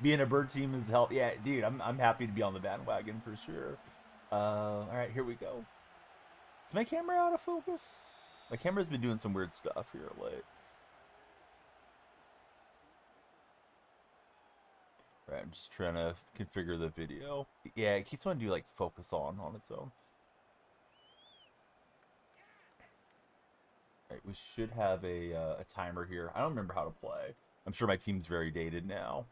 Being a bird team is help. Yeah, dude, I'm happy to be on the bandwagon for sure. All right, here we go. Is my camera out of focus? My camera's been doing some weird stuff here late. All right, I'm just trying to configure the video. Yeah, it keeps wanting to do like focus on its own. All right, we should have a timer here. I don't remember how to play. I'm sure my team's very dated now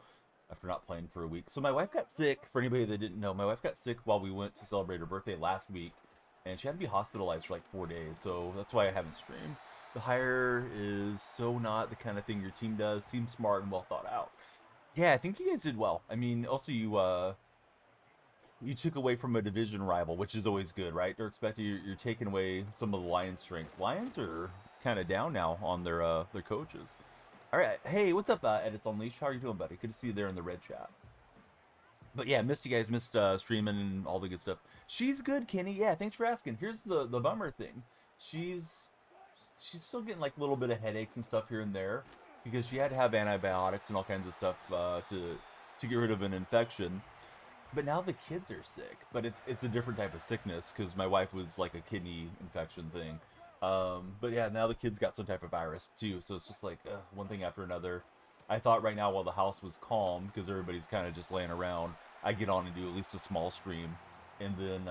after not playing for a week. So my wife got sick. For anybody that didn't know, my wife got sick while we went to celebrate her birthday last week, and she had to be hospitalized for like 4 days. So that's why I haven't streamed. The hire is so not the kind of thing your team does. Seems smart and well thought out. Yeah, I think you guys did well. I mean, also you took away from a division rival, which is always good, right? They're expecting you're taking away some of the Lions' strength. Lions are kind of down now on their coaches. All right, hey, what's up, Edits Unleashed? How are you doing, buddy? Good to see you there in the red chat. But yeah, missed you guys, missed streaming and all the good stuff. She's good, Kenny. Yeah, thanks for asking. Here's the bummer thing. She's she's still getting like a little bit of headaches and stuff here and there because she had to have antibiotics and all kinds of stuff to get rid of an infection. But now the kids are sick, but it's a different type of sickness because my wife was like a kidney infection thing. But yeah, now the kids got some type of virus too, so it's just like one thing after another. I thought right now while the house was calm because everybody's kind of just laying around, I get on and do at least a small stream, and then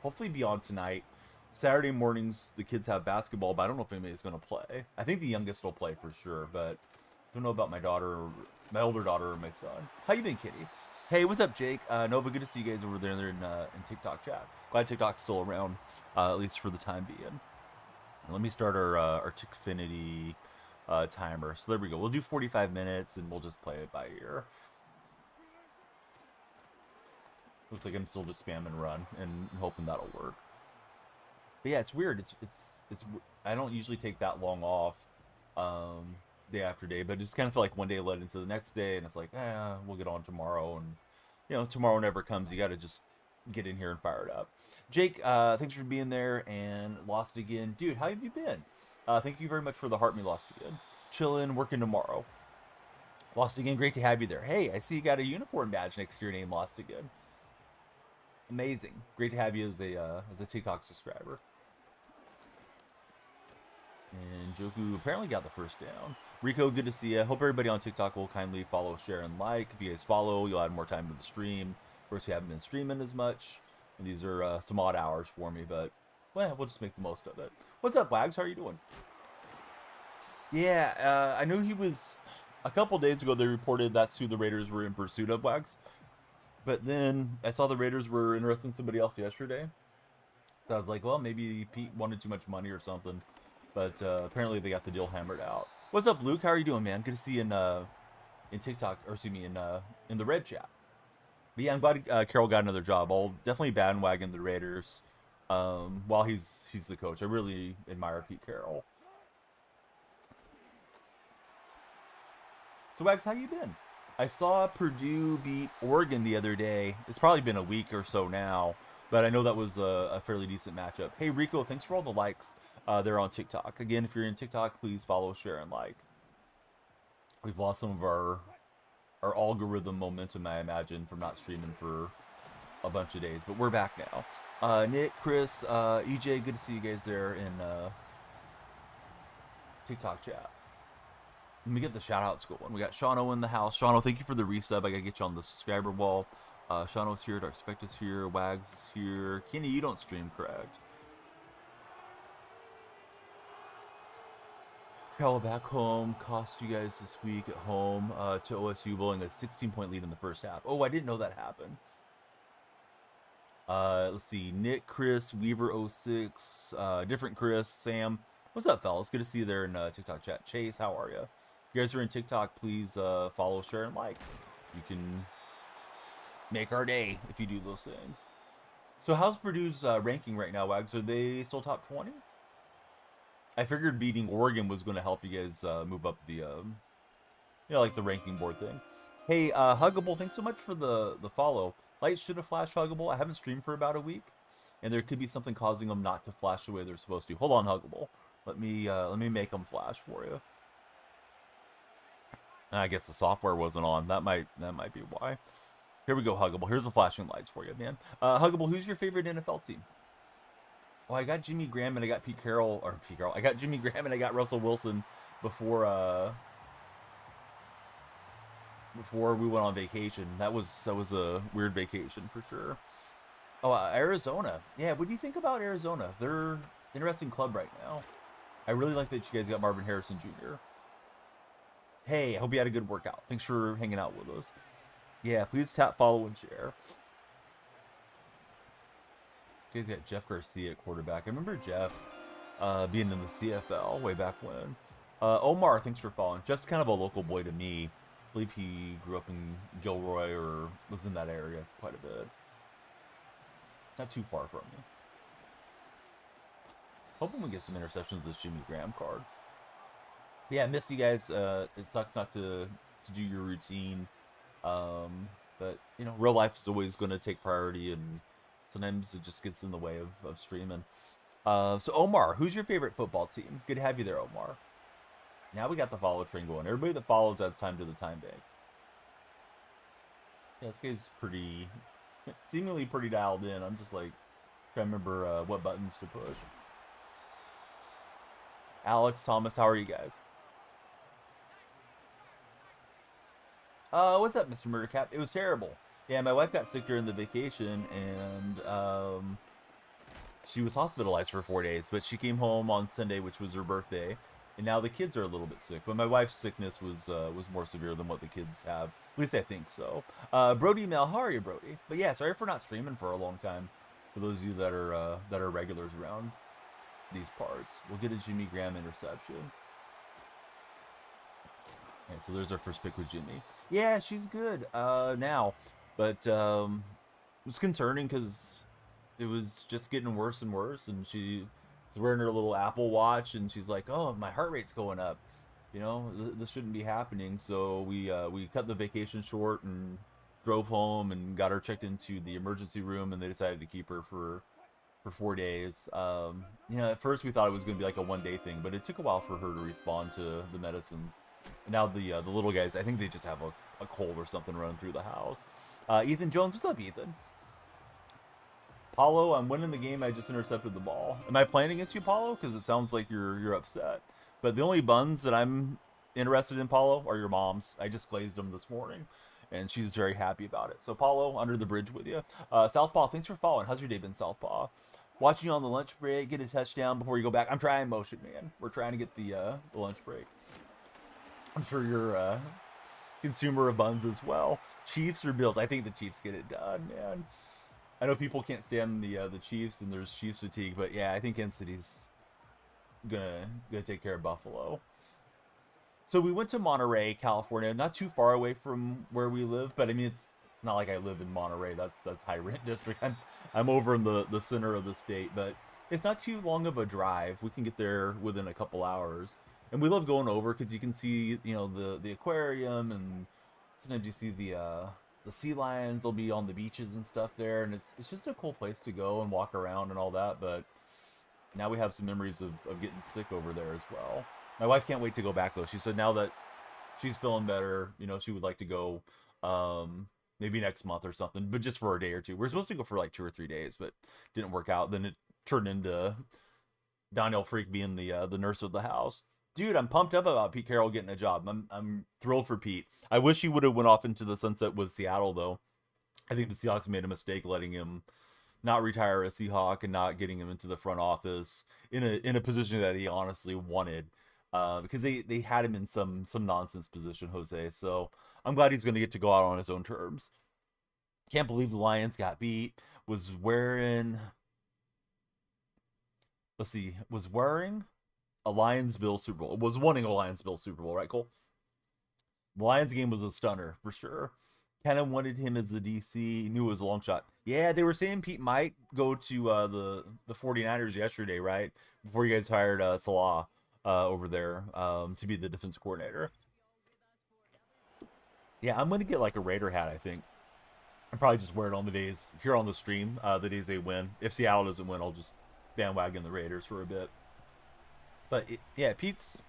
hopefully beyond tonight. Saturday mornings the kids have basketball, but I don't know if anybody's gonna play. I think the youngest will play for sure, but I don't know about my daughter, my older daughter, or my son. How you been, Kitty? Hey, what's up, Jake? Nova, good to see you guys over there in TikTok chat. Glad TikTok's still around, at least for the time being. Let me start our Tickfinity timer. So there we go. We'll do 45 minutes, and we'll just play it by ear. Looks like I'm still just spamming run and hoping that'll work. But yeah, it's weird. It's. I don't usually take that long off, day after day, but it just kind of feel like one day led into the next day, and it's like, we'll get on tomorrow, and tomorrow never comes. You got to just get in here and fire it up. Jake, thanks for being there and lost again, dude. How have you been? Thank you very much for the heart me lost again. Chilling, working tomorrow. Lost again, great to have you there. Hey, I see you got a unicorn badge next to your name. Lost again, amazing. Great to have you as a TikTok subscriber. And Joku apparently got the first down. Rico, good to see you. Hope everybody on TikTok will kindly follow, share, and like. If you guys follow, you'll add more time to the stream. Of course, we haven't been streaming as much, and these are some odd hours for me, but well, we'll just make the most of it. What's up, Wags? How are you doing? Yeah, I knew he was. A couple days ago, they reported that's who the Raiders were in pursuit of, Wags. But then I saw the Raiders were interested in somebody else yesterday. So I was like, well, maybe Pete wanted too much money or something. But apparently they got the deal hammered out. What's up, Luke? How are you doing, man? Good to see you in TikTok, or excuse me, in the red chat. But yeah, I'm glad Carroll got another job. I'll definitely bandwagon the Raiders while he's the coach. I really admire Pete Carroll. So, Wags, how you been? I saw Purdue beat Oregon the other day. It's probably been a week or so now, but I know that was a fairly decent matchup. Hey, Rico, thanks for all the likes there on TikTok. Again, if you're in TikTok, please follow, share, and like. We've lost some of our algorithm momentum, I imagine, from not streaming for a bunch of days, but we're back now. Nick, Chris, EJ, good to see you guys there in TikTok chat. Let me get the shout outs going. We got Shano in the house. Shano, thank you for the resub. I gotta get you on the subscriber wall. Shano's here. Dark Spect is here. Wags is here. Kenny, you don't stream, correct? Travel back home. Cost you guys this week at home to OSU, blowing a 16-point lead in the first half. Oh, I didn't know that happened. Let's see. Nick, Chris, Weaver06, different Chris, Sam. What's up, fellas? Good to see you there in TikTok chat. Chase, how are you? If you guys are in TikTok, please follow, share, and like. You can make our day if you do those things. So how's Purdue's ranking right now, Wags? Are they still top 20? I figured beating Oregon was going to help you guys move up the, like the ranking board thing. Hey, Huggable, thanks so much for the follow. Lights should have flashed Huggable. I haven't streamed for about a week, and there could be something causing them not to flash the way they're supposed to. Hold on, Huggable. Let me make them flash for you. I guess the software wasn't on. That might be why. Here we go, Huggable. Here's the flashing lights for you, man. Huggable, who's your favorite NFL team? Oh, I got Jimmy Graham and I got Pete Carroll, or Pete Carroll. I got Jimmy Graham and I got Russell Wilson before we went on vacation. That was a weird vacation for sure. Oh, Arizona. Yeah, what do you think about Arizona? They're an interesting club right now. I really like that you guys got Marvin Harrison Jr. Hey, I hope you had a good workout. Thanks for hanging out with us. Yeah, please tap, follow, and share. This guy's got Jeff Garcia at quarterback. I remember Jeff being in the CFL way back when. Omar, thanks for following. Jeff's kind of a local boy to me. I believe he grew up in Gilroy or was in that area quite a bit. Not too far from me. Hoping we get some interceptions with this Jimmy Graham card. Yeah, I missed you guys. It sucks not to do your routine. But, you know, real life is always going to take priority, and sometimes it just gets in the way of streaming. So, Omar, who's your favorite football team? Good to have you there, Omar. Now we got the follow train going. Everybody that follows adds time to the time bank. Yeah, this guy's pretty, seemingly pretty dialed in. I'm just like, trying to remember what buttons to push. Alex, Thomas, how are you guys? What's up, Mr. Murdercap? It was terrible. Yeah, my wife got sick during the vacation, and she was hospitalized for 4 days, but she came home on Sunday, which was her birthday, and now the kids are a little bit sick. But my wife's sickness was more severe than what the kids have. At least I think so. Brody Mel, how are you, Brody? But yeah, sorry for not streaming for a long time. For those of you that are regulars around these parts, we'll get a Jimmy Graham interception. Okay, so there's our first pick with Jimmy. Yeah, she's good now, but it was concerning because it was just getting worse and worse, and she was wearing her little Apple Watch, and she's like, "Oh, my heart rate's going up. You know, this shouldn't be happening." So we cut the vacation short and drove home and got her checked into the emergency room, and they decided to keep her for 4 days. You know, at first we thought it was going to be like a one-day thing, but it took a while for her to respond to the medicines. And now the little guys, I think they just have a cold or something running through the house. Ethan Jones, what's up, Ethan? Paulo, I'm winning the game. I just intercepted the ball. Am I playing against you, Paulo? Because it sounds like you're upset. But the only buns that I'm interested in, Paulo, are your mom's. I just glazed them this morning, and she's very happy about it. So, Paulo, under the bridge with you. Southpaw, thanks for following. How's your day been, Southpaw? Watching you on the lunch break, get a touchdown before you go back. I'm trying motion, man. We're trying to get the lunch break. I'm sure you're a consumer of buns as well. Chiefs or Bills? I think the Chiefs get it done, man. I know people can't stand the Chiefs, and there's Chiefs fatigue, but yeah, I think Kansas City's gonna take care of Buffalo. So we went to Monterey, California, not too far away from where we live, but I mean it's not like I live in Monterey. That's high rent district. I'm over in the center of the state, but it's not too long of a drive. We can get there within a couple hours. And we love going over because you can see, you know, the aquarium, and sometimes you see the sea lions. They'll be on the beaches and stuff there, and it's just a cool place to go and walk around and all that. But now we have some memories of getting sick over there as well. My wife can't wait to go back though. She said now that she's feeling better, you know, she would like to go maybe next month or something, but just for a day or two. We're supposed to go for like 2 or 3 days, but didn't work out. Then it turned into DonyellFreak being the nurse of the house. Dude, I'm pumped up about Pete Carroll getting a job. I'm thrilled for Pete. I wish he would have went off into the sunset with Seattle, though. I think the Seahawks made a mistake letting him not retire a Seahawk and not getting him into the front office in a position that he honestly wanted, because they had him in some nonsense position, Jose. So I'm glad he's going to get to go out on his own terms. Can't believe the Lions got beat. Was wearing a Lions-Bills Super Bowl. It was wanting a Lions-Bills Super Bowl, right, Cole? The Lions game was a stunner, for sure. Kind of wanted him as the DC. Knew it was a long shot. Yeah, they were saying Pete might go to the 49ers yesterday, right? Before you guys hired Salah over there to be the defense coordinator. Yeah, I'm going to get like a Raider hat, I think. I'll probably just wear it on the days, here on the stream, the days they win. If Seattle doesn't win, I'll just bandwagon the Raiders for a bit. But yeah, Pete's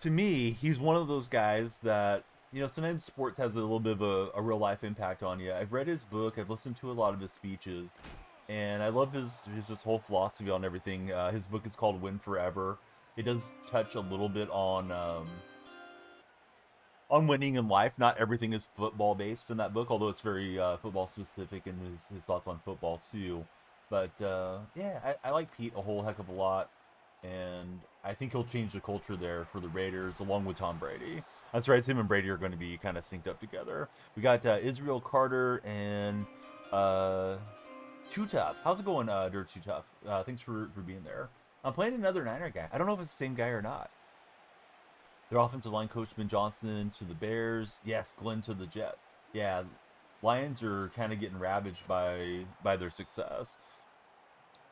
To me, he's one of those guys that, sometimes sports has a little bit of a real life impact on you. I've read his book, I've listened to a lot of his speeches, and I love his just whole philosophy on everything. His book is called Win Forever. It does touch a little bit on winning in life. Not everything is football based in that book, although it's very football specific in his thoughts on football too. But yeah, I like Pete a whole heck of a lot, and I think he'll change the culture there for the Raiders along with Tom Brady. That's right, him and Brady are going to be kind of synced up together. We got Israel Carter and Too Tough. How's it going, Dirt Too Tough? Thanks for being there. I'm playing another Niner guy. I don't know if it's the same guy or not. Their offensive line coach Ben Johnson to the Bears. Yes, Glenn to the Jets. Yeah, Lions are kind of getting ravaged by their success.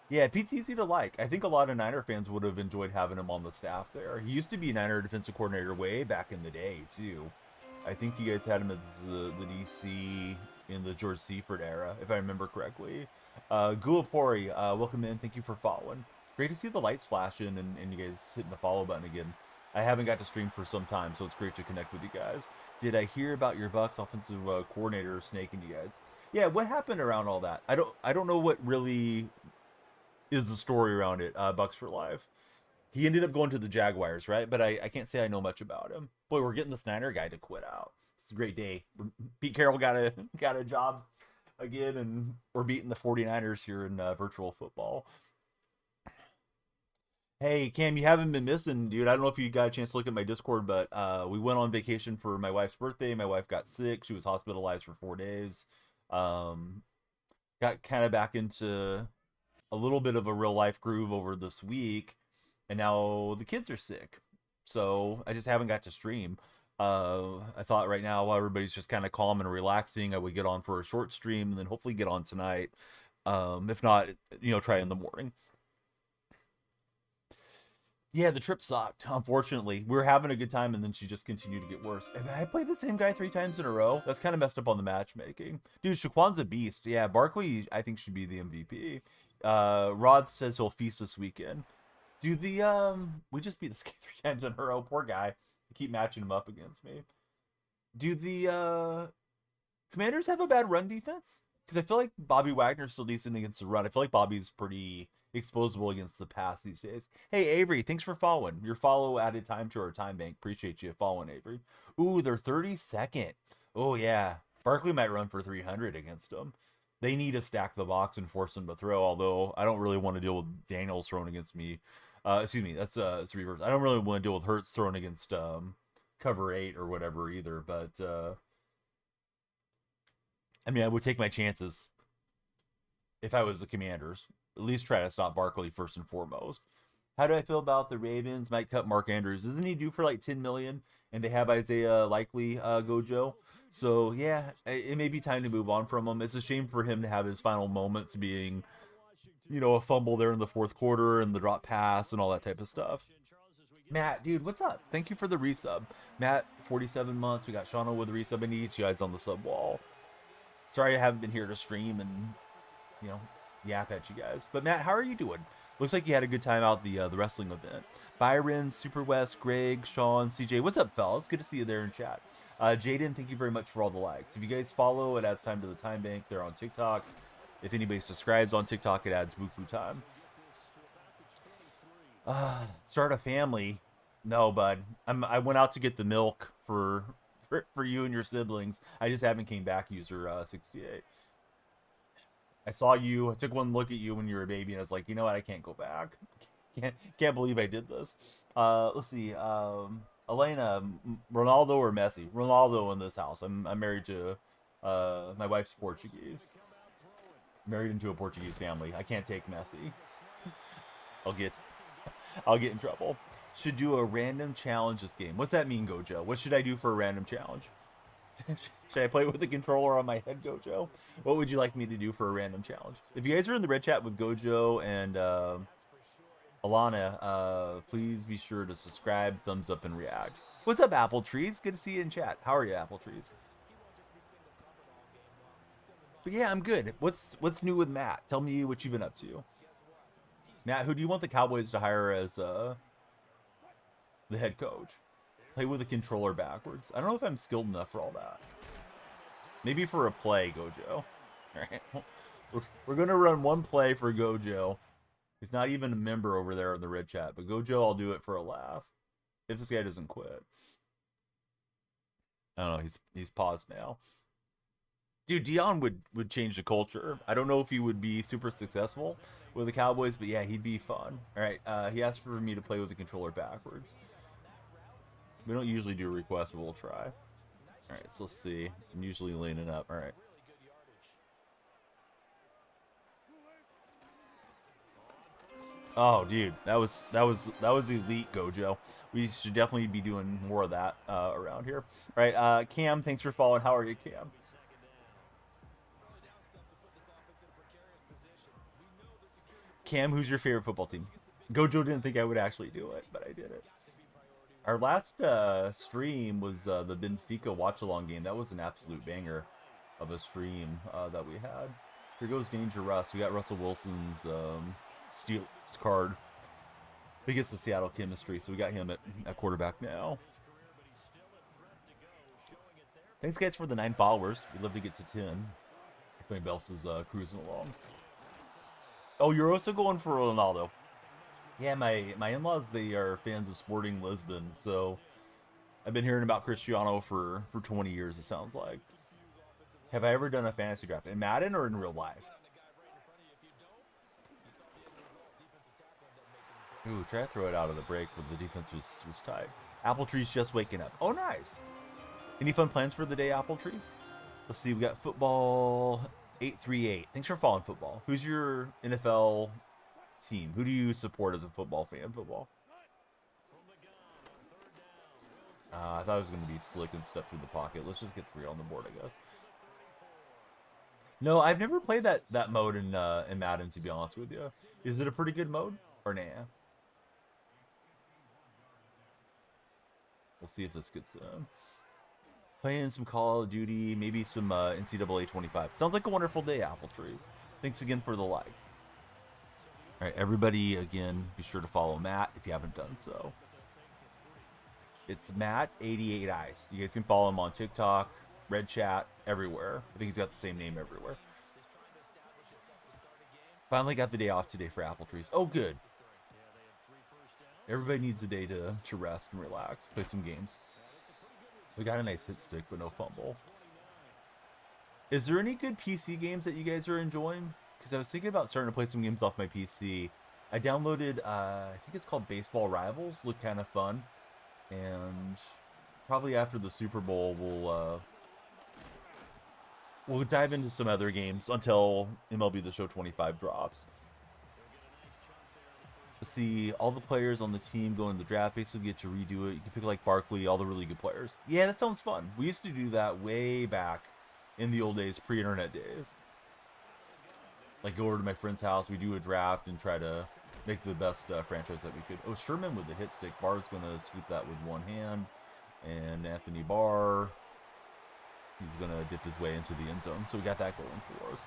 Yeah, Pete's easy to like. I think a lot of Niner fans would have enjoyed having him on the staff there. He used to be Niner defensive coordinator way back in the day too. I think you guys had him as the DC in the George Seifert era, if I remember correctly. Guapori, welcome in. Thank you for following. Great to see the lights flashing and you guys hitting the follow button again. I haven't got to stream for some time, so it's great to connect with you guys. Did I hear about your Bucks offensive coordinator snaking you guys? Yeah, what happened around all that? I don't know what really is the story around it. Bucks for life. He ended up going to the Jaguars, right? But I can't say I know much about him. Boy, we're getting the Snyder guy to quit out. It's a great day. Pete Carroll got a job again, and we're beating the 49ers here in virtual football. Hey, Cam, you haven't been missing, dude. I don't know if you got a chance to look at my Discord, but we went on vacation for my wife's birthday. My wife got sick. She was hospitalized for 4 days. Got kind of back into a little bit of a real life groove over this week, and now the kids are sick. So I just haven't got to stream. I thought right now, while everybody's just kind of calm and relaxing, I would get on for a short stream and then hopefully get on tonight. If not, try in the morning. Yeah, the trip sucked, unfortunately. We were having a good time, and then she just continued to get worse. And I played the same guy 3 times in a row. That's kind of messed up on the matchmaking. Dude, Shaquan's a beast. Yeah, Barkley, I think, should be the MVP. Rod says he'll feast this weekend. Dude, we just beat this guy 3 times in a row. Poor guy. I keep matching him up against me. Do the Commanders have a bad run defense? Because I feel like Bobby Wagner's still decent against the run. I feel like Bobby's pretty exposable against the pass these days. Hey, Avery, thanks for following. Your follow added time to our time bank. Appreciate you following, Avery. Ooh, they're 32nd. Oh, yeah. Barkley might run for 300 against them. They need to stack the box and force them to throw, although I don't really want to deal with Daniels throwing against me. Excuse me, that's reverse. I don't really want to deal with Hurts throwing against cover 8 or whatever either, but I mean, I would take my chances if I was the Commanders. At least try to stop Barkley first and foremost. How do I feel about the Ravens? Might cut Mark Andrews. Isn't he due for like 10 million? And they have Isaiah Likely Gojo. So yeah, it may be time to move on from him. It's a shame for him to have his final moments being, a fumble there in the fourth quarter and the drop pass and all that type of stuff. Matt, dude, what's up? Thank you for the resub. Matt, 47 months. We got Shauna with the resub. I need you guys on the sub wall. Sorry I haven't been here to stream and, yap at you guys. But Matt, how are you doing? Looks like you had a good time out the wrestling event. Byron, Super West, Greg, Sean, CJ. What's up, fellas? Good to see you there in chat. Jaden, thank you very much for all the likes. If you guys follow, it adds time to the time bank. They're on TikTok. If anybody subscribes on TikTok, it adds buku time. Start a family. No, bud. I went out to get the milk for you and your siblings. I just haven't came back, user 68. I saw you. I took one look at you when you were a baby, and I was like, you know what? I can't go back. Can't believe I did this. Let's see. Elena, Ronaldo or Messi? Ronaldo in this house. I'm married to my wife's Portuguese. Married into a Portuguese family. I can't take Messi. I'll get in trouble. Should do a random challenge this game. What's that mean, Gojo? What should I do for a random challenge? Should I play with the controller on my head, Gojo? What would you like me to do for a random challenge? If you guys are in the red chat with Gojo and Alana, please be sure to subscribe, thumbs up, and react. What's up, Apple Trees? Good to see you in chat. How are you, Apple Trees? But yeah, I'm good. What's new with Matt? Tell me what you've been up to. Matt, who do you want the Cowboys to hire as the head coach? Play with the controller backwards. I don't know if I'm skilled enough for all that. Maybe for a play, Gojo. All right. We're going to run one play for Gojo. He's not even a member over there in the red chat. But Gojo, I'll do it for a laugh. If this guy doesn't quit. I don't know. He's paused now. Dude, Dion would change the culture. I don't know if he would be super successful with the Cowboys, but yeah, he'd be fun. All right, he asked for me to play with the controller backwards. We don't usually do requests, but we'll try. All right, so let's see. I'm usually leaning up. All right. Oh, dude, that was elite, Gojo. We should definitely be doing more of that around here. All right, Cam, thanks for following. How are you, Cam? Cam, who's your favorite football team? Gojo didn't think I would actually do it, but I did it. Our last stream was the Benfica watch-along game. That was an absolute banger of a stream that we had. Here goes Danger Russ. We got Russell Wilson's Steelers card. Biggest the Seattle chemistry, so we got him at quarterback now. Thanks, guys, for the 9 followers. We'd love to get to 10. If anybody else is cruising along. Oh, you're also going for Ronaldo. Yeah, my in-laws, they are fans of Sporting Lisbon, so I've been hearing about Cristiano for 20 years, it sounds like. Have I ever done a fantasy draft? In Madden or in real life? Ooh, try to throw it out of the break, but the defense was tight. Apple Tree's just waking up. Oh, nice. Any fun plans for the day, Apple Trees? Let's see, we got football 838. Thanks for following football. Who's your NFL team? Who do you support as a football fan? Football. I thought it was going to be slick and step through the pocket. Let's just get 3 on the board, I guess. No, I've never played that mode in Madden, to be honest with you. Is it a pretty good mode or nah? We'll see if this gets in. Playing some Call of Duty, maybe some NCAA 25. Sounds like a wonderful day, Apple Trees. Thanks again for the likes. All right, everybody, again, be sure to follow Matt if you haven't done so. It's Matt88Eyes. You guys can follow him on TikTok, Red Chat, everywhere. I think he's got the same name everywhere. Finally got the day off today for Apple Trees. Oh, good. Everybody needs a day to rest and relax, play some games. We got a nice hit stick, but no fumble. Is there any good PC games that you guys are enjoying? Because I was thinking about starting to play some games off my PC. I downloaded, I think it's called Baseball Rivals. Looked kind of fun. And probably after the Super Bowl, we'll dive into some other games until MLB The Show 25 drops. Let's see, all the players on the team go in the draft. Basically, get to redo it. You can pick like Barkley, all the really good players. Yeah, that sounds fun. We used to do that way back in the old days, pre-internet days. Like go over to my friend's house, we do a draft and try to make the best franchise that we could. Oh, Sherman with the hit stick. Barr's going to scoop that with one hand. And Anthony Barr, he's going to dip his way into the end zone. So we got that going for us.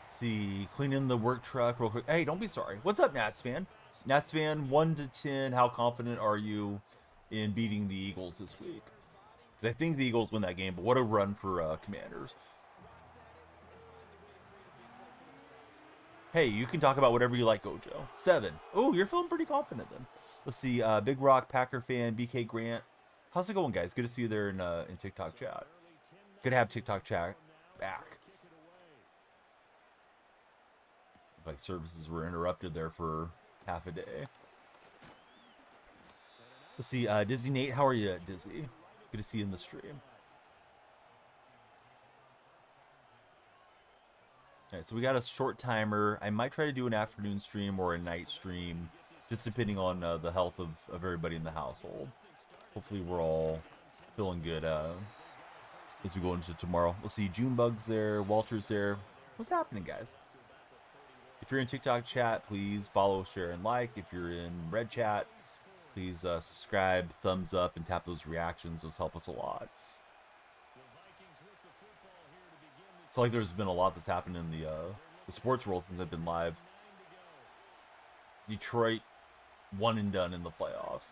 See, cleaning the work truck real quick. Hey, don't be sorry. What's up, Nats fan? Nats fan, 1 to 10. How confident are you in beating the Eagles this week? Because I think the Eagles win that game, but what a run for Commanders. Hey, you can talk about whatever you like, Gojo. 7. Oh, you're feeling pretty confident then. Let's see. Big Rock, Packer fan, BK Grant. How's it going, guys? Good to see you there in TikTok chat. Good to have TikTok chat back. Like services were interrupted there for half a day. Let's see, Dizzy Nate, how are you, Dizzy? Good to see you in the stream. All right, so we got a short timer. I might try to do an afternoon stream or a night stream, just depending on the health of everybody in the household. Hopefully we're all feeling good as we go into tomorrow. We'll see Junebug's there, Walter's there. What's happening, guys? If you're in TikTok chat, please follow, share, and like. If you're in Red Chat, please subscribe, thumbs up, and tap those reactions. Those help us a lot. I feel like there's been a lot that's happened in the sports world since I've been live. Detroit one and done in the playoffs.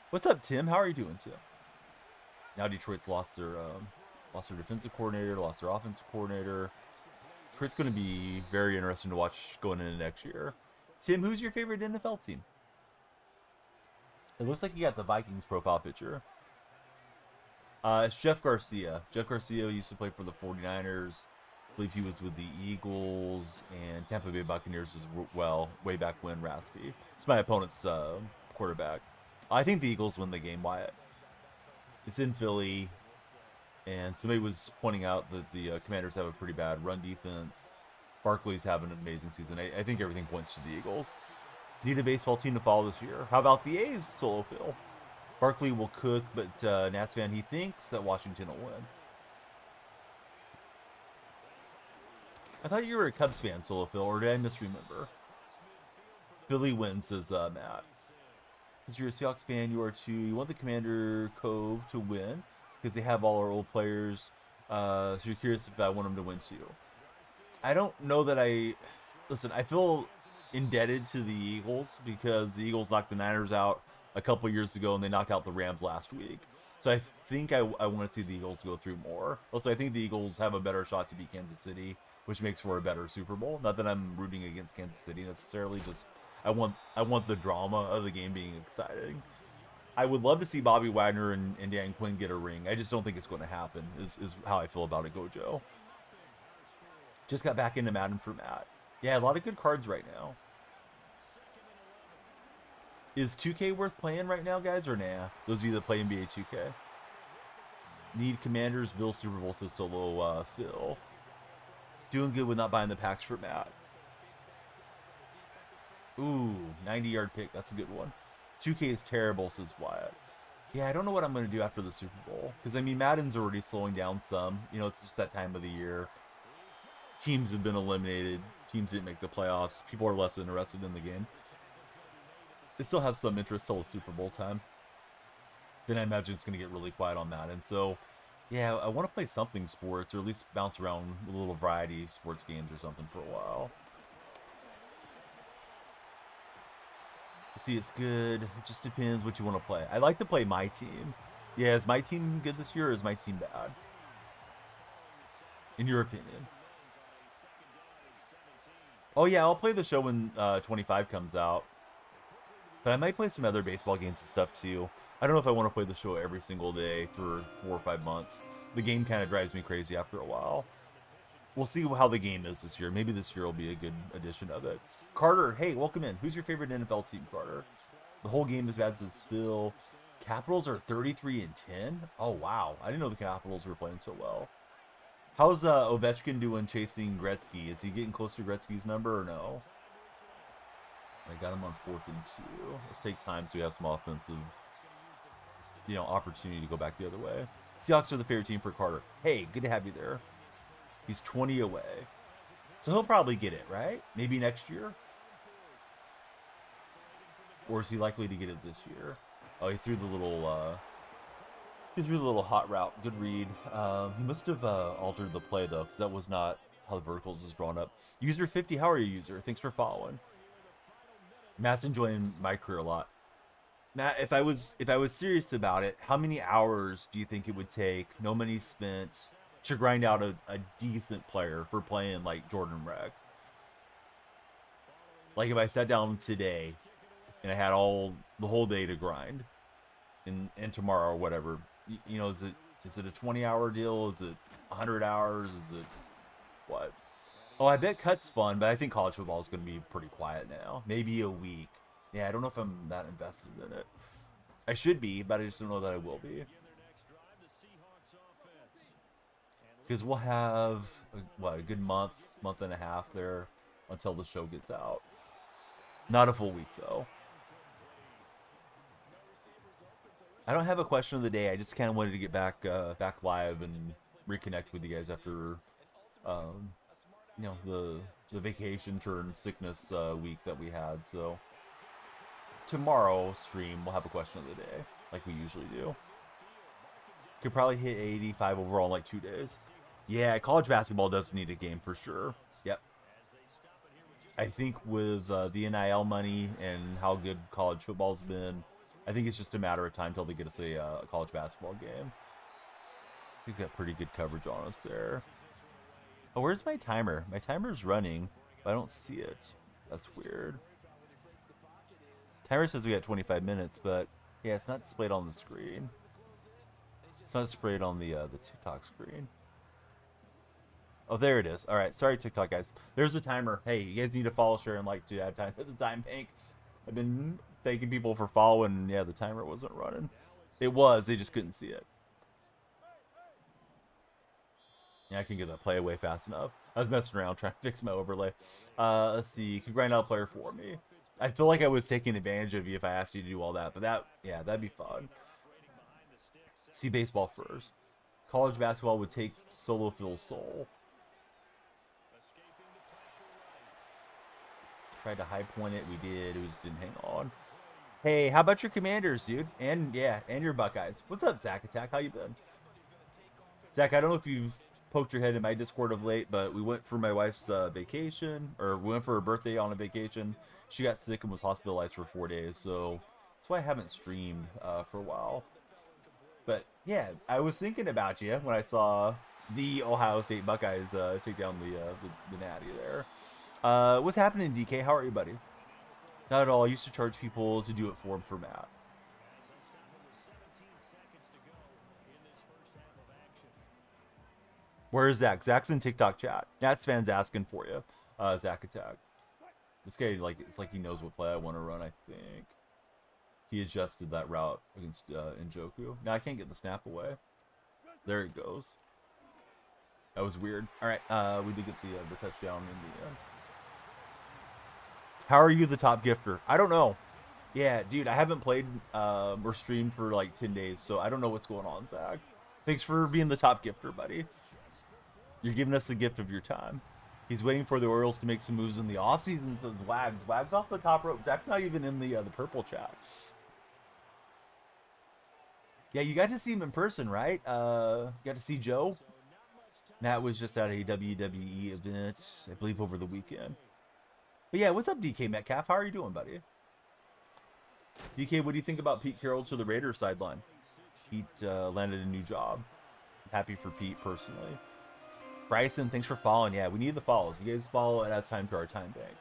What's up, Tim? How are you doing, Tim? Now Detroit's lost their defensive coordinator, lost their offensive coordinator. Detroit's going to be very interesting to watch going into next year. Tim, who's your favorite NFL team? It looks like you got the Vikings profile picture. It's Jeff Garcia. Jeff Garcia used to play for the 49ers. I believe he was with the Eagles and Tampa Bay Buccaneers as well, way back when, Rasky. It's my opponent's quarterback. I think the Eagles win the game, Wyatt. It's in Philly, and somebody was pointing out that the Commanders have a pretty bad run defense. Barkley's having an amazing season. I think everything points to the Eagles. Need a baseball team to follow this year. How about the A's, Solo Phil? Barkley will cook, but Nats fan, he thinks that Washington will win. I thought you were a Cubs fan, Solo Phil, or did I misremember? Philly wins, says Matt. Since you're a Seahawks fan, you are too. You want the Commander Cove to win because they have all our old players. So you're curious if I want them to win too. I don't know that I... Listen, I feel indebted to the Eagles because the Eagles knocked the Niners out a couple years ago and they knocked out the Rams last week. So I think I want to see the Eagles go through more. Also, I think the Eagles have a better shot to beat Kansas City, which makes for a better Super Bowl. Not that I'm rooting against Kansas City necessarily, just I want the drama of the game being exciting. I would love to see Bobby Wagner and Dan Quinn get a ring. I just don't think it's going to happen, is how I feel about it, Gojo. Just got back into Madden for Matt. Yeah, a lot of good cards right now. Is 2K worth playing right now, guys, or nah? Those of you that play NBA 2K. Need Commanders, Bills, Super Bowl, says Solo Phil. Doing good with not buying the packs for Matt. Ooh, 90-yard pick. That's a good one. 2K is terrible, says Wyatt. Yeah, I don't know what I'm going to do after the Super Bowl. Because, I mean, Madden's already slowing down some. You know, it's just that time of the year. Teams have been eliminated. Teams didn't make the playoffs. People are less interested in the game. They still have some interest till the Super Bowl time. Then I imagine it's going to get really quiet on Madden. So, yeah, I want to play something sports, or at least bounce around with a little variety of sports games or something for a while. See, it's good. It just depends what you want to play. I like to play my team. Yeah, is my team good this year, or is my team bad? In your opinion? Oh, yeah, I'll play the show when 25 comes out. But I might play some other baseball games and stuff, too. I don't know if I want to play the show every single day for 4 or 5 months. The game kind of drives me crazy after a while. We'll see how the game is this year. Maybe this year will be a good edition of it. Carter, hey, welcome in. Who's your favorite NFL team, Carter? The whole game is bad, says Phil. Capitals are 33-10? Oh, wow. I didn't know the Capitals were playing so well. How's Ovechkin doing chasing Gretzky? Is he getting close to Gretzky's number or no? I got him on 4th and 2. Let's take time so we have some offensive, you know, opportunity to go back the other way. Seahawks are the favorite team for Carter. Hey, good to have you there. He's 20 away. So he'll probably get it, right? Maybe next year? Or is he likely to get it this year? Oh, he threw the little hot route. Good read. He must have altered the play, though, because that was not how the verticals is drawn up. User 50, how are you, user? Thanks for following. Matt's enjoying my career a lot. Matt, if I was serious about it, how many hours do you think it would take, no money spent, to grind out a decent player for playing like Jordan Reck? Like if I sat down today and I had the whole day to grind, and tomorrow or whatever, you know, is it a 20-hour deal? Is it 100 hours? Is it what? Oh, I bet cut's fun, but I think college football is going to be pretty quiet now. Maybe a week. Yeah, I don't know if I'm that invested in it. I should be, but I just don't know that I will be. Because we'll have, a good month and a half there until the show gets out. Not a full week, though. I don't have a question of the day. I just kind of wanted to get back live and reconnect with you guys after, you know, the vacation turn sickness week that we had. So tomorrow stream we'll have a question of the day, like we usually do. Could probably hit 85 overall in like 2 days. Yeah, college basketball does need a game for sure. Yep. I think with the NIL money and how good college football's been, I think it's just a matter of time till they get us a college basketball game. He's got pretty good coverage on us there. Oh, where's my timer? My timer's running, but I don't see it. That's weird. Timer says we got 25 minutes, but yeah, it's not displayed on the screen. It's not displayed on the TikTok screen. Oh, there it is. All right, sorry TikTok guys. There's the timer. Hey, you guys need to follow, share, and like to add time to the time bank. I've been thanking people for following. Yeah, the timer wasn't running. It was. They just couldn't see it. Yeah, I can get that play away fast enough. I was messing around trying to fix my overlay. Let's see. You can grind out a player for me. I feel like I was taking advantage of you if I asked you to do all that, but that'd be fun. See baseball first. College basketball would take Solo Phil's soul. Tried to high point it. We did. It just didn't hang on. Hey, how about your Commanders, dude? And yeah, and your Buckeyes. What's up, Zach Attack? How you been? Zach, I don't know if you've poked your head in my Discord of late, but we went for my wife's vacation, or we went for her birthday on a vacation. She got sick and was hospitalized for 4 days, so that's why I haven't streamed for a while. But yeah, I was thinking about you when I saw the Ohio State Buckeyes take down the Natty there. What's happening, DK? How are you, buddy? Not at all. I used to charge people to do it for him for Matt. Where is Zach? Zach's in TikTok chat. That's fans asking for you. Zach Attack. This guy, like, it's like he knows what play I want to run, I think. He adjusted that route against Njoku. Now I can't get the snap away. There it goes. That was weird. All right, we did get the touchdown in the end. How are you the top gifter? I don't know. Yeah, dude, I haven't played or streamed for like 10 days, so I don't know what's going on, Zach. Thanks for being the top gifter, buddy. You're giving us the gift of your time. He's waiting for the Orioles to make some moves in the offseason, says Wags. Wags off the top rope. Zach's not even in the purple chat. Yeah, you got to see him in person, right? You got to see Joe. That was just at a WWE event, I believe, over the weekend. But yeah, what's up, DK Metcalf? How are you doing, buddy? DK, what do you think about Pete Carroll to the Raiders sideline? Pete landed a new job. Happy for Pete, personally. Bryson, thanks for following. Yeah, we need the follows. You guys follow, and adds time to our time bank.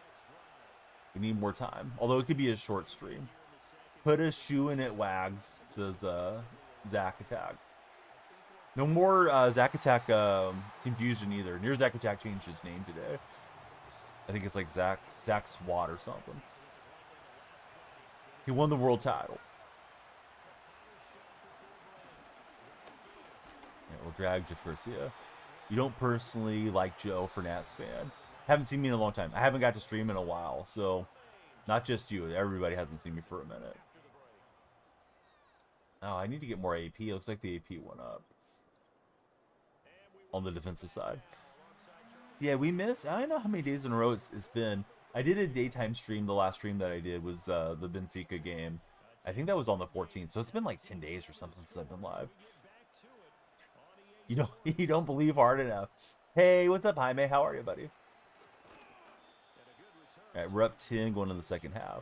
We need more time. Although it could be a short stream. Put a shoe in it, Wags, says Zach Attack. No more Zach Attack confusion either. Near Zach Attack changed his name today. I think it's like Zach Swat or something. He won the world title. Yeah, we'll drag Jeff Garcia. You don't personally like Joe for Nats fan. Haven't seen me in a long time. I haven't got to stream in a while, so not just you. Everybody hasn't seen me for a minute. Oh, I need to get more AP. It looks like the AP went up on the defensive side. Yeah, we missed. I don't know how many days in a row it's been. I did a daytime stream. The last stream that I did was the Benfica game. I think that was on the 14th. So it's been like 10 days or something since I've been live. You don't believe hard enough. Hey, what's up, Jaime? How are you, buddy? All right, we're up 10 going to the second half.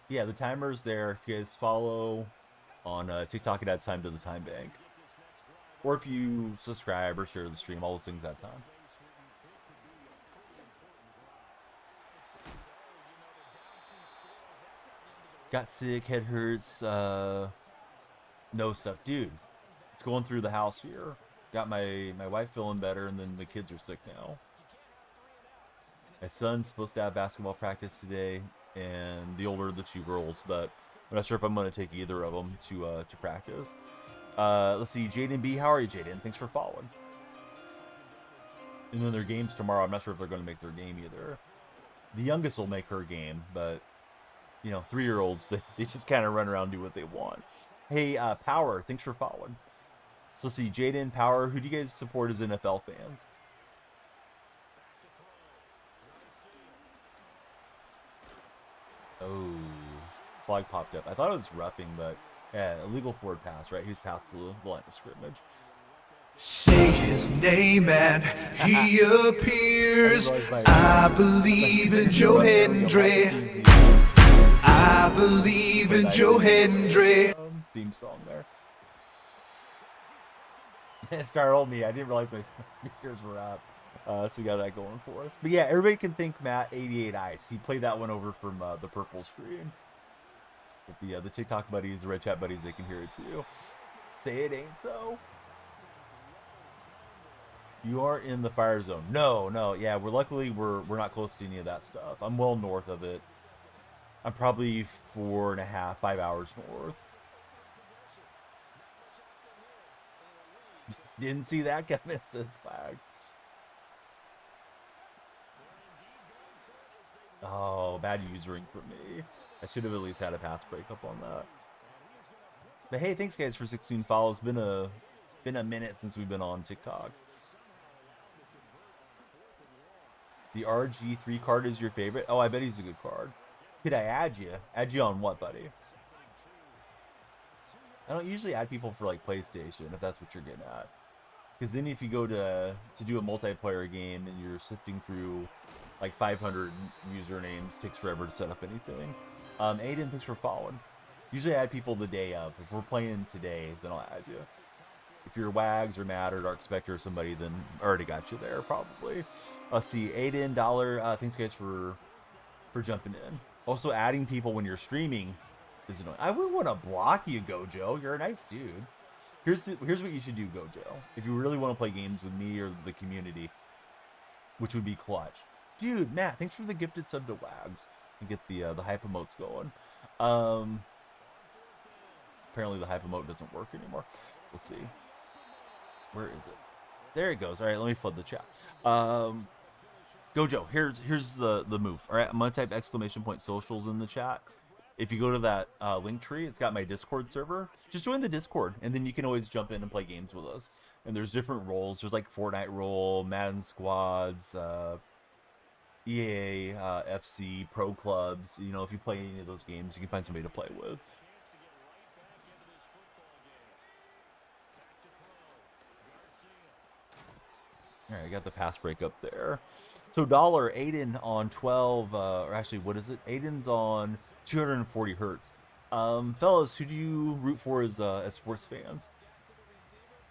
Yeah, the timer's there. If you guys follow on TikTok, it adds time to the time bank. Or if you subscribe or share the stream, all those things add time. Got sick, head hurts, no stuff. Dude, it's going through the house here. Got my wife feeling better, and then the kids are sick now. My son's supposed to have basketball practice today, and the older of the two girls, but I'm not sure if I'm going to take either of them to practice. Let's see, Jaden B. How are you, Jaden? Thanks for following. And then their games tomorrow. I'm not sure if they're going to make their game either. The youngest will make her game, but you know, 3-year-olds, they just kind of run around and do what they want. Hey, Power, thanks for following. So let's see, Jaden, Power, who do you guys support as NFL fans? Oh, flag popped up. I thought it was roughing, but yeah, illegal forward pass, right? He was past the line of scrimmage. Say his name and he appears. I believe in Joe Hendry. I believe in Joe Hendry. Theme song there. It's Carroll me. I didn't realize my speakers were up. So we got that going for us. But yeah, everybody can thank Matt 88 Ice. He played that one over from the purple screen. With the TikTok buddies, the red chat buddies, they can hear it too. Say it ain't so. You are in the fire zone. No. Yeah, we're not close to any of that stuff. I'm well north of it. I'm probably 4.5, 5 hours north. Didn't see that coming, says Flag. Oh, bad usering for me. I should have at least had a pass breakup on that. But hey, thanks guys for 16 follows. Been a minute since we've been on TikTok. The RG3 card is your favorite? Oh, I bet he's a good card. Could I add you? Add you on what, buddy? I don't usually add people for like PlayStation, if that's what you're getting at. Because then if you go to do a multiplayer game and you're sifting through like 500 usernames, takes forever to set up anything. Aiden, thanks for following. Usually I add people the day of. If we're playing today, then I'll add you. If you're Wags or Matt or Dark Spectre or somebody, then I already got you there, probably. Let's see, Aiden, $, thanks guys for jumping in. Also, adding people when you're streaming is annoying. I wouldn't want to block you, Gojo. You're a nice dude. Here's what you should do, Gojo. If you really want to play games with me or the community, which would be clutch. Dude, Matt, thanks for the gifted sub to Wags. And get the hype emotes going. Apparently the hype emote doesn't work anymore. We'll see. Where is it? There it goes. All right, let me flood the chat. Gojo, here's the move. All right, I'm gonna type !socials in the chat. If you go to that link tree, it's got my Discord server. Just join the Discord, and then you can always jump in and play games with us. And there's different roles. There's like Fortnite role, Madden squads, EA, FC, pro clubs. You know, if you play any of those games, you can find somebody to play with. All right, I got the pass break up there. So Aiden on 12, or actually, what is it? Aiden's on 240 hertz. Fellas, who do you root for as sports fans?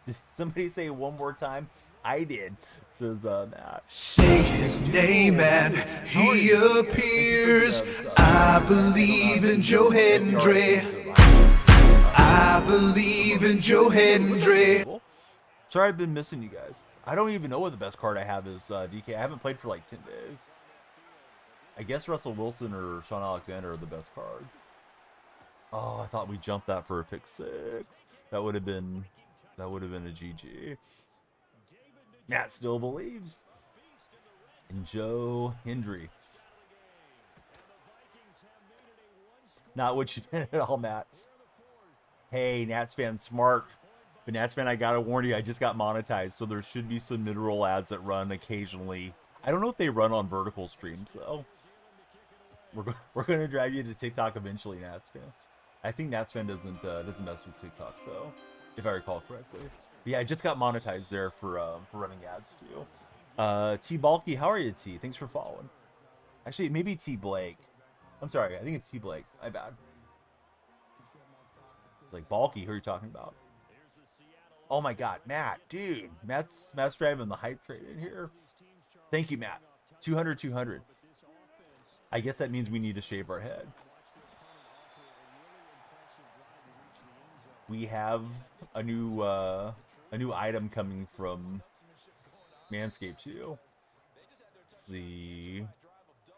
Did somebody say it one more time? I did, says Matt. Say his name and he appears. I believe in Joe Hendry. I believe in Joe Hendry. Sorry I've been missing you guys. I don't even know what the best card I have is, DK. I haven't played for like 10 days. I guess Russell Wilson or Sean Alexander are the best cards. Oh, I thought we jumped that for a pick 6. That would have been a GG. Matt still believes. And Joe Hendry. Not what you meant at all, Matt. Hey, Nats fan smart. But Nats fan, I gotta warn you, I just got monetized, so there should be some mid-roll ads that run occasionally. I don't know if they run on vertical streams, though. We're gonna drive you to TikTok eventually, Nats fan. I think Nats fan doesn't mess with TikTok, though, if I recall correctly. But yeah, I just got monetized there for running ads too. T Balky, how are you, T? Thanks for following. Actually, maybe T Blake. I'm sorry, I think it's T Blake. My bad. It's like Balky. Who are you talking about? Oh my God, Matt, dude. Matt's driving the hype trade in here. Thank you, Matt. 200. I guess that means we need to shave our head. We have a new item coming from Manscaped too. It's the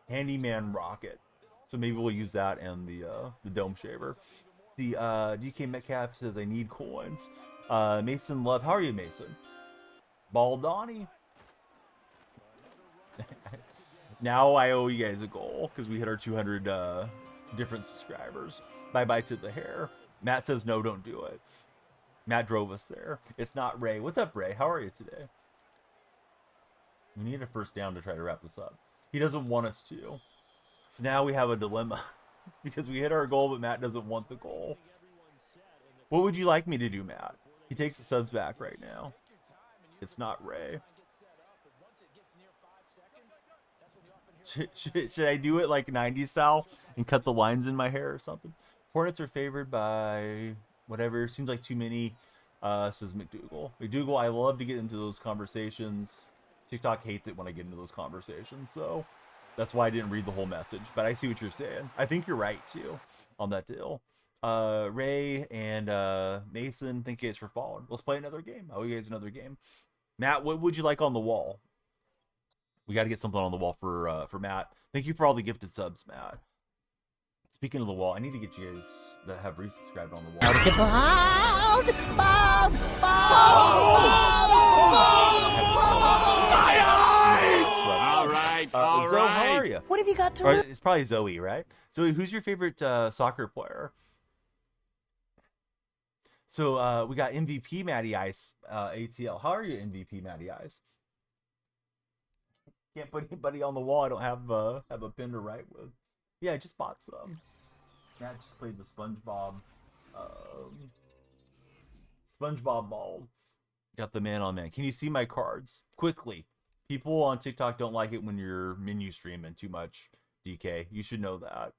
Handyman Rocket. So maybe we'll use that and the dome shaver. The DK Metcalf says I need coins. Mason Love, how are you, Mason? Ball Donnie. Now I owe you guys a goal because we hit our 200 different subscribers. Bye bye to the hair. Matt says no, don't do it. Matt drove us there. It's not Ray. What's up, Ray? How are you today? We need a first down to try to wrap this up. He doesn't want us to. So now we have a dilemma because we hit our goal, but Matt doesn't want the goal. What would you like me to do, Matt? He takes the subs back right now. It's not Ray. Should I do it like 90s style and cut the lines in my hair or something? Hornets are favored by whatever. Seems like too many, says McDougal. McDougal, I love to get into those conversations. TikTok hates it when I get into those conversations, so that's why I didn't read the whole message. But I see what you're saying. I think you're right, too, on that deal. Ray and Mason, thank you guys for following. Let's play another game. Oh, you guys another game. Matt, what would you like on the wall? We got to get something on the wall for Matt. Thank you for all the gifted subs, Matt. Speaking of the wall, I need to get you guys that have resubscribed on the wall. All right, all Zoe, right. how are you? What have you got to Or, lose? it's probably Zoe, right? Zoe, who's your favorite soccer player? So we got MVP Matty Ice ATL. How are you, MVP Matty Ice? Can't put anybody on the wall. I don't have a pin to write with. Yeah, I just bought some. Matt just played the SpongeBob Ball. Got the man on man. Can you see my cards quickly? People on TikTok don't like it when you're menu streaming too much. DK, you should know that.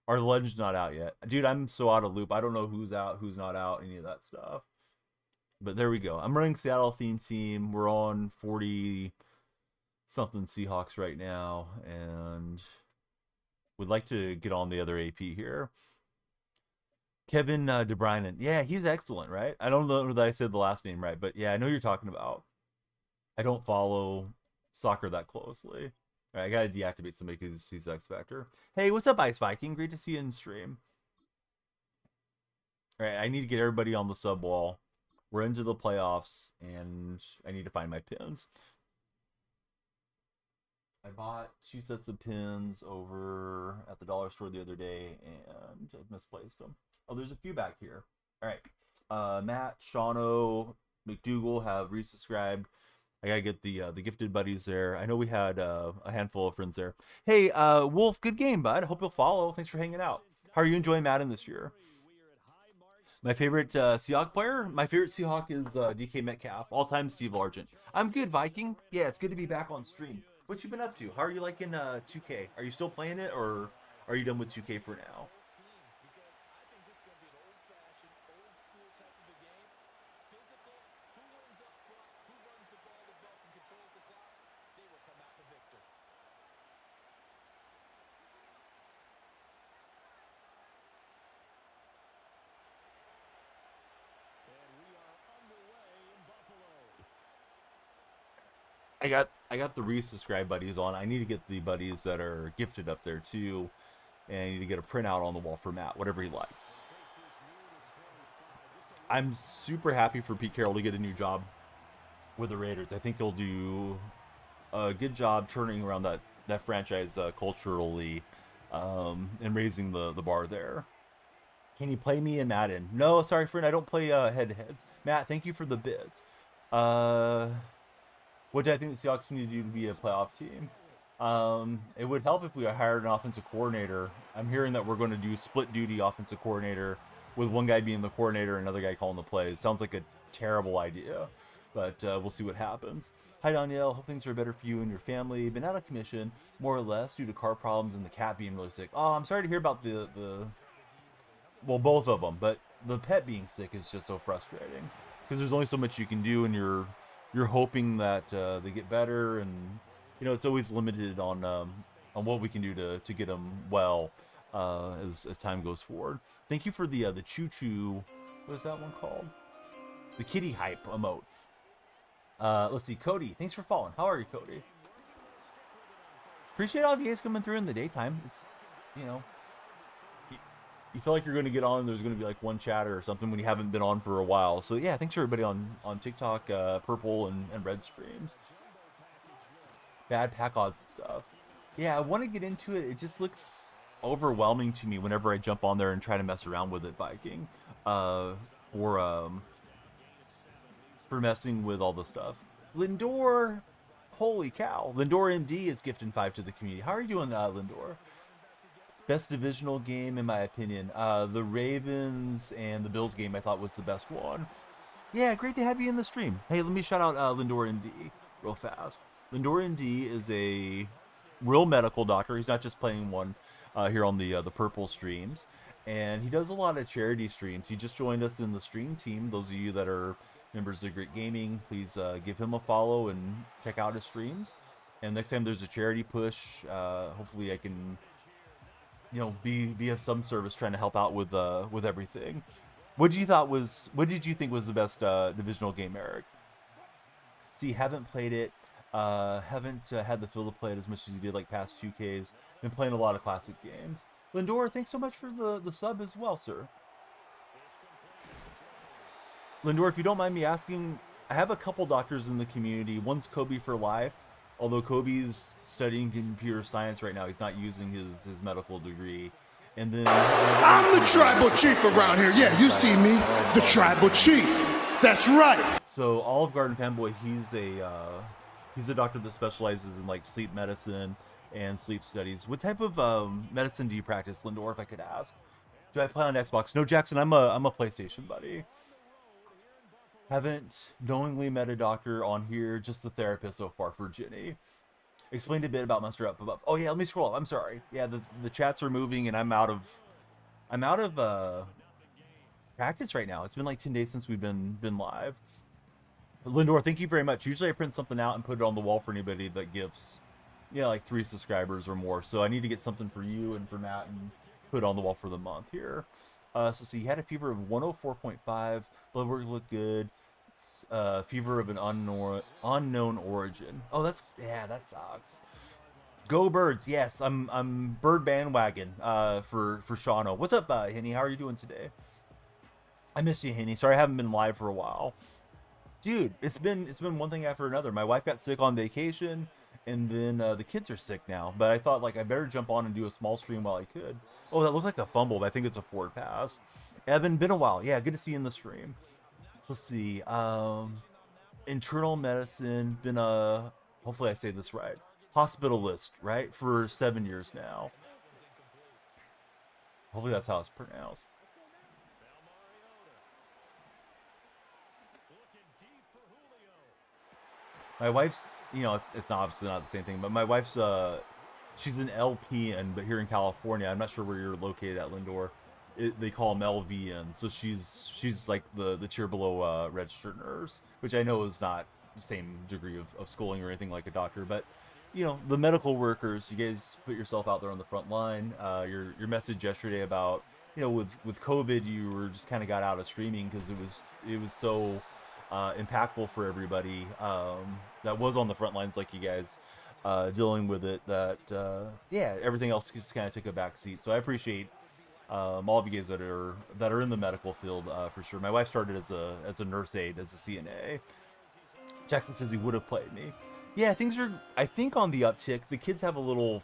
Our legend's not out yet, dude. I'm so out of loop. I don't know who's out, who's not out, any of that stuff. But there we go. I'm running Seattle theme team. We're on 40 something Seahawks right now, and would like to get on the other AP here. Kevin De Bruyne. Yeah, he's excellent, right? I don't know that I said the last name right, but yeah, I know who you're talking about. I don't follow soccer that closely. All right, I gotta deactivate somebody because he's X Factor. Hey, what's up, Ice Viking? Great to see you in stream. All right, I need to get everybody on the sub wall. We're into the playoffs, and I need to find my pins. I bought 2 sets of pins over at the dollar store the other day, and I misplaced them. Oh, there's a few back here. All right, Matt, Shauno, McDougal have resubscribed. I gotta get the gifted buddies there. I know we had a handful of friends there. Hey, Wolf, good game, bud. Hope you'll follow. Thanks for hanging out. How are you enjoying Madden this year? My favorite Seahawk player? My favorite Seahawk is DK Metcalf. All-time Steve Largent. I'm good, Viking. Yeah, it's good to be back on stream. What you been up to? How are you liking 2K? Are you still playing it, or are you done with 2K for now? I got the resubscribe buddies on. I need to get the buddies that are gifted up there too, and I need to get a printout on the wall for Matt, whatever he likes. I'm super happy for Pete Carroll to get a new job with the Raiders. I think he'll do a good job turning around that franchise culturally, and raising the bar there. Can you play me in Madden? No, sorry, friend, I don't play head-to-heads. Matt, thank you for the bits. What do I think the Seahawks need to do to be a playoff team? It would help if we hired an offensive coordinator. I'm hearing that we're going to do split duty offensive coordinator, with one guy being the coordinator and another guy calling the plays. Sounds like a terrible idea, but we'll see what happens. Hi, Donyell. Hope things are better for you and your family. Been out of commission, more or less, due to car problems and the cat being really sick. Oh, I'm sorry to hear about well, both of them, but the pet being sick is just so frustrating, because there's only so much you can do, and you're hoping that they get better, and it's always limited on what we can do to get them well as time goes forward. Thank you for the choo-choo. What is that one called? The kitty hype emote. Let's see, Cody. Thanks for following. How are you, Cody? Appreciate all of you guys coming through in the daytime. It's you feel like you're going to get on, and there's going to be like one chatter or something when you haven't been on for a while. So yeah, thanks to everybody on TikTok, purple and red streams. Bad pack odds and stuff. Yeah, I want to get into it. It just looks overwhelming to me whenever I jump on there and try to mess around with it, Viking. For messing with all the stuff. Lindor, holy cow. Lindor MD is gifting 5 to the community. How are you doing, Lindor? Best divisional game, in my opinion. The Ravens and the Bills game, I thought, was the best one. Yeah, great to have you in the stream. Hey, let me shout out Lindor ND real fast. Lindor ND is a real medical doctor. He's not just playing one here on the purple streams, and he does a lot of charity streams. He just joined us in the stream team. Those of you that are members of Grit Gaming, please give him a follow and check out his streams. And next time there's a charity push, hopefully I can, be of some service trying to help out with everything. What did you think was the best divisional game, Eric? See, haven't played it. Haven't had the feel to play it as much as you did like past 2Ks. Been playing a lot of classic games. Lindor, thanks so much for the sub as well, sir. Lindor, if you don't mind me asking, I have a couple doctors in the community. One's Kobe for life, although Kobe's studying computer science right now. He's not using his medical degree. And then I'm the tribal chief around here. Yeah, you see me, the tribal chief. That's right. So Olive Garden Fanboy, he's a doctor that specializes in like sleep medicine and sleep studies. What type of medicine do you practice, Lindor, if I could ask? Do I play on Xbox? No, Jackson, I'm a PlayStation buddy. Haven't knowingly met a doctor on here, just a therapist so far for Jenny. Explained a bit about Monster Up above. Oh yeah, let me scroll up. I'm sorry. Yeah, the chats are moving and I'm out of practice right now. It's been like 10 days since we've been live. Lindor, thank you very much. Usually I print something out and put it on the wall for anybody that gives like 3 subscribers or more. So I need to get something for you and for Matt and put it on the wall for the month here. So see, he had a fever of 104.5. Blood work looked good. Fever of an unknown origin. Oh, that sucks. Go Birds. Yes, I'm Bird bandwagon for Shauno. What's up, Henny? How are you doing today? I missed you, Henny. Sorry I haven't been live for a while. Dude, it's been one thing after another. My wife got sick on vacation, and then the kids are sick now. But I thought like I better jump on and do a small stream while I could. Oh, that looks like a fumble, but I think it's a forward pass. Evan, been a while. Yeah, good to see you in the stream. Let's see. Internal medicine, been a, hopefully I say this right, hospitalist, right, for 7 years now. Hopefully that's how it's pronounced. My wife's, it's not obviously not the same thing, but my wife's, she's an LPN, but here in California, I'm not sure where you're located at, Lindor. They call them LVN, so she's like the tier below registered nurse, which I know is not the same degree of schooling or anything like a doctor, but the medical workers, you guys put yourself out there on the front line. Your message yesterday about with COVID, you were just kind of got out of streaming because it was so impactful for everybody that was on the front lines like you guys dealing with it, that everything else just kind of took a back seat. So I appreciate all of you guys that are in the medical field for sure. My wife started as a nurse aide, as a CNA. Jackson says he would have played me. Yeah, things are, I think, on the uptick. The kids have a little,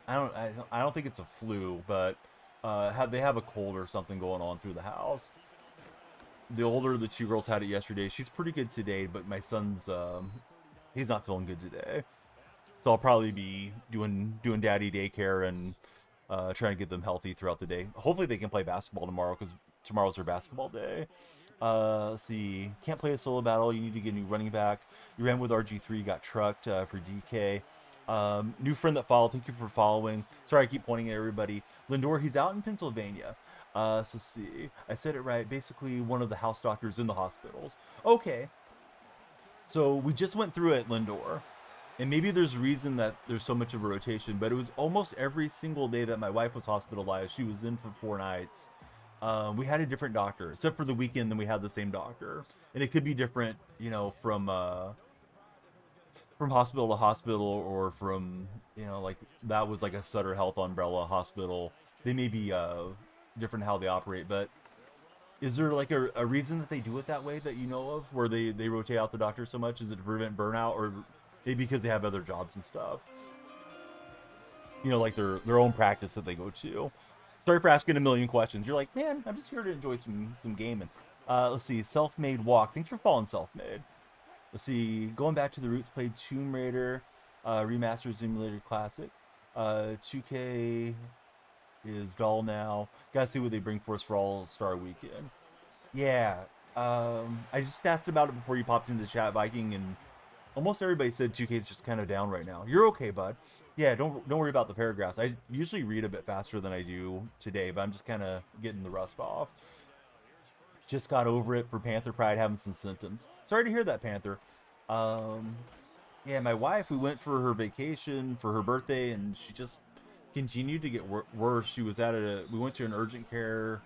I don't think it's a flu, but they have a cold or something going on through the house. The older of the 2 girls had it yesterday. She's pretty good today, but my son's he's not feeling good today. So I'll probably be doing daddy daycare and trying to get them healthy throughout the day. Hopefully they can play basketball tomorrow because tomorrow's their basketball day. Let's see. Can't play a solo battle. You need to get a new running back. You ran with RG3, got trucked for DK. New friend that followed. Thank you for following. Sorry, I keep pointing at everybody. Lindor, he's out in Pennsylvania. So let's see. I said it right. Basically, one of the house doctors in the hospitals. Okay. So we just went through it, Lindor. And maybe there's a reason that there's so much of a rotation, but it was almost every single day that my wife was hospitalized. She was in for 4 nights. We had a different doctor, except for the weekend. Then we had the same doctor, and it could be different, from hospital to hospital, or from, like that was like a Sutter Health umbrella hospital. They may be different how they operate, but is there like a reason that they do it that way that you know of, where they rotate out the doctor so much? Is it to prevent burnout, or maybe because they have other jobs and stuff? Like their own practice that they go to. Sorry for asking a million questions. You're like, man, I'm just here to enjoy some gaming. Let's see, Self-Made Walk. Thanks for following Self-Made. Let's see, going back to the roots, played Tomb Raider, Remastered Simulator Classic. 2K is dull now. Gotta see what they bring for us for All-Star Weekend. Yeah, I just asked about it before you popped into the chat, Viking, and almost everybody said 2K is just kind of down right now. You're okay, bud. Yeah, don't worry about the paragraphs. I usually read a bit faster than I do today, but I'm just kind of getting the rust off. Just got over it for Panther Pride, having some symptoms. Sorry to hear that, Panther. Yeah, my wife, we went for her vacation for her birthday, and she just continued to get worse. She was we went to an urgent care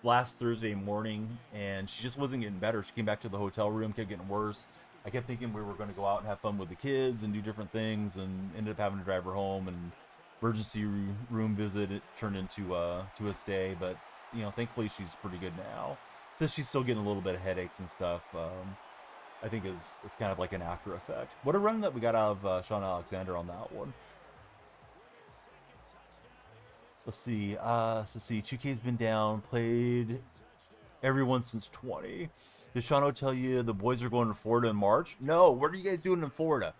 last Thursday morning, and she just wasn't getting better. She came back to the hotel room, kept getting worse. I kept thinking we were going to go out and have fun with the kids and do different things, and ended up having to drive her home. And emergency room visit, it turned into to a stay, but you know, thankfully she's pretty good now. Says she's still getting a little bit of headaches and stuff. I think is kind of like an after effect. What a run that we got out of Sean Alexander on that one. Let's see. 2K's been down. Played everyone since 20. Did Shano tell you the boys are going to Florida in March? No. What are you guys doing in Florida?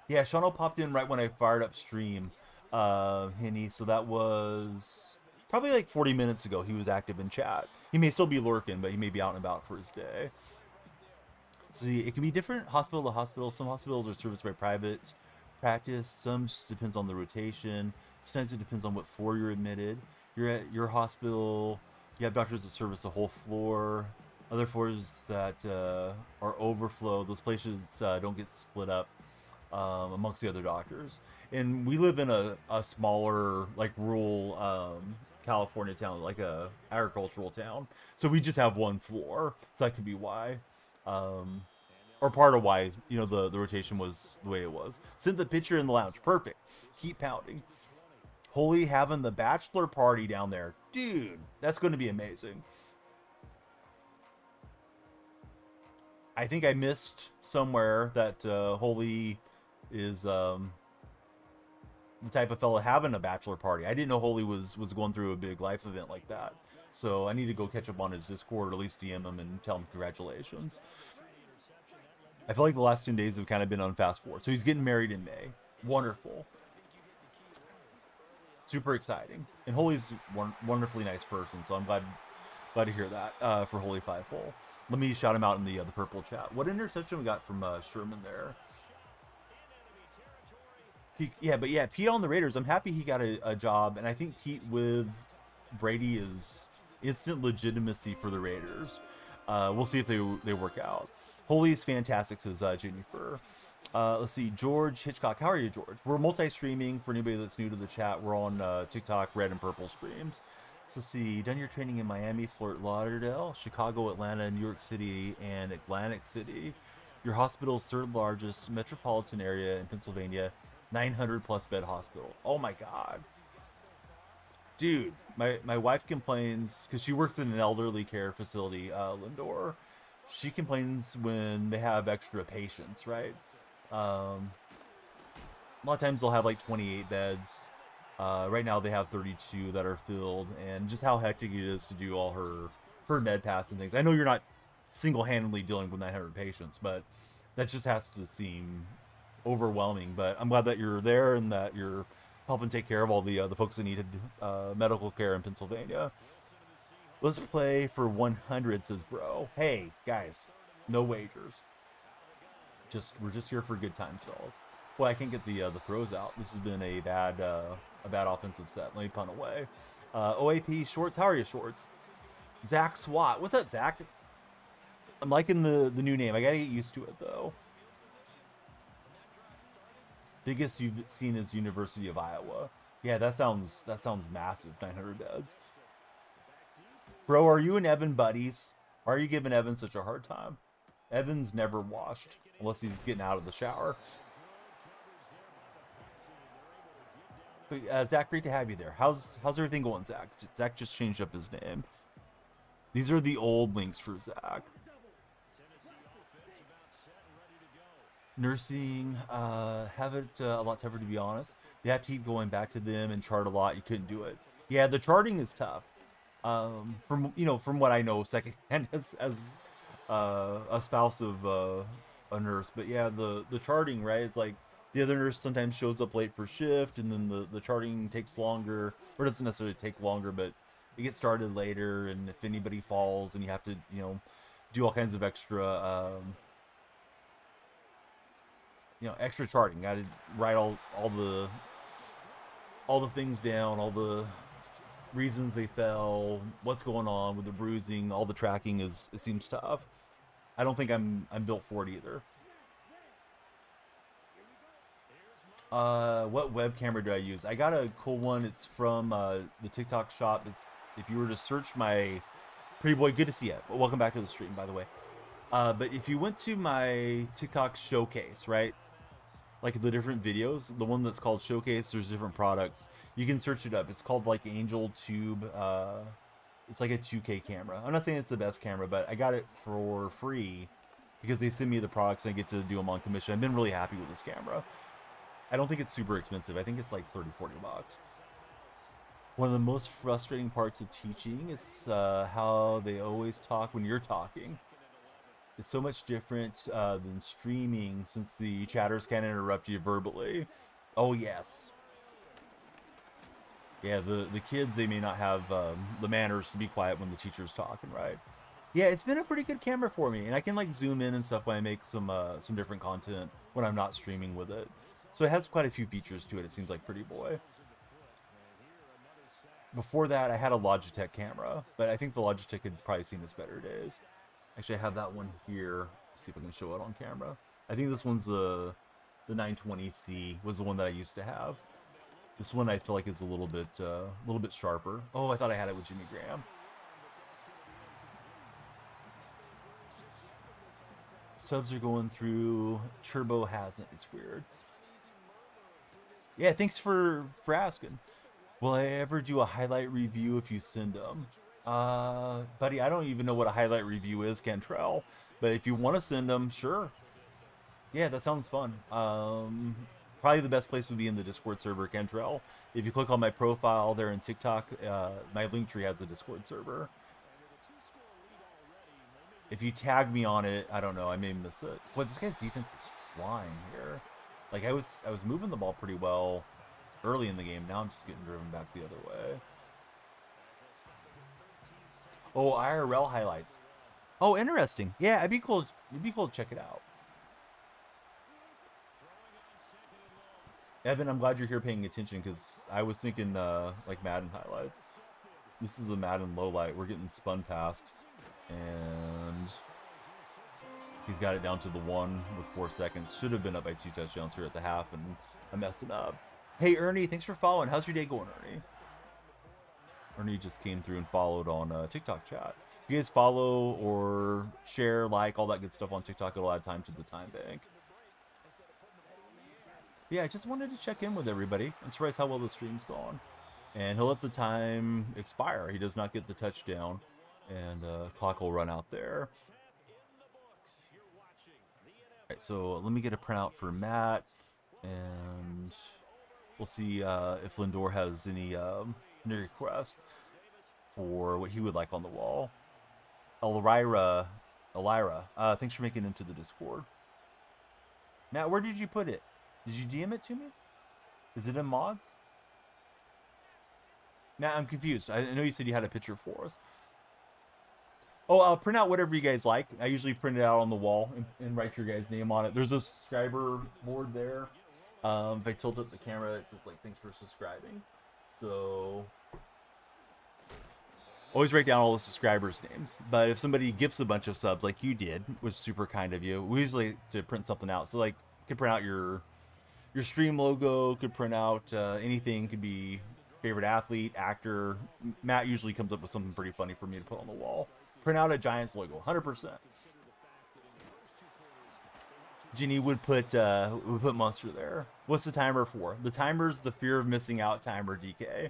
Yeah, Shano popped in right when I fired up stream, Henny. So that was probably like 40 minutes ago. He was active in chat. He may still be lurking, but he may be out and about for his day. See, it can be different hospital to hospital. Some hospitals are serviced by private practice. Some just depends on the rotation. Sometimes it depends on what floor you're admitted. You're at your hospital, you have doctors that service the whole floor. Other floors that are overflow, those places don't get split up amongst the other doctors. And we live in a smaller, like rural California town, like a agricultural town. So we just have one floor. So that could be why. Or part of why, you know, the rotation was the way it was. Send the picture in the lounge. Perfect. Keep pounding. Holy having the bachelor party down there. Dude, that's going to be amazing. I think I missed somewhere that Holy is the type of fellow having a bachelor party. I didn't know Holy was going through a big life event like that. So I need to go catch up on his Discord, or at least DM him and tell him congratulations. I feel like the last 10 days have kind of been on fast forward. So he's getting married in May. Wonderful. Super exciting. And Holy's wonderfully nice person. So I'm glad to hear that for Holy Fivehole. Let me shout him out in the purple chat. What interception we got from Sherman there? Pete on the Raiders. I'm happy he got a job. And I think Pete with Brady is instant legitimacy for the Raiders. We'll see if they work out. Holy's fantastic, says Jennifer. Let's see, George Hitchcock. How are you, George? We're multi-streaming for anybody that's new to the chat. We're on TikTok, red and purple streams. So let's see, done your training in Miami, Fort Lauderdale, Chicago, Atlanta, New York City, and Atlantic City. Your hospital's third largest metropolitan area in Pennsylvania, 900 plus bed hospital. Oh my God. Dude, my wife complains because she works in an elderly care facility, Lindor. She complains when they have extra patients, right? A lot of times they'll have like 28 beds. Right now they have 32 that are filled, and just how hectic it is to do all her med pass and things. I know you're not single-handedly dealing with 900 patients, but that just has to seem overwhelming. But I'm glad that you're there and that you're helping take care of all the folks that needed medical care in Pennsylvania. Let's play for 100, says bro. Hey, guys, no wagers. We're just here for good times, fellas. Boy, I can't get the throws out. This has been a bad offensive set. Let me punt away. OAP Shorts. How are you, Shorts? Zach Swat. What's up, Zach? I'm liking the new name. I gotta get used to it though. Biggest you've seen is University of Iowa. Yeah, that sounds massive. 900 beds. Bro, are you and Evan buddies? Why are you giving Evan such a hard time? Evan's never washed unless he's getting out of the shower. But Zach, great to have you there. How's everything going, Zach? Zach just changed up his name. These are the old links for Zach. Nursing, have it a lot tougher, to be honest. You have to keep going back to them and chart a lot. You couldn't do it. Yeah, the charting is tough. From what I know secondhand as a spouse of a nurse. But yeah, the charting, right? It's like the other nurse sometimes shows up late for shift, and then the charting takes longer, or doesn't necessarily take longer, but it gets started later. And if anybody falls, and you have to, do all kinds of extra, extra charting. Got to write all the things down, all the reasons they fell, what's going on with the bruising, all the tracking it seems tough. I don't think I'm built for it either. What web camera do I use? I got a cool one. It's from the TikTok shop. If you were to search my pretty boy, good to see you. Welcome back to the stream, by the way. But if you went to my TikTok showcase, right? Like the different videos, the one that's called Showcase, there's different products. You can search it up. It's called like Angel Tube. It's like a 2K camera. I'm not saying it's the best camera, but I got it for free because they send me the products and I get to do them on commission. I've been really happy with this camera. I don't think it's super expensive. I think it's like 30, 40 bucks. One of the most frustrating parts of teaching is how they always talk when you're talking. It's so much different than streaming since the chatters can't interrupt you verbally. Oh, yes. Yeah, the kids, they may not have the manners to be quiet when the teacher's talking, right? Yeah, it's been a pretty good camera for me. And I can like zoom in and stuff when I make some different content when I'm not streaming with it. So it has quite a few features to it, it seems like, pretty boy. Before that, I had a Logitech camera, but I think the Logitech had probably seen its better days. Actually, I have that one here. Let's see if I can show it on camera. I think this one's the 920C was the one that I used to have. This one I feel like is a little bit sharper. Oh, I thought I had it with Jimmy Graham. Subs are going through. Turbo hasn't. It's weird. Yeah, thanks for asking. Will I ever do a highlight review if you send them? Buddy, I don't even know what a highlight review is, Cantrell. But if you want to send them, sure. Yeah, that sounds fun. Probably the best place would be in the Discord server, Cantrell. If you click on my profile there in TikTok, my Linktree has a Discord server. If you tag me on it, I don't know, I may miss it. Boy, this guy's defense is flying here. Like, I was moving the ball pretty well early in the game. Now I'm just getting driven back the other way. Oh, IRL highlights. Oh, interesting. Yeah, it'd be cool to check it out. Evan, I'm glad you're here paying attention because I was thinking like Madden highlights. This is a Madden low light. We're getting spun past, and he's got it down to the 1 with 4 seconds. Should have been up by 2 touchdowns here at the half, and I'm messing up. Hey, Ernie, thanks for following. How's your day going, Ernie? Ernie just came through and followed on TikTok chat. If you guys follow or share, like, all that good stuff on TikTok, it'll add time to the time bank. Yeah, I just wanted to check in with everybody. I'm surprised how well the stream's gone. And he'll let the time expire. He does not get the touchdown. And clock will run out there. Alright, so let me get a printout for Matt. And we'll see if Lindor has any request for what he would like on the wall. Elira, thanks for making it into the Discord. Matt, where did you put it? Did you DM it to me? Is it in mods? Matt, I'm confused. I know you said you had a picture for us. Oh, I'll print out whatever you guys like. I usually print it out on the wall and write your guys' name on it. There's a subscriber board there. If I tilt up the camera, it says like, thanks for subscribing. So always write down all the subscribers' names. But if somebody gifts a bunch of subs like you did, which is super kind of you, we usually to print something out. So like, you can print out your stream logo, could print out anything, could be favorite athlete, actor. Matt usually comes up with something pretty funny for me to put on the wall. Print out a Giants logo, 100%. Ginny would put Monster there. What's the timer for? The timer's the fear of missing out timer, DK.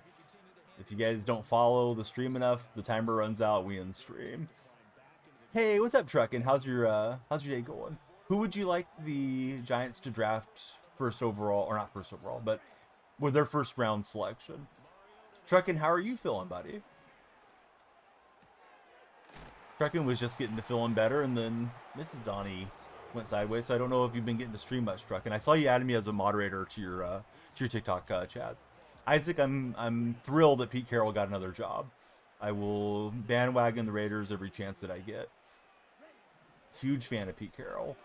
If you guys don't follow the stream enough, the timer runs out, we end stream. Hey, what's up, Truckin'? How's your day going? Who would you like the Giants to draft first overall, or not first overall, but with their first round selection? Truckin', how are you feeling, buddy? Truckin' was just getting to feeling better, and then Mrs. Donnie went sideways, so I don't know if you've been getting to stream much, Truckin'. I saw you added me as a moderator to your TikTok chats. Isaac, I'm thrilled that Pete Carroll got another job. I will bandwagon the Raiders every chance that I get. Huge fan of Pete Carroll.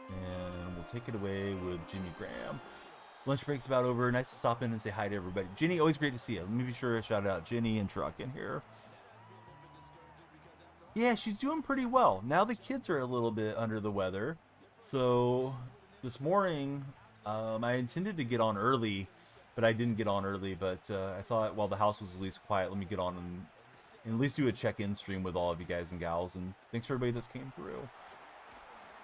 And we'll take it away with Jimmy Graham. Lunch break's about over. Nice to stop in and say hi to everybody. Jenny, always great to see you. Let me be sure to shout out Jenny and Truck in here. Yeah, she's doing pretty well. Now the kids are a little bit under the weather. So this morning, I intended to get on early, but I didn't get on early. But I thought while the house was at least quiet, let me get on and at least do a check-in stream with all of you guys and gals. And thanks for everybody that's came through.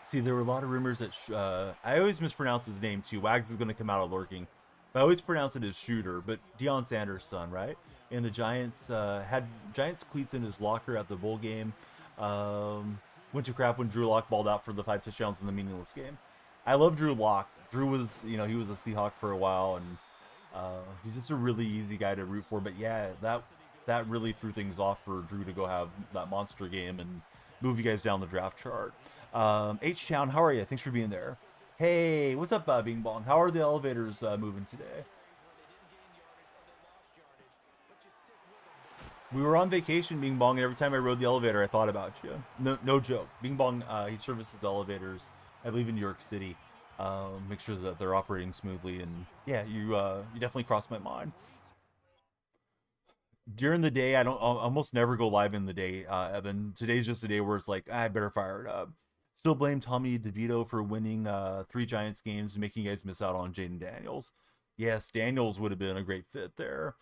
See, there were a lot of rumors that I always mispronounce his name too. Wags is going to come out of lurking, but I always pronounce it as Shooter. But Deion Sanders' son, right? And the Giants had Giants cleats in his locker at the bowl game. Went to crap when Drew Lock balled out for the 5 touchdowns in the meaningless game. I love Drew Lock. Drew was, he was a Seahawk for a while, and he's just a really easy guy to root for. But yeah, that really threw things off for Drew to go have that monster game and move you guys down the draft chart. H-Town, how are you? Thanks for being there. Hey, what's up, Bing Bong? How are the elevators moving today? We were on vacation, Bing Bong, and every time I rode the elevator, I thought about you. No joke. Bing Bong, he services elevators, I believe in New York City. Make sure that they're operating smoothly, and yeah, you definitely crossed my mind. During the day, I almost never go live in the day, Evan. Today's just a day where it's like, I better fire it up. Still blame Tommy DeVito for winning 3 Giants games and making you guys miss out on Jaden Daniels. Yes, Daniels would have been a great fit there.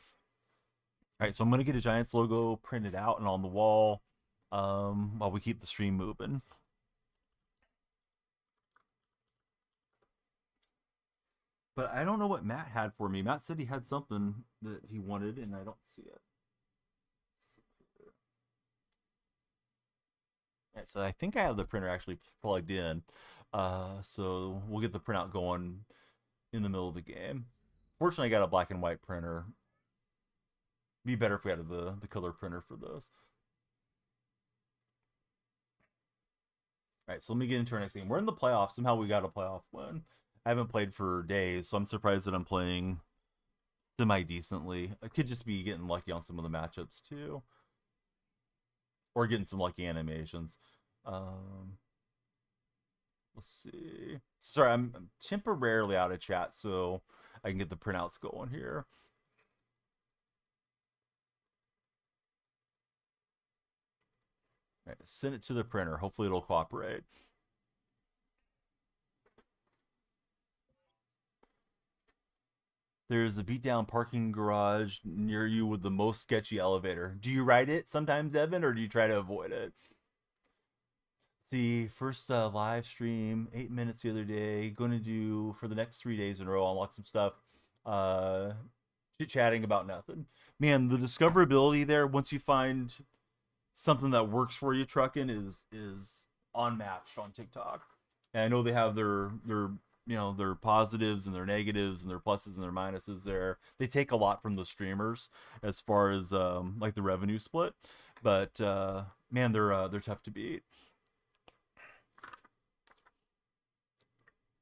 All right, so I'm going to get a Giants logo printed out and on the wall while we keep the stream moving. But I don't know what Matt had for me. Matt said he had something that he wanted, and I don't see it. All right, so I think I have the printer actually plugged in. So we'll get the printout going in the middle of the game. Fortunately, I got a black and white printer. Be better if we had the color printer for this. All right, so let me get into our next game. We're in the playoffs. Somehow we got a playoff win. I haven't played for days, so I'm surprised that I'm playing semi-decently. I could just be getting lucky on some of the matchups, too. Or getting some lucky animations. Let's see. Sorry, I'm temporarily out of chat, so I can get the printouts going here. All right, send it to the printer. Hopefully it'll cooperate. There's a beat-down parking garage near you with the most sketchy elevator. Do you ride it sometimes, Evan, or do you try to avoid it? See, first live stream, 8 minutes the other day. Going to do, for the next 3 days in a row, unlock some stuff. Chit-chatting about nothing. Man, the discoverability there, once you find something that works for you, trucking, is unmatched on TikTok. And I know they have their their positives and their negatives and their pluses and their minuses there. They take a lot from the streamers as far as like the revenue split, but man, they're tough to beat.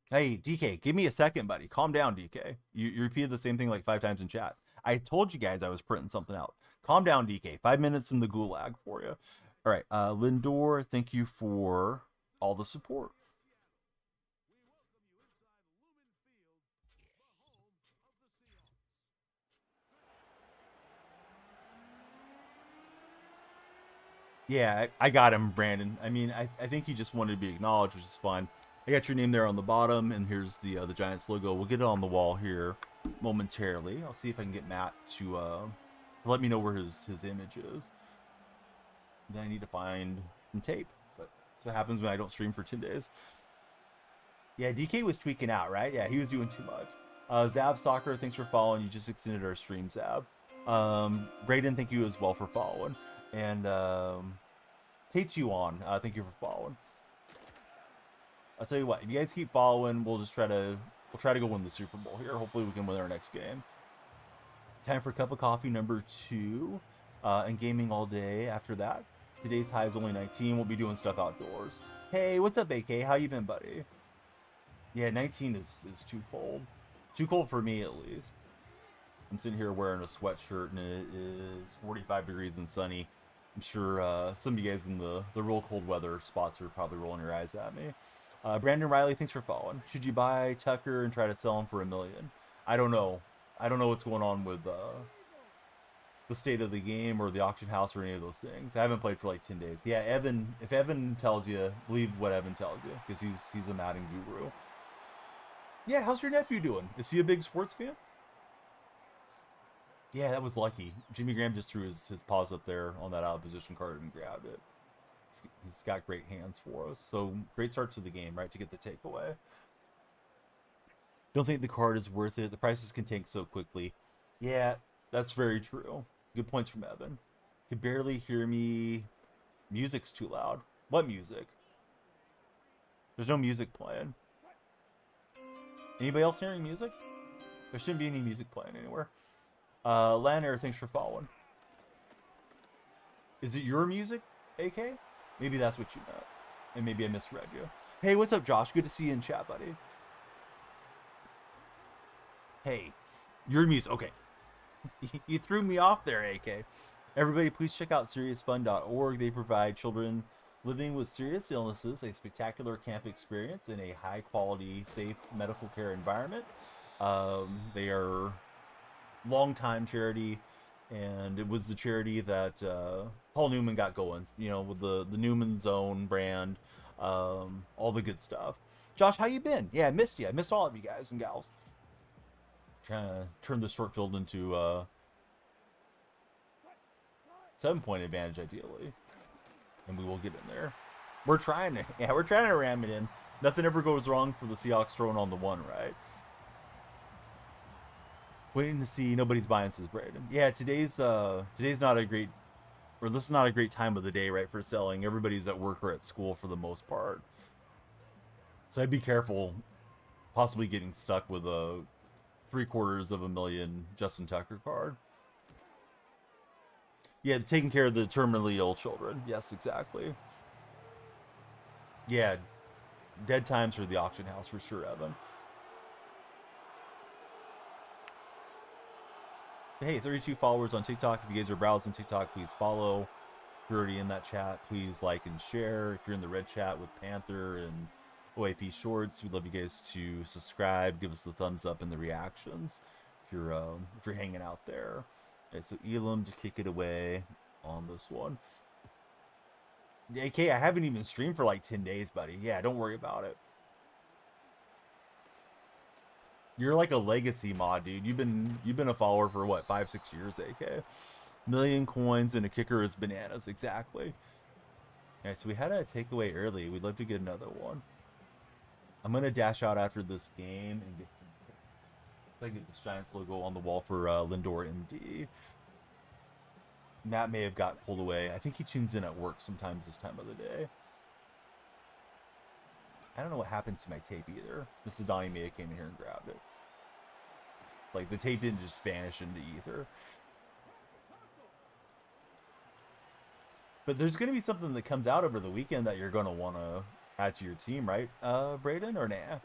Hey DK, give me a second, buddy. Calm down, DK. You repeated the same thing like 5 times in chat. I told you guys I was printing something out. Calm down, DK. 5 minutes in the gulag for you. All right, Lindor, thank you for all the support. Yeah, I got him, Brandon. I mean, I think he just wanted to be acknowledged, which is fine. I got your name there on the bottom, and here's the Giants logo. We'll get it on the wall here momentarily. I'll see if I can get Matt to let me know where his image is. Then I need to find some tape. But that's what happens when I don't stream for 10 days. Yeah, DK was tweaking out, right? Yeah, he was doing too much. Zab Soccer, thanks for following. You just extended our stream, Zab. Braden, thank you as well for following. And K2 thank you for following. I'll tell you what, if you guys keep following, we'll try to go win the Super Bowl here. Hopefully we can win our next game. Time for a cup of coffee number 2, and gaming all day after that. Today's high is only 19. We'll be doing stuff outdoors. Hey, what's up, AK? How you been, buddy? Yeah, 19 is too cold. Too cold for me, at least. I'm sitting here wearing a sweatshirt, and it is 45 degrees and sunny. I'm sure some of you guys in the real cold weather spots are probably rolling your eyes at me. Brandon Riley, thanks for following. Should you buy Tucker and try to sell him for $1 million? I don't know. I don't know what's going on with the state of the game or the auction house or any of those things. I haven't played for like 10 days. Yeah, Evan, if Evan tells you, believe what Evan tells you, because he's a Madden guru. Yeah, how's your nephew doing? Is he a big sports fan? Yeah, that was lucky. Jimmy Graham just threw his paws up there on that out of position card and grabbed it. He's got great hands for us. So great start to the game, right, to get the takeaway. Don't think the card is worth it. The prices can tank so quickly. Yeah, that's very true. Good points from Evan. Can barely hear me. Music's too loud. What music? There's no music playing. Anybody else hearing music? There shouldn't be any music playing anywhere. Lanner, thanks for following. Is it your music, AK? Maybe that's what you meant. And maybe I misread you. Hey, what's up, Josh? Good to see you in chat, buddy. Hey, your music. Okay. You threw me off there, AK. Everybody, please check out seriousfun.org. They provide children living with serious illnesses a spectacular camp experience in a high-quality, safe medical care environment. They are long-time charity, and it was the charity that Paul Newman got going, you know, with the Newman Zone brand, all the good stuff. Josh, how you been? Yeah, I missed you. I missed all of you guys and gals. Trying to turn this short field into 7-point advantage, ideally. And we will get in there. We're trying to ram it in. Nothing ever goes wrong for the Seahawks throwing on the one, right? Waiting to see. Nobody's buying, says Braden. Yeah, today's not a great, or this is not a great time of the day, right, for selling. Everybody's at work or at school for the most part. So I'd be careful possibly getting stuck with a $750,000 Justin Tucker card. Yeah, taking care of the terminally ill children. Yes, exactly. Yeah, dead times for the auction house for sure, Evan. Hey, 32 followers on TikTok. If you guys are browsing TikTok, please follow. If you're already in that chat, please like and share. If you're in the red chat with Panther and OAP Shorts, we'd love you guys to subscribe, give us the thumbs up and the reactions if you're hanging out there. Okay, so Elam to kick it away on this one. AK, I haven't even streamed for like 10 days, buddy. Yeah, don't worry about it. You're like a legacy mod, dude. You've been a follower for what, 5-6 years, AK? Million coins and a kicker is bananas, exactly. Okay, so we had a takeaway early. We'd love to get another one. I'm gonna dash out after this game and get some. So I get this Giants logo on the wall for Lindor MD. Matt may have got pulled away. I think he tunes in at work sometimes this time of the day. I don't know what happened to my tape either. Mrs. Donnie may have came in here and grabbed it. It's like the tape didn't just vanish into ether. But there's going to be something that comes out over the weekend that you're going to want to add to your team, right, Braden, or nah?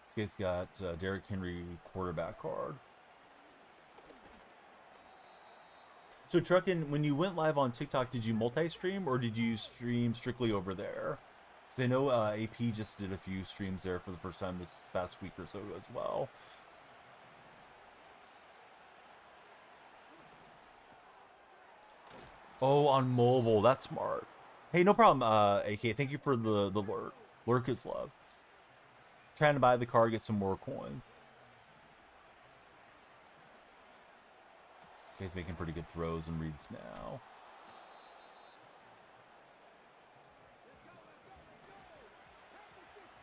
This guy's got Derrick Henry quarterback card. So, Truckin', when you went live on TikTok, did you multi-stream or did you stream strictly over there? Because I know AP just did a few streams there for the first time this past week or so as well. Oh, on mobile. That's smart. Hey, no problem, AK. Thank you for the lurk. Lurk is love. Trying to buy the car, get some more coins. He's making pretty good throws and reads now.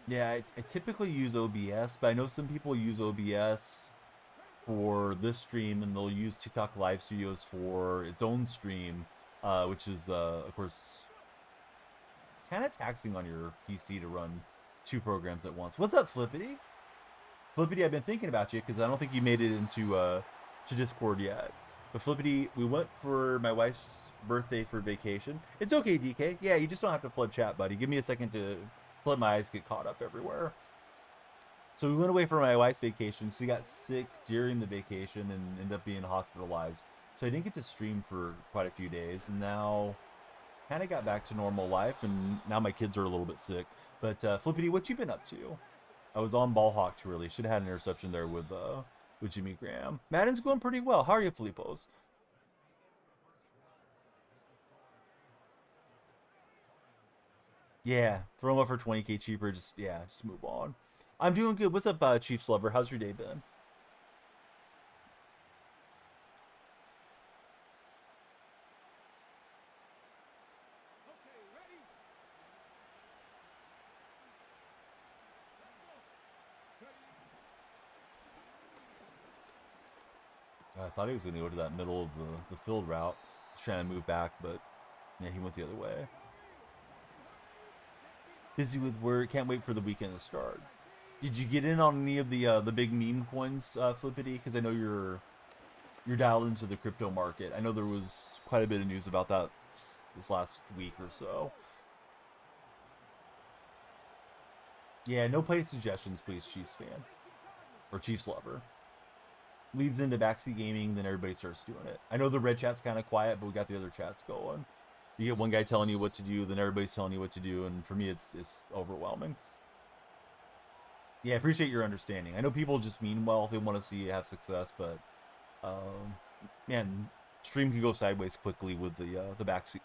Yeah, I typically use OBS, but I know some people use OBS for this stream, and they'll use TikTok Live Studios for its own stream, which is, of course, kind of taxing on your PC to run 2 programs at once. What's up, Flippity? Flippity, I've been thinking about you because I don't think you made it into to Discord yet. But Flippity, we went for my wife's birthday for vacation. It's okay, DK. Yeah, you just don't have to flood chat, buddy. Give me a second to flood my eyes, get caught up everywhere. So we went away for my wife's vacation. She got sick during the vacation and ended up being hospitalized. So I didn't get to stream for quite a few days. And now kind of got back to normal life. And now my kids are a little bit sick. But Flippity, what you been up to? I was on ball hawk too early. Should have had an interception there with Jimmy Graham. Madden's going pretty well. How are you, Filipos? Yeah, throw them up for 20K cheaper. Just move on. I'm doing good. What's up, Chiefs Lover? How's your day been? I thought he was going to go to that middle of the field route. He's trying to move back, but yeah, he went the other way. Busy with work. Can't wait for the weekend to start. Did you get in on any of the big meme coins, Flippity? Because I know you're dialed into the crypto market. I know there was quite a bit of news about that this last week or so. Yeah, no play suggestions, please, Chiefs fan or Chiefs lover. Leads into backseat gaming, then everybody starts doing it. I know the red chat's kind of quiet, but we got the other chats going. You get one guy telling you what to do, then everybody's telling you what to do, and for me, it's overwhelming. Yeah, I appreciate your understanding. I know people just mean well; they want to see you have success, but man, stream can go sideways quickly with the backseat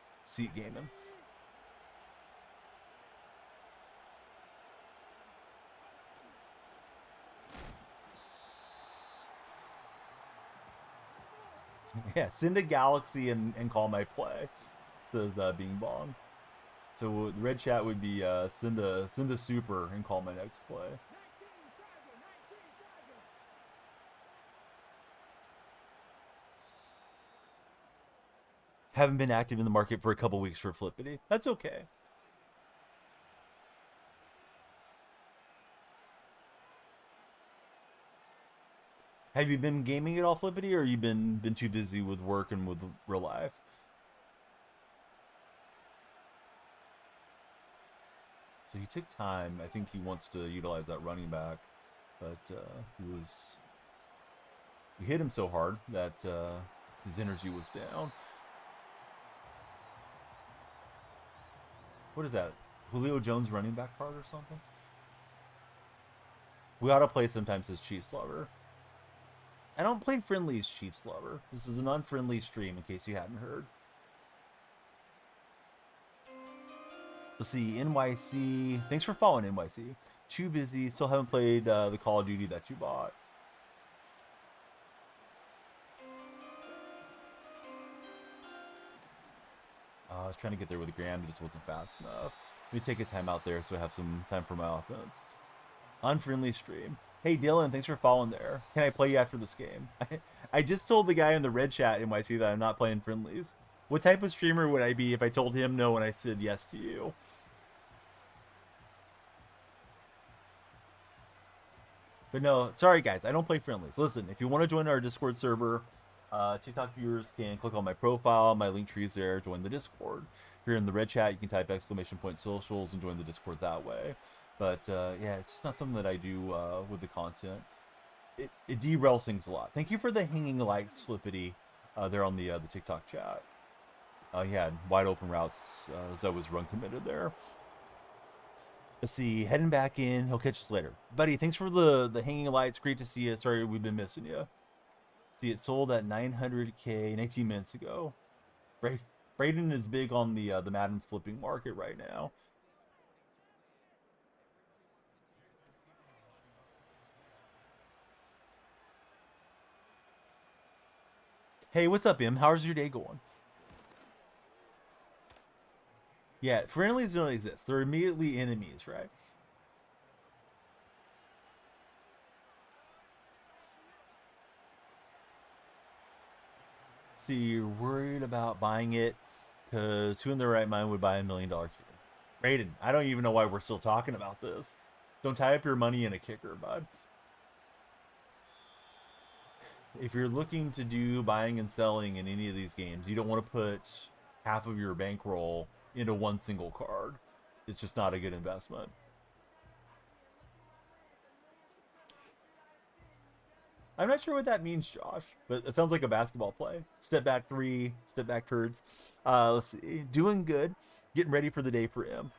gaming. Yeah, send a galaxy and call my play, says Bing Bong. So the red chat would be send a super and call my next play. Haven't been active in the market for a couple weeks for Flippity. That's okay. Have you been gaming at all, Flippity, or you been too busy with work and with real life? So he took time. I think he wants to utilize that running back, but we hit him so hard that his energy was down. What is that? Julio Jones running back card or something? We ought to play sometimes as Chiefs lover. I don't play friendlies, Chiefs lover. This is an unfriendly stream, in case you hadn't heard. Let's see, NYC. Thanks for following, NYC. Too busy. Still haven't played the Call of Duty that you bought. I was trying to get there with a Graham. It just wasn't fast enough. Let me take a time out there so I have some time for my offense. Unfriendly stream. Hey, Dylan, thanks for following there. Can I play you after this game? I just told the guy in the red chat NYC that I'm not playing friendlies. What type of streamer would I be if I told him no and I said yes to you? But no, sorry guys, I don't play friendlies. Listen, if you want to join our Discord server, TikTok viewers can click on my profile, my link tree is there, join the Discord. If you're in the red chat, you can type !socials and join the Discord that way. But yeah, it's just not something that I do with the content. It derails things a lot. Thank you for the hanging lights, Flippity, there on the TikTok chat. He had wide open routes as I was run committed there. Let's see, heading back in. He'll catch us later. Buddy, thanks for the hanging lights. Great to see you. Sorry we've been missing you. See, it sold at 900K 19 minutes ago. Braden is big on the Madden flipping market right now. Hey, what's up, Im? How's your day going? Yeah, friendlies don't exist. They're immediately enemies, right? So you're worried about buying it because who in their right mind would buy $1 million kicker? Braden, I don't even know why we're still talking about this. Don't tie up your money in a kicker, bud. If you're looking to do buying and selling in any of these games, you don't want to put half of your bankroll into one single card. It's just not a good investment. I'm not sure what that means, Josh, but it sounds like a basketball play. Step back three, step back turds. Let's see. Doing good. Getting ready for the day for M.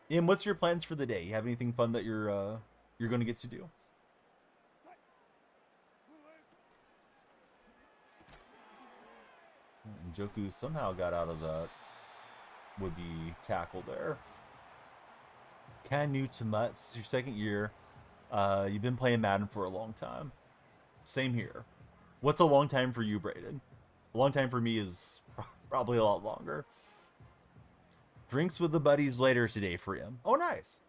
M, what's your plans for the day? You have anything fun that you're going to get to do? And Joku somehow got out of that would-be tackle there. Kind of new to Mutt. It's your second year. You've been playing Madden for a long time. Same here. What's a long time for you, Braden? A long time for me is probably a lot longer. Drinks with the buddies later today for him. Oh, nice.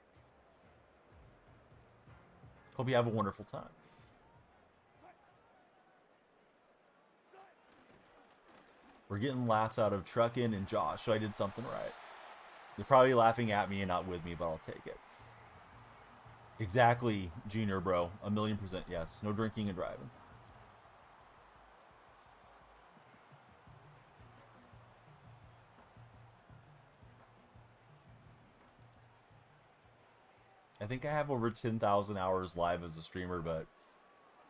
Hope you have a wonderful time. We're getting laughs out of Truckin' and Josh, so I did something right. They're probably laughing at me and not with me, but I'll take it. Exactly, Junior, bro. 1,000,000% yes. No drinking and driving. I think I have over 10,000 hours live as a streamer, but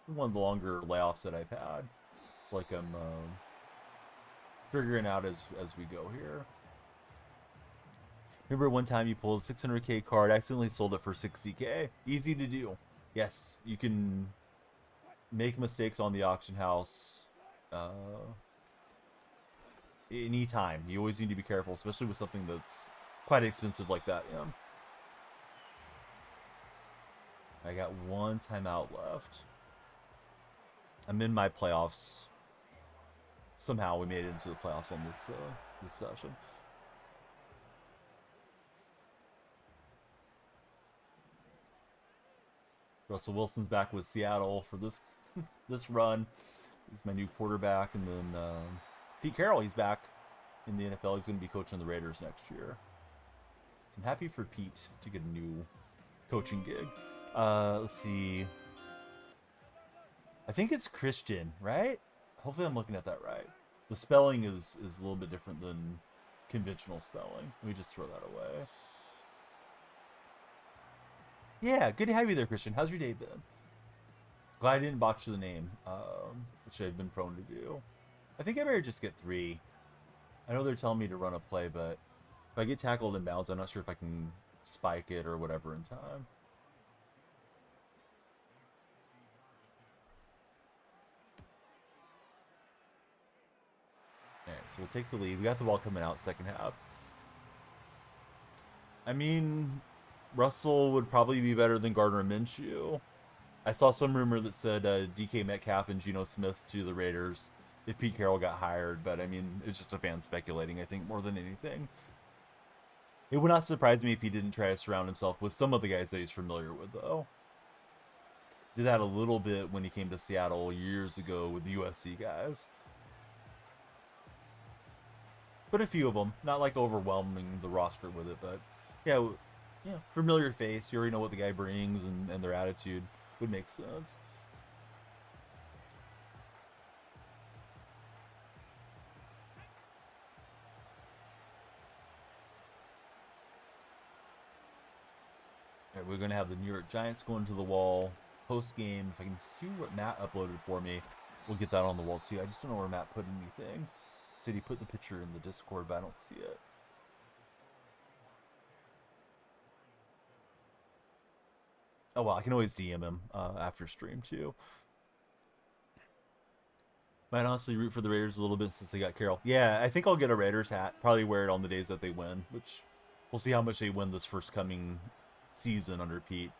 one of the longer layoffs that I've had. Like I'm figuring out as we go here. Remember one time you pulled a 600K card, accidentally sold it for 60K. Easy to do. Yes, you can make mistakes on the auction house anytime. You always need to be careful, especially with something that's quite expensive like that. Yeah. I got one timeout left. I'm in my playoffs. Somehow we made it into the playoffs on this session. Russell Wilson's back with Seattle for this run. He's my new quarterback, and then Pete Carroll, he's back in the NFL. He's going to be coaching the Raiders next year. So I'm happy for Pete to get a new coaching gig. Let's see. I think it's Christian, right? Hopefully I'm looking at that right. The spelling is a little bit different than conventional spelling. Let me just throw that away. Yeah, good to have you there, Christian. How's your day been? Glad I didn't botch the name, which I've been prone to do. I think I better just get 3. I know they're telling me to run a play, but if I get tackled in bounds, I'm not sure if I can spike it or whatever in time. Alright, so we'll take the lead. We got the ball coming out second half. I mean, Russell would probably be better than Gardner Minshew. I saw some rumor that said DK Metcalf and Geno Smith to the Raiders if Pete Carroll got hired, but I mean, it's just a fan speculating, I think, more than anything. It would not surprise me if he didn't try to surround himself with some of the guys that he's familiar with, though. Did that a little bit when he came to Seattle years ago with the USC guys. But a few of them, not like overwhelming the roster with it, but yeah, familiar face. You already know what the guy brings, and their attitude would make sense. All right, we're going to have the New York Giants going to the wall post-game. If I can see what Matt uploaded for me, we'll get that on the wall too. I just don't know where Matt put anything. Said he put the picture in the Discord, but I don't see it. Oh, well, I can always DM him after stream, too. Might honestly root for the Raiders a little bit since they got Carroll. Yeah, I think I'll get a Raiders hat. Probably wear it on the days that they win, which we'll see how much they win this first coming season under Pete.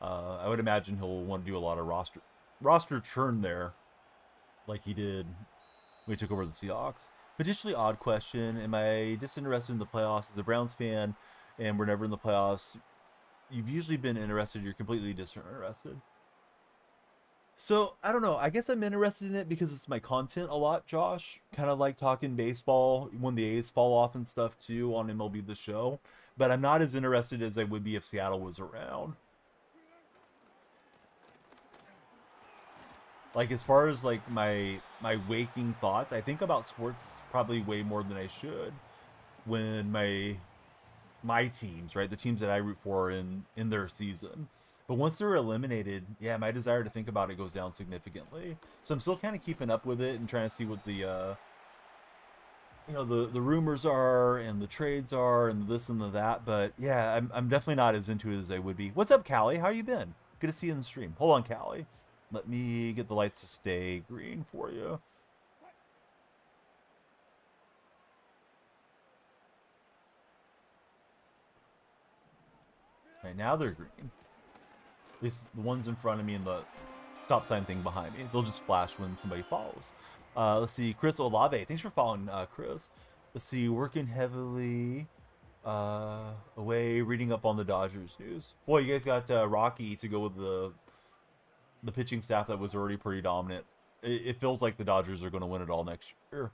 I would imagine he'll want to do a lot of roster churn there, like he did when he took over the Seahawks. Potentially odd question. Am I disinterested in the playoffs as a Browns fan, and we're never in the playoffs? You've usually been interested. You're completely disinterested. So, I don't know. I guess I'm interested in it because it's my content a lot, Josh. Kind of like talking baseball when the A's fall off and stuff, too, on MLB The Show. But I'm not as interested as I would be if Seattle was around. Like, as far as, like, my waking thoughts, I think about sports probably way more than I should when my teams, right, the teams that I root for in their season. But once they're eliminated, yeah, my desire to think about it goes down significantly. So I'm still kind of keeping up with it and trying to see what the the rumors are and the trades are and this and the that. But yeah, I'm definitely not as into it as I would be. What's up, Callie? How you been? Good to see you in the stream. Hold on, Callie. Let me get the lights to stay green for you. Okay, now they're green. At least the ones in front of me and the stop sign thing behind me. They'll just flash when somebody follows. Let's see. Chris Olave. Thanks for following, Chris. Let's see. Working heavily away, reading up on the Dodgers news. Boy, you guys got Rocky to go with the pitching staff that was already pretty dominant. It feels like the Dodgers are going to win it all next year.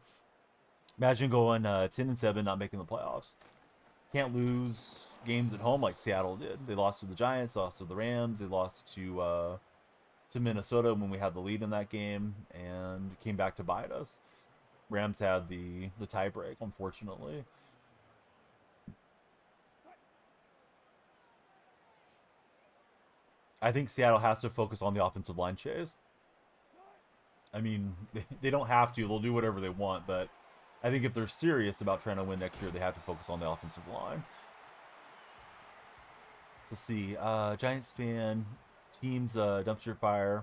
Imagine going 10-7, not making the playoffs. Can't lose games at home like Seattle did. They lost to the Giants, lost to the Rams, they lost to Minnesota when we had the lead in that game, and came back to bite us. Rams had the tie break, unfortunately. I think Seattle has to focus on the offensive line chase. I mean, they don't have to. They'll do whatever they want, but I think if they're serious about trying to win next year, they have to focus on the offensive line. So see, Giants fan, teams dumpster fire.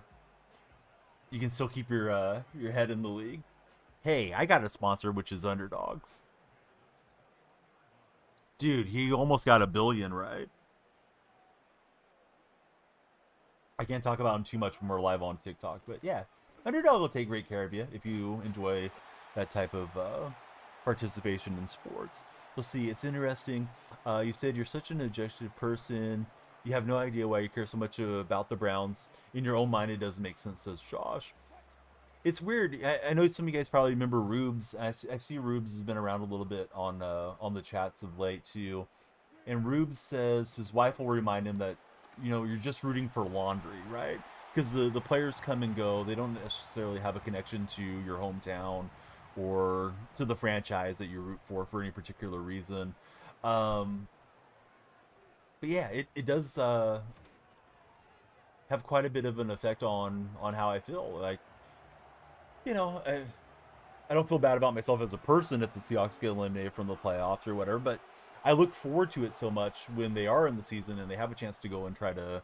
You can still keep your head in the league. Hey, I got a sponsor, which is Underdog. Dude, he almost got $1 billion, right? I can't talk about him too much when we're live on TikTok, but yeah, Underdog will take great care of you if you enjoy that type of participation in sports. Let's see, it's interesting. You said you're such an objective person. You have no idea why you care so much about the Browns. In your own mind, it doesn't make sense, says Josh. It's weird. I know some of you guys probably remember Rubes. I see Rubes has been around a little bit on the chats of late too. And Rubes says his wife will remind him that, you're just rooting for laundry, right? Because the players come and go. They don't necessarily have a connection to your hometown or to the franchise that you root for any particular reason. But yeah, it does have quite a bit of an effect on how I feel. Like, I don't feel bad about myself as a person if the Seahawks get eliminated from the playoffs or whatever, but I look forward to it so much when they are in the season and they have a chance to go and try to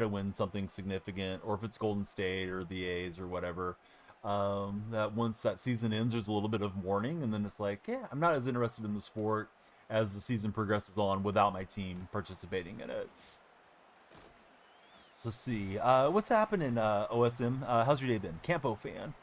win something significant, or if it's Golden State or the A's or whatever. That once that season ends, there's a little bit of mourning, and then it's like, yeah, I'm not as interested in the sport as the season progresses on without my team participating in it. So see, what's happening, OSM? How's your day been? Campo fan.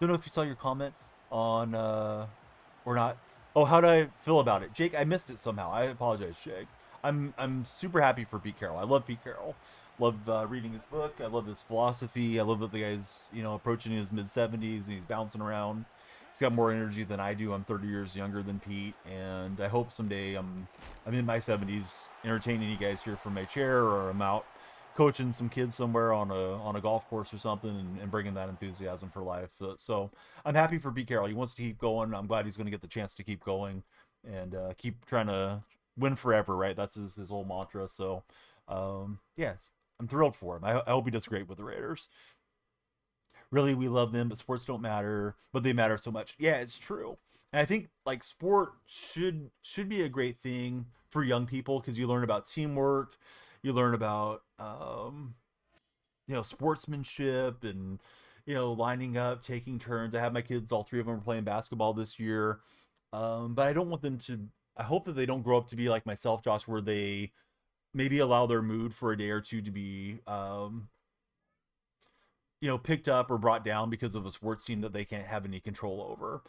Don't know if you saw your comment on or not. Oh, how do I feel about it? Jake, I missed it somehow. I apologize, Jake. I'm super happy for Pete Carroll. I love Pete Carroll. Love reading his book. I love his philosophy. I love that the guy's, approaching his mid-70s and he's bouncing around. He's got more energy than I do. I'm 30 years younger than Pete, and I hope someday I'm in my 70s entertaining you guys here from my chair, or I'm out coaching some kids somewhere on a golf course or something, and bringing that enthusiasm for life. So I'm happy for Pete Carroll. He wants to keep going. I'm glad he's going to get the chance to keep going and keep trying to win forever, right? That's his whole mantra. So yes, I'm thrilled for him. I hope he does great with the Raiders. Really, we love them, but sports don't matter, but they matter so much. Yeah, it's true. And I think like sport should be a great thing for young people, because you learn about teamwork, you learn about sportsmanship, and lining up, taking turns. I have my kids, all three of them are playing basketball this year, but I don't want them to. I hope that they don't grow up to be like myself, Josh, where they maybe allow their mood for a day or two to be picked up or brought down because of a sports team that they can't have any control over.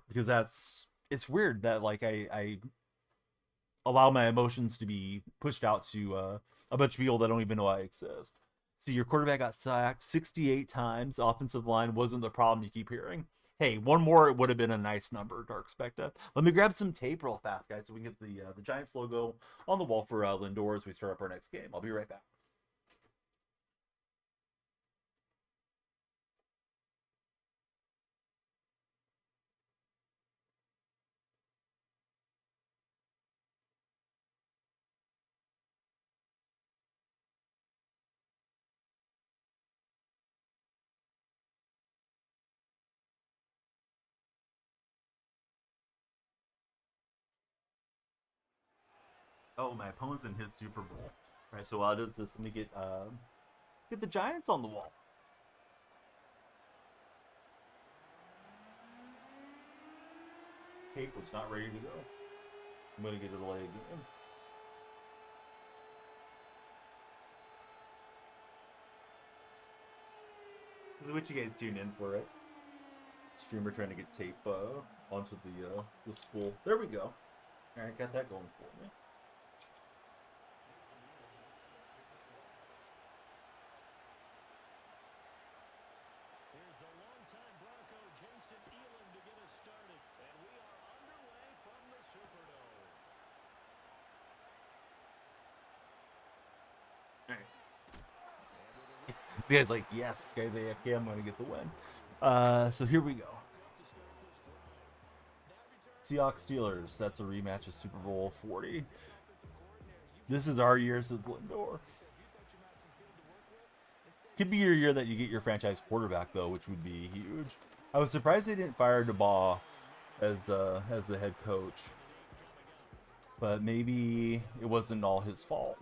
Because it's weird that like I allow my emotions to be pushed out to a bunch of people that don't even know I exist. See, your quarterback got sacked 68 times. The offensive line wasn't the problem you keep hearing. Hey, one more, it would have been a nice number, Dark Specta. Let me grab some tape real fast, guys, so we can get the Giants logo on the wall for Lindor as we start up our next game. I'll be right back. Oh, my opponent's in his Super Bowl. All right, so while it does this, let me get the Giants on the wall. This tape was not ready to go. I'm gonna get it away again. This is what you guys tune in for, it. Streamer trying to get tape onto the spool. There we go. All right, got that going for me. This guy's like, yes, this guy's AFK, I'm going to get the win. So here we go. Seahawks Steelers, that's a rematch of Super Bowl 40. This is our year, says Lindor. Could be your year that you get your franchise quarterback, though, which would be huge. I was surprised they didn't fire DeBaugh as the head coach. But maybe it wasn't all his fault.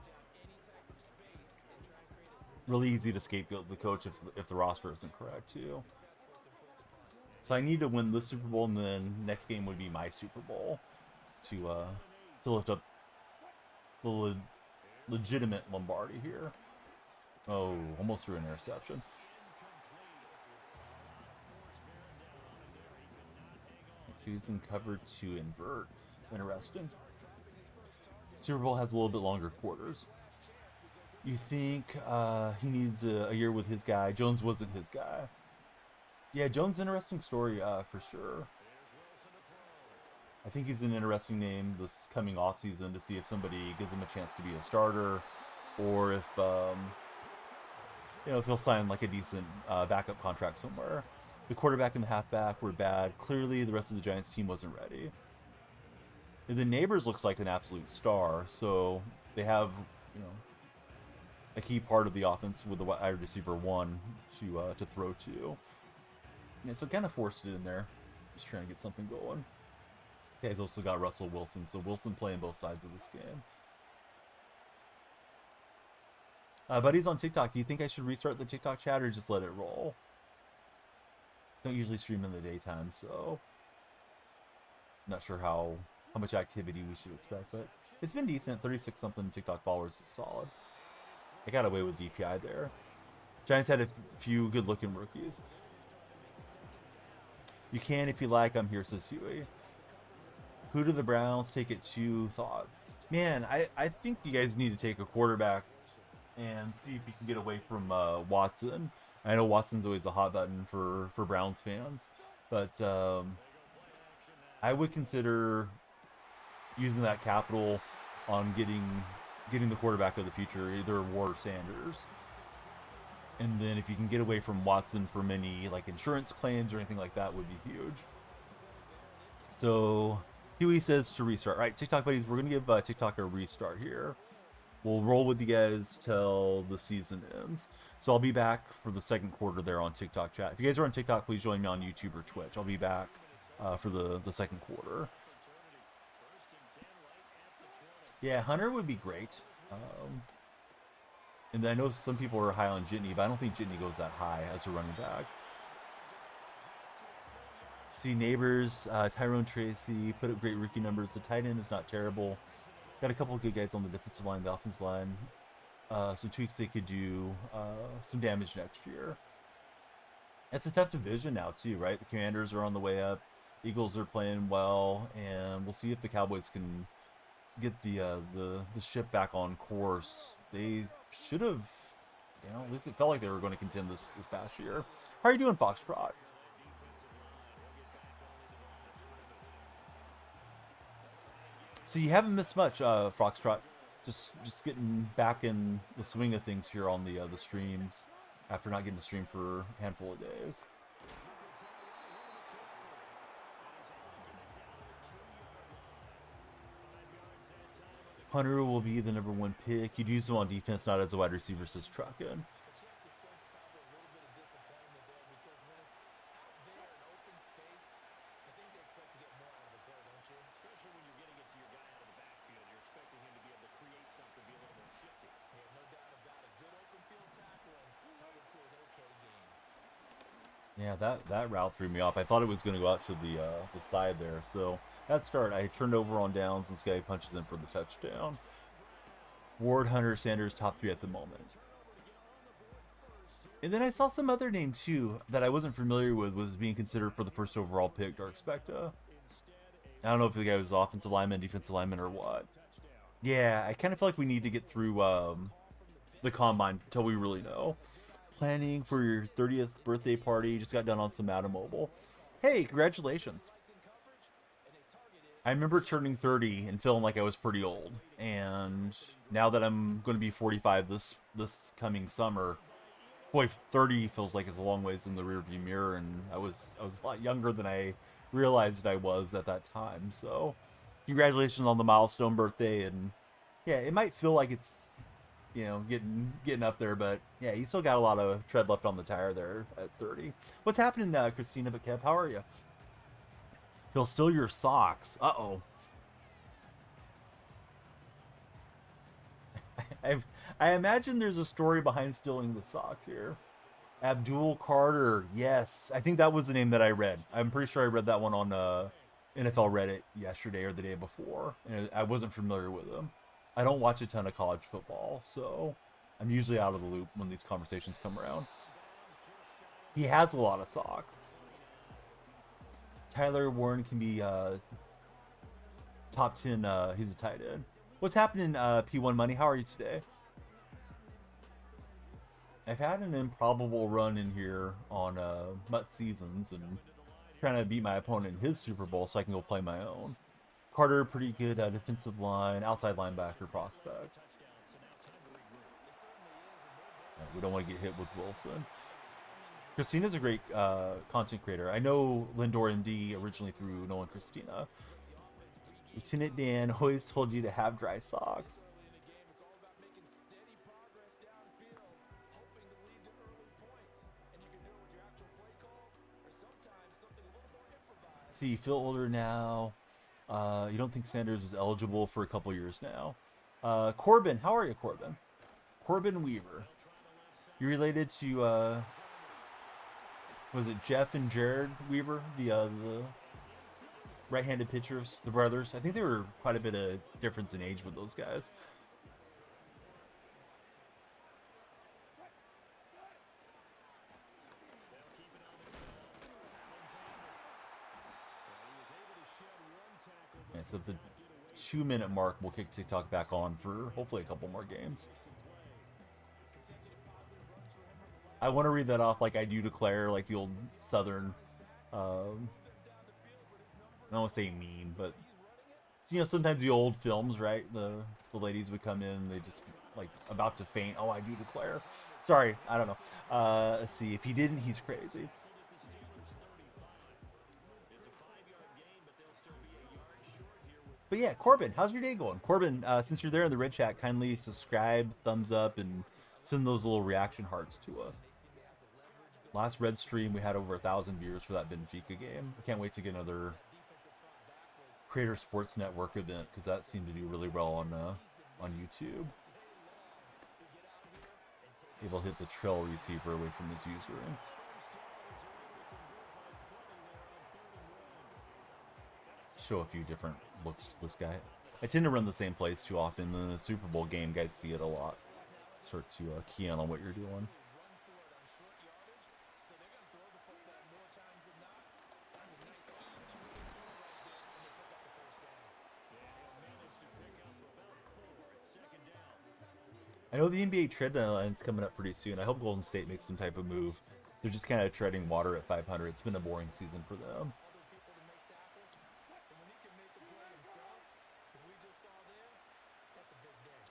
Really easy to scapegoat the coach if the roster isn't correct too. So I need to win this Super Bowl, and then next game would be my Super Bowl to lift up the legitimate Lombardi here. Oh, almost threw an interception. So he's in cover to invert. Interesting. Super Bowl has a little bit longer quarters. You think he needs a year with his guy. Jones wasn't his guy. Yeah, Jones, interesting story for sure. I think he's an interesting name this coming offseason to see if somebody gives him a chance to be a starter, or if if he'll sign like a decent backup contract somewhere. The quarterback and the halfback were bad. Clearly, the rest of the Giants team wasn't ready. And the Neighbors looks like an absolute star, so they have a key part of the offense with the wide receiver one to throw to. Yeah, so kind of forced it in there. Just trying to get something going. This guy's also got Russell Wilson, so Wilson playing both sides of this game. Buddy's on TikTok. Do you think I should restart the TikTok chat or just let it roll? Don't usually stream in the daytime, so not sure how much activity we should expect, but it's been decent. 36 something TikTok followers is solid. I got away with DPI there. Giants had a few good looking rookies. You can if you like. I'm here, says Huey. Who do the Browns take it to? Thoughts? Man, I think you guys need to take a quarterback and see if you can get away from Watson. I know Watson's always a hot button for Browns fans, but I would consider using that capital on getting the quarterback of the future, either Ward or Sanders. And then if you can get away from Watson from any like insurance claims or anything like that, would be huge. So Huey says to restart. All right, TikTok buddies, we're gonna give TikTok a restart here. We'll roll with you guys till the season ends. So I'll be back for the second quarter there on TikTok chat. If you guys are on TikTok, please join me on YouTube or Twitch. I'll be back for the second quarter. Yeah, Hunter would be great. And I know some people are high on Jitney, but I don't think Jitney goes that high as a running back. See, Neighbors, Tyrone Tracy put up great rookie numbers. The tight end is not terrible. Got a couple of good guys on the defensive line, the offensive line. Some tweaks they could do some damage next year. It's a tough division now too, right? The Commanders are on the way up. Eagles are playing well, and we'll see if the Cowboys can get the ship back on course. They should have, at least it felt like they were going to contend this past year. How are you doing, Foxtrot? So you haven't missed much, Foxtrot. Just getting back in the swing of things here on the streams after not getting to stream for a handful of days. Hunter will be the #1 pick. You'd use him on defense, not as a wide receiver, says Truckin. Yeah, that route threw me off. I thought it was going to go out to the side there. So that start, I turned over on downs, and this guy punches in for the touchdown. Ward, Hunter, Sanders, top 3 at the moment. And then I saw some other name too that I wasn't familiar with was being considered for the first overall pick, Dark Specta. I don't know if the guy was offensive lineman, defensive lineman, or what. Yeah, I kind of feel like we need to get through the combine until we really know. Planning for your 30th birthday party. Just got done on some Madden Mobile. Hey, congratulations. I remember turning 30 and feeling like I was pretty old. And now that I'm going to be 45 this coming summer, boy, 30 feels like it's a long ways in the rearview mirror, and I was a lot younger than I realized I was at that time. So, congratulations on the milestone birthday, and yeah, it might feel like it's getting up there, but yeah, you still got a lot of tread left on the tire there at 30. What's happening, Christina? But Kev, how are you? He'll steal your socks. Uh-oh. I imagine there's a story behind stealing the socks here. Abdul Carter, yes. I think that was the name that I read. I'm pretty sure I read that one on NFL Reddit yesterday or the day before, and I wasn't familiar with him. I don't watch a ton of college football, so I'm usually out of the loop when these conversations come around. He has a lot of socks. Tyler Warren can be top 10. He's a tight end. What's happening, P1 Money? How are you today? I've had an improbable run in here on Mutt Seasons and trying to beat my opponent in his Super Bowl so I can go play my own. Carter, pretty good defensive line, outside linebacker prospect. We don't want to get hit with Wilson. Christina's a great content creator. I know Lindor MD originally through Noah and Christina. Lieutenant Dan always told you to have dry socks. See, you feel older now. You don't think Sanders was eligible for a couple years now. Corbin, how are you, Corbin? Corbin Weaver. You related to, was it Jeff and Jared Weaver? The right-handed pitchers, the brothers. I think there were quite a bit of difference in age with those guys. Yeah, so at the 2-minute mark, we'll kick TikTok back on for hopefully a couple more games. I want to read that off like I do declare, like the old Southern, I don't want to say mean, but sometimes the old films, right? The ladies would come in, they just like about to faint. Oh, I do declare. Sorry, I don't know. Let's see. If he didn't, he's crazy. But yeah, Corbin, how's your day going? Corbin, since you're there in the red chat, kindly subscribe, thumbs up, and send those little reaction hearts to us. Last red stream, we had over 1,000 viewers for that Benfica game. I can't wait to get another Creator Sports Network event because that seemed to do really well on YouTube. Able to hit the trail receiver away from his user. Show a few different looks to this guy. I tend to run the same place too often. In the Super Bowl game, guys see it a lot. Start to key in on what you're doing. I know the NBA trade deadline's coming up pretty soon. I hope Golden State makes some type of move. They're just kind of treading water at 500. It's been a boring season for them.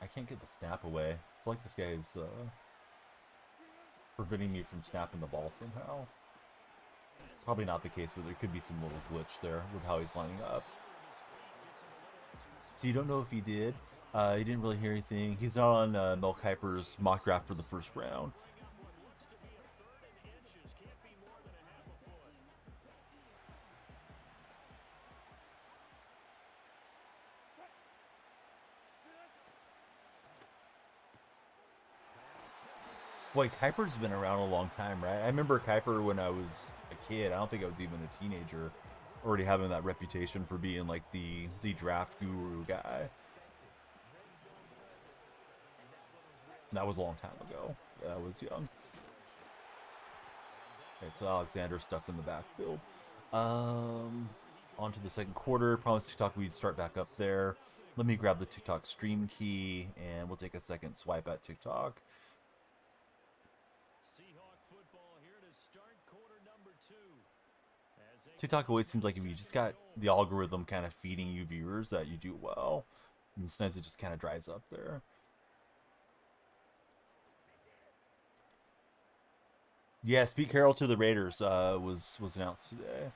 I can't get the snap away. I feel like this guy is preventing me from snapping the ball somehow. Probably not the case, but there could be some little glitch there with how he's lining up. So you don't know if he did. He didn't really hear anything. He's not on Mel Kiper's mock draft for the first round. Boy, Kuiper's been around a long time, right? I remember Kuiper when I was a kid. I don't think I was even a teenager, already having that reputation for being like the draft guru guy. And that was a long time ago. Yeah, I was young. Okay, so Alexander stuck in the backfield. On to the second quarter. Promised TikTok we'd start back up there. Let me grab the TikTok stream key, and we'll take a second swipe at TikTok. TikTok always seems like if you just got the algorithm kind of feeding you viewers that you do well, and sometimes it just kind of dries up there. Yes, Pete Carroll to the Raiders was announced today.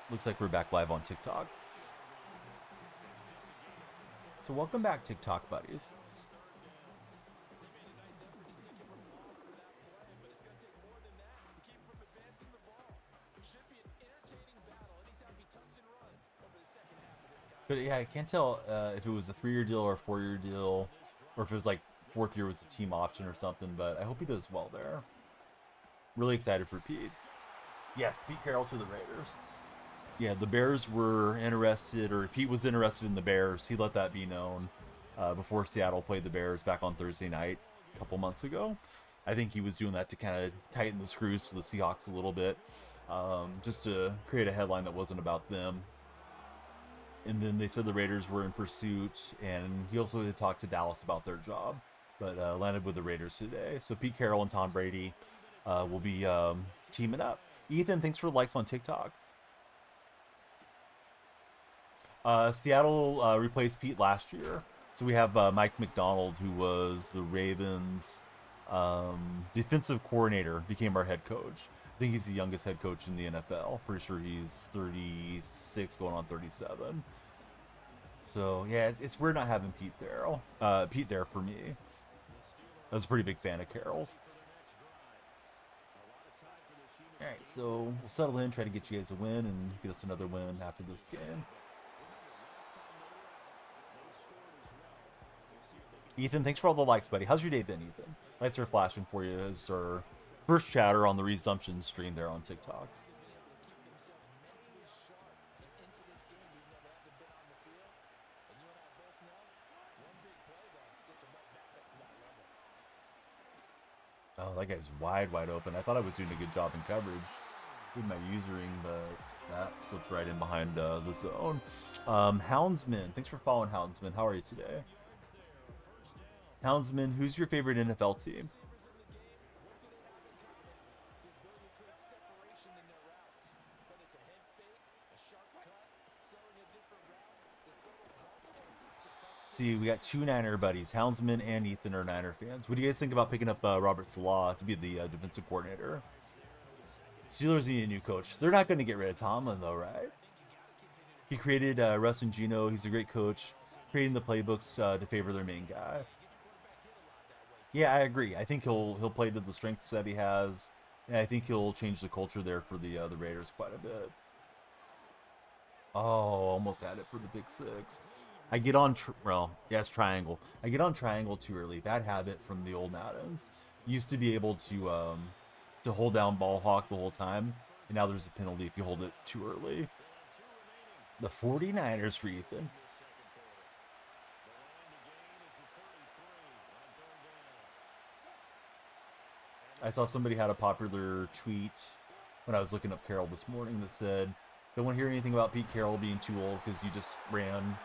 Looks like we're back live on TikTok. So welcome back, TikTok buddies. But yeah, I can't tell if it was a 3-year deal or a 4-year deal, or if it was like 4th year was a team option or something, but I hope he does well there. Really excited for Pete. Yes, Pete Carroll to the Raiders. Yeah, the Bears were interested, or Pete was interested in the Bears. He let that be known before Seattle played the Bears back on Thursday night a couple months ago. I think he was doing that to kind of tighten the screws to the Seahawks a little bit, just to create a headline that wasn't about them. And then they said the Raiders were in pursuit, and he also had talked to Dallas about their job, but landed with the Raiders today. So Pete Carroll and Tom Brady will be teaming up. Ethan, thanks for the likes on TikTok. Seattle replaced Pete last year. So we have Mike McDonald, who was the Ravens' defensive coordinator, became our head coach. I think he's the youngest head coach in the NFL. Pretty sure he's 36, going on 37. So yeah, it's weird not having Pete there for me. I was a pretty big fan of Carroll's. All right, so we'll settle in, try to get you guys a win, and get us another win after this game. Ethan, thanks for all the likes, buddy. How's your day been, Ethan? Lights are flashing for you as our first chatter on the resumption stream there on TikTok. Oh, that guy's wide open. I thought I was doing a good job in coverage with my usering, but that slipped right in behind the zone. Houndsman, thanks for following Houndsman. How are you today? Houndsman, who's your favorite NFL team? See, we got two Niner buddies. Houndsman and Ethan are Niner fans. What do you guys think about picking up Robert Salah to be the defensive coordinator? Steelers need a new coach. They're not going to get rid of Tomlin, though, right? He created Russ and Gino. He's a great coach, creating the playbooks to favor their main guy. Yeah, I agree. I think he'll play to the strengths that he has, and I think he'll change the culture there for the Raiders quite a bit. Oh, almost had it for the Big Six. I get on, it's triangle. I get on triangle too early. Bad habit from the old Maddens. Used to be able to hold down ball hawk the whole time, and now there's a penalty if you hold it too early. The 49ers for Ethan. I saw somebody had a popular tweet when I was looking up Carroll this morning that said, don't want to hear anything about Pete Carroll being too old because you just ran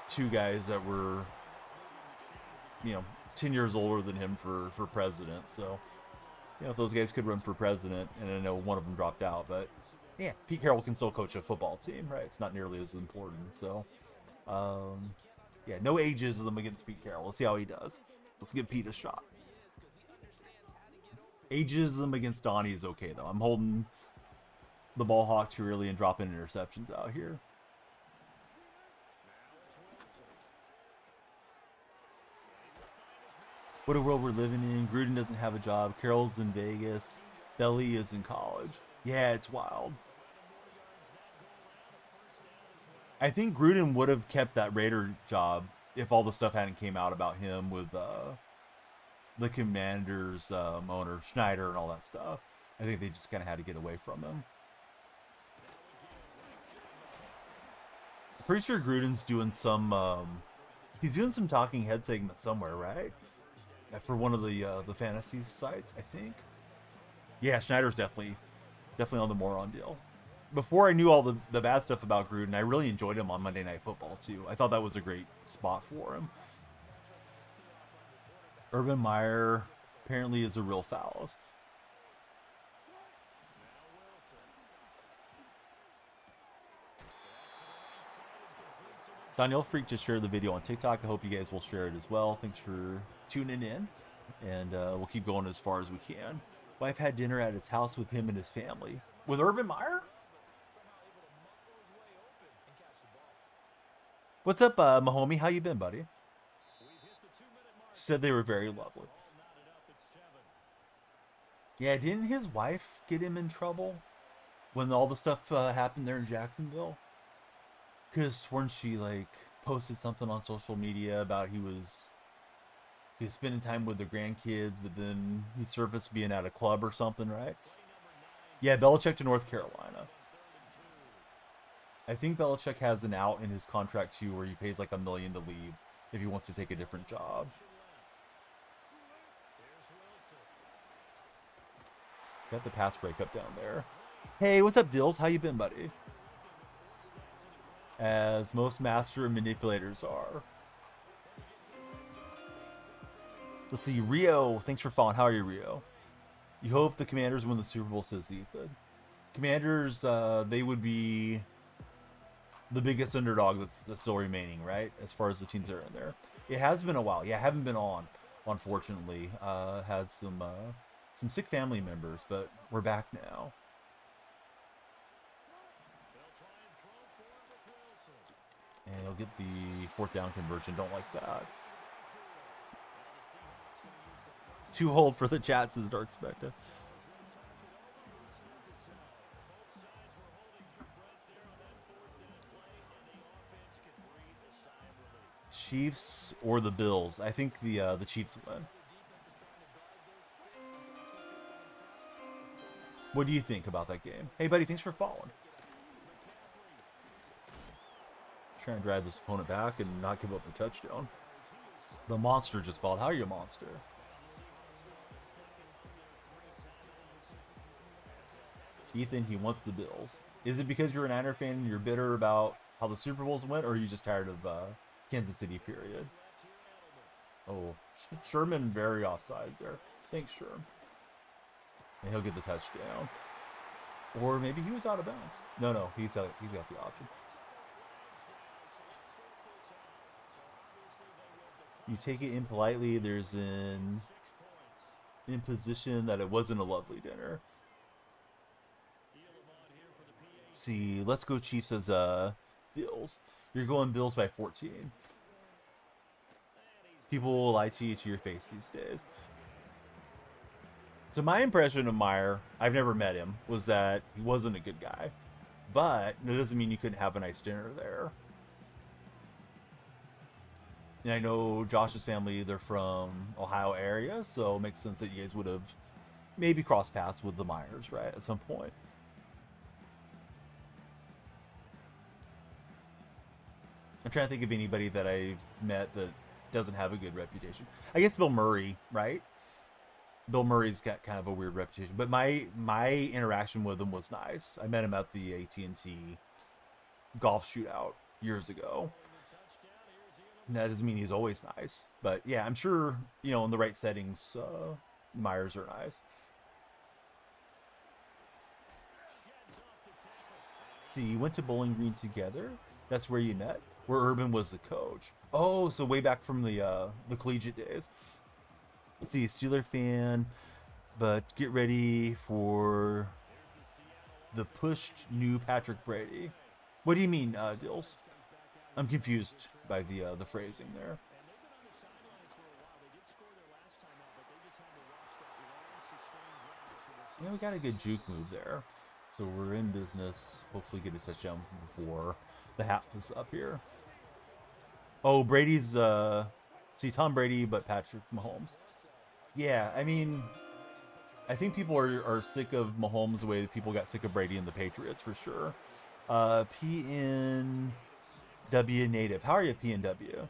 two guys that were, 10 years older than him for president. So, if those guys could run for president, and I know one of them dropped out, but yeah, Pete Carroll can still coach a football team, right? It's not nearly as important. So, yeah, no ageism against Pete Carroll. Let's see how he does. Let's give Pete a shot. Ageism against Donnie is okay, though. I'm holding the ball hawk too early and dropping interceptions out here. What a world we're living in. Gruden doesn't have a job. Carroll's in Vegas. Belly is in college. Yeah, it's wild. I think Gruden would have kept that Raider job if all the stuff hadn't came out about him with the Commanders owner Schneider and all that stuff. I think they just kind of had to get away from him. Pretty sure Gruden's doing some he's doing some talking head segments somewhere, right? For one of the fantasy sites, I think. Yeah, Schneider's definitely on the moron deal. Before I knew all the bad stuff about Gruden, I really enjoyed him on Monday Night Football too. I thought that was a great spot for him. Urban Meyer apparently is a real phallus. DonyellFreak just shared the video on TikTok. I hope you guys will share it as well. Thanks for tuning in. And we'll keep going as far as we can. Wife had dinner at his house with him and his family. With Urban Meyer? What's up, Mahomie? How you been, buddy? Said they were very lovely. Yeah, didn't his wife get him in trouble when all the stuff happened there in Jacksonville? Because weren't she like posted something on social media about he was spending time with their grandkids, but then he surfaced being at a club or something, right? Yeah, Belichick to North Carolina. I think Belichick has an out in his contract too, where he pays like $1 million to leave if he wants to take a different job. Got the pass breakup down there. Hey, what's up, Dills? How you been, buddy? As most master manipulators are. Let's see, Rio. Thanks for following. How are you, Rio? You hope the Commanders win the Super Bowl, says Ethan. Commanders, they would be the biggest underdog that's still remaining, right? As far as the teams that are in there. It has been a while. Yeah, I haven't been on, unfortunately. Had some sick family members, but we're back now. And he'll get the 4th down conversion. Don't like that. Too old for the chat, says Dark Spectre. Chiefs or the Bills? I think the Chiefs win. What do you think about that game? Hey, buddy, thanks for following. Trying to drive this opponent back and not give up the touchdown. The monster just followed. How are you, monster? Ethan, he wants the Bills. Is it because you're an Niner fan and you're bitter about how the Super Bowls went, or are you just tired of Kansas City, period? Oh, Sherman very offsides there. Thanks, Sherman. And he'll get the touchdown. Or maybe he was out of bounds. No, he's got the option. You take it impolitely. There's an imposition that it wasn't a lovely dinner. See, let's go Chiefs as Bills. You're going Bills by 14. People will lie to you to your face these days. So my impression of Meyer, I've never met him, was that he wasn't a good guy. But that doesn't mean you couldn't have a nice dinner there. And I know Josh's family, they're from Ohio area, so it makes sense that you guys would have maybe crossed paths with the Myers, right, at some point. I'm trying to think of anybody that I've met that doesn't have a good reputation. I guess Bill Murray, right? Bill Murray's got kind of a weird reputation, but my interaction with him was nice. I met him at the AT&T golf shootout years ago. And that doesn't mean he's always nice, but yeah, I'm sure, you know, in the right settings, Myers are nice. See, you went to Bowling Green together. That's where you met. Where Urban was the coach. Oh, so way back from the collegiate days. Let's see, Steeler fan, but get ready for the pushed new Patrick Brady. What do you mean, Dills? I'm confused by the phrasing there. Yeah, we got a good juke move there. So we're in business. Hopefully get a touchdown before the half is up here. Oh, Brady's see Tom Brady, but Patrick Mahomes. Yeah, I mean, I think people are sick of Mahomes the way that people got sick of Brady and the Patriots for sure. PNW native. How are you, PNW?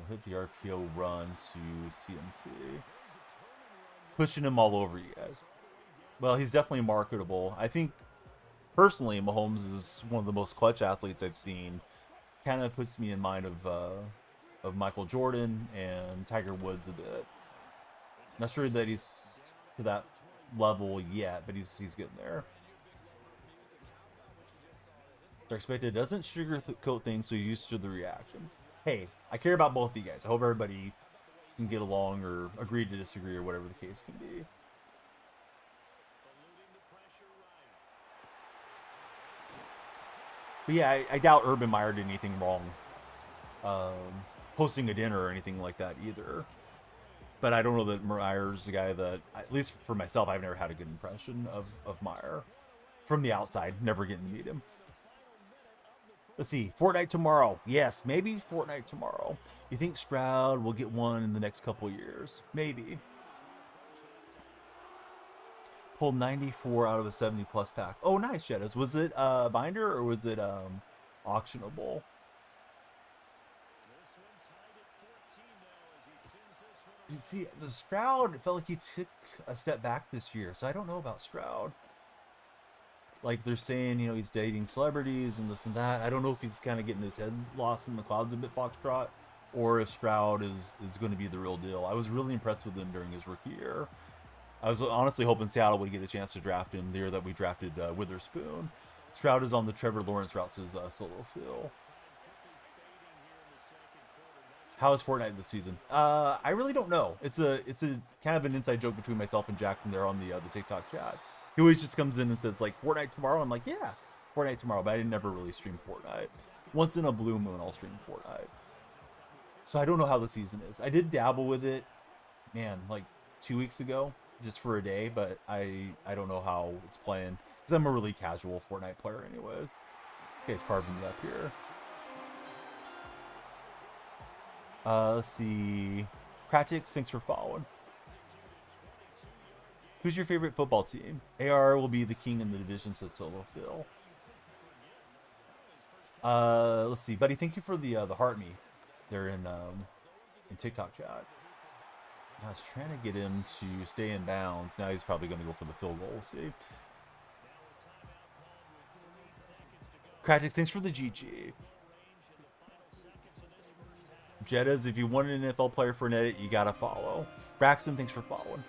Hit the RPO run to CMC. Pushing him all over you guys. Well, he's definitely marketable. I think, personally, Mahomes is one of the most clutch athletes I've seen. Kind of puts me in mind of Michael Jordan and Tiger Woods a bit. Not sure that he's to that level yet, but he's getting there. They're expected doesn't sugarcoat things, so you're used to the reactions. Hey, I care about both of you guys. I hope everybody can get along or agree to disagree or whatever the case can be. But yeah, I doubt Urban Meyer did anything wrong hosting a dinner or anything like that either. But I don't know that Meyer's the guy that, at least for myself, I've never had a good impression of Meyer. From the outside, never getting to meet him. Let's see, Fortnite tomorrow. Yes, maybe Fortnite tomorrow. You think Stroud will get one in the next couple years? Maybe. Pulled 94 out of a 70+ pack. Oh, nice, Jettas. Was it binder or was it auctionable? You see, the Stroud, it felt like he took a step back this year, so I don't know about Stroud. Like they're saying, you know, he's dating celebrities and this and that. I don't know if he's kind of getting his head lost in the clouds a bit, Foxtrot, or if Stroud is going to be the real deal. I was really impressed with him during his rookie year. I was honestly hoping Seattle would get a chance to draft him the year that we drafted Witherspoon. Stroud is on the Trevor Lawrence routes as solo fill. How is Fortnite this season? I really don't know. It's a kind of an inside joke between myself and Jackson there on the TikTok chat. He always just comes in and says like Fortnite tomorrow. I'm like, yeah, Fortnite tomorrow, but I never really stream Fortnite. Once in a blue moon, I'll stream Fortnite. So I don't know how the season is. I did dabble with it, man, like 2 weeks ago, just for a day, but I don't know how it's playing because I'm a really casual Fortnite player, anyways. This guy's carving me up here. Let's see. Kratix, thanks for following. Who's your favorite football team? AR will be the king in the division, says Solo Phil. Let's see, buddy. Thank you for the heart me there in TikTok chat. I was trying to get him to stay in bounds. Now he's probably going to go for the field goal. We'll see. Kratix, thanks for the GG. Jettas, if you want an NFL player for an edit, you gotta follow. Braxton, thanks for following.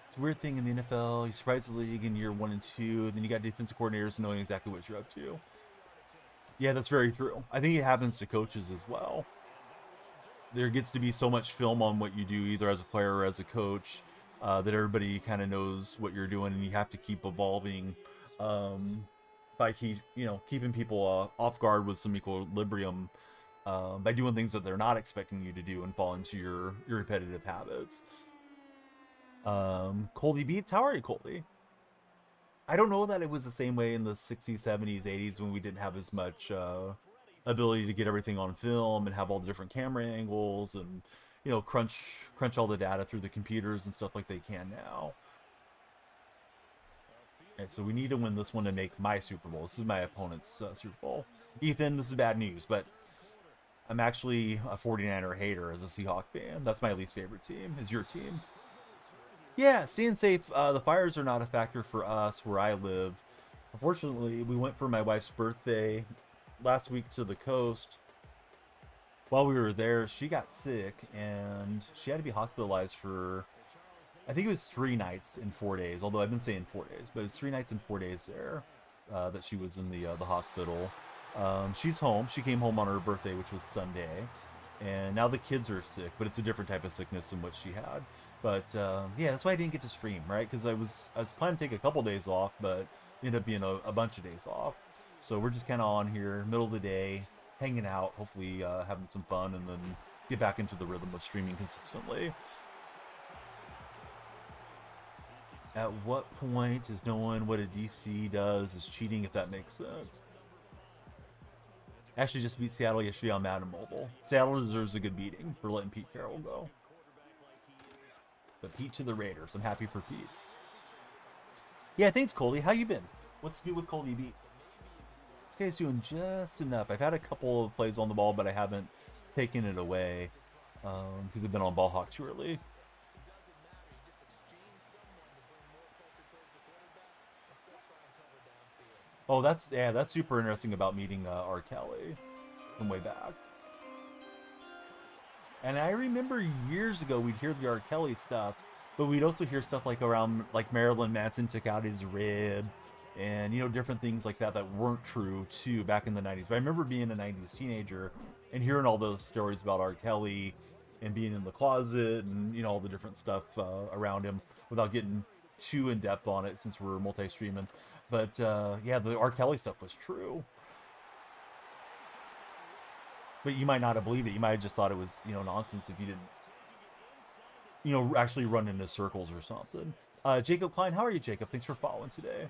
It's a weird thing in the NFL. You surprise the league in year 1 and 2, then you got defensive coordinators knowing exactly what you're up to. Yeah, that's very true. I think it happens to coaches as well. There gets to be so much film on what you do, either as a player or as a coach, that everybody kind of knows what you're doing, and you have to keep evolving by keeping people off guard with some equilibrium. By doing things that they're not expecting you to do and fall into your repetitive habits. Coldy Beats, how are you, Coldy? I don't know that it was the same way in the 60s, 70s, 80s when we didn't have as much ability to get everything on film and have all the different camera angles and, you know, crunch all the data through the computers and stuff like they can now. Okay, so we need to win this one to make my Super Bowl. This is my opponent's Super Bowl. Ethan, this is bad news, but I'm actually a 49er hater as a Seahawk fan. That's my least favorite team, is your team. Yeah, staying safe. The fires are not a factor for us where I live. Unfortunately, we went for my wife's birthday last week to the coast. While we were there, she got sick, and she had to be hospitalized for, I think it was 3 nights in 4 days, although I've been saying 4 days, but it was 3 nights and 4 days there that she was in the hospital. She's home. She came home on her birthday, which was Sunday, and now the kids are sick, but it's a different type of sickness than what she had. But yeah, that's why I didn't get to stream, right? Because I was planning to take a couple days off, but ended up being a bunch of days off. So we're just kind of on here, middle of the day, hanging out, hopefully having some fun, and then get back into the rhythm of streaming consistently. At what point is knowing what a DC does is cheating, if that makes sense? Actually just beat Seattle yesterday on Madden Mobile. Seattle deserves a good beating for letting Pete Carroll go. But Pete to the Raiders. I'm happy for Pete. Yeah, thanks, Coley. How you been? What's new with Coley Beats? This guy's doing just enough. I've had a couple of plays on the ball, but I haven't taken it away because I've been on ball hawk too early. Oh, that's super interesting about meeting R. Kelly from way back. And I remember years ago we'd hear the R. Kelly stuff, but we'd also hear stuff like around like Marilyn Manson took out his rib, and you know, different things like that that weren't true too back in the 90s. But I remember being a 90s teenager and hearing all those stories about R. Kelly and being in the closet and you know all the different stuff around him without getting too in depth on it since we're multi-streaming. But yeah, the R. Kelly stuff was true. But you might not have believed it. You might have just thought it was, you know, nonsense if you didn't, you know, actually run into circles or something. Jacob Klein, how are you, Jacob? Thanks for following today.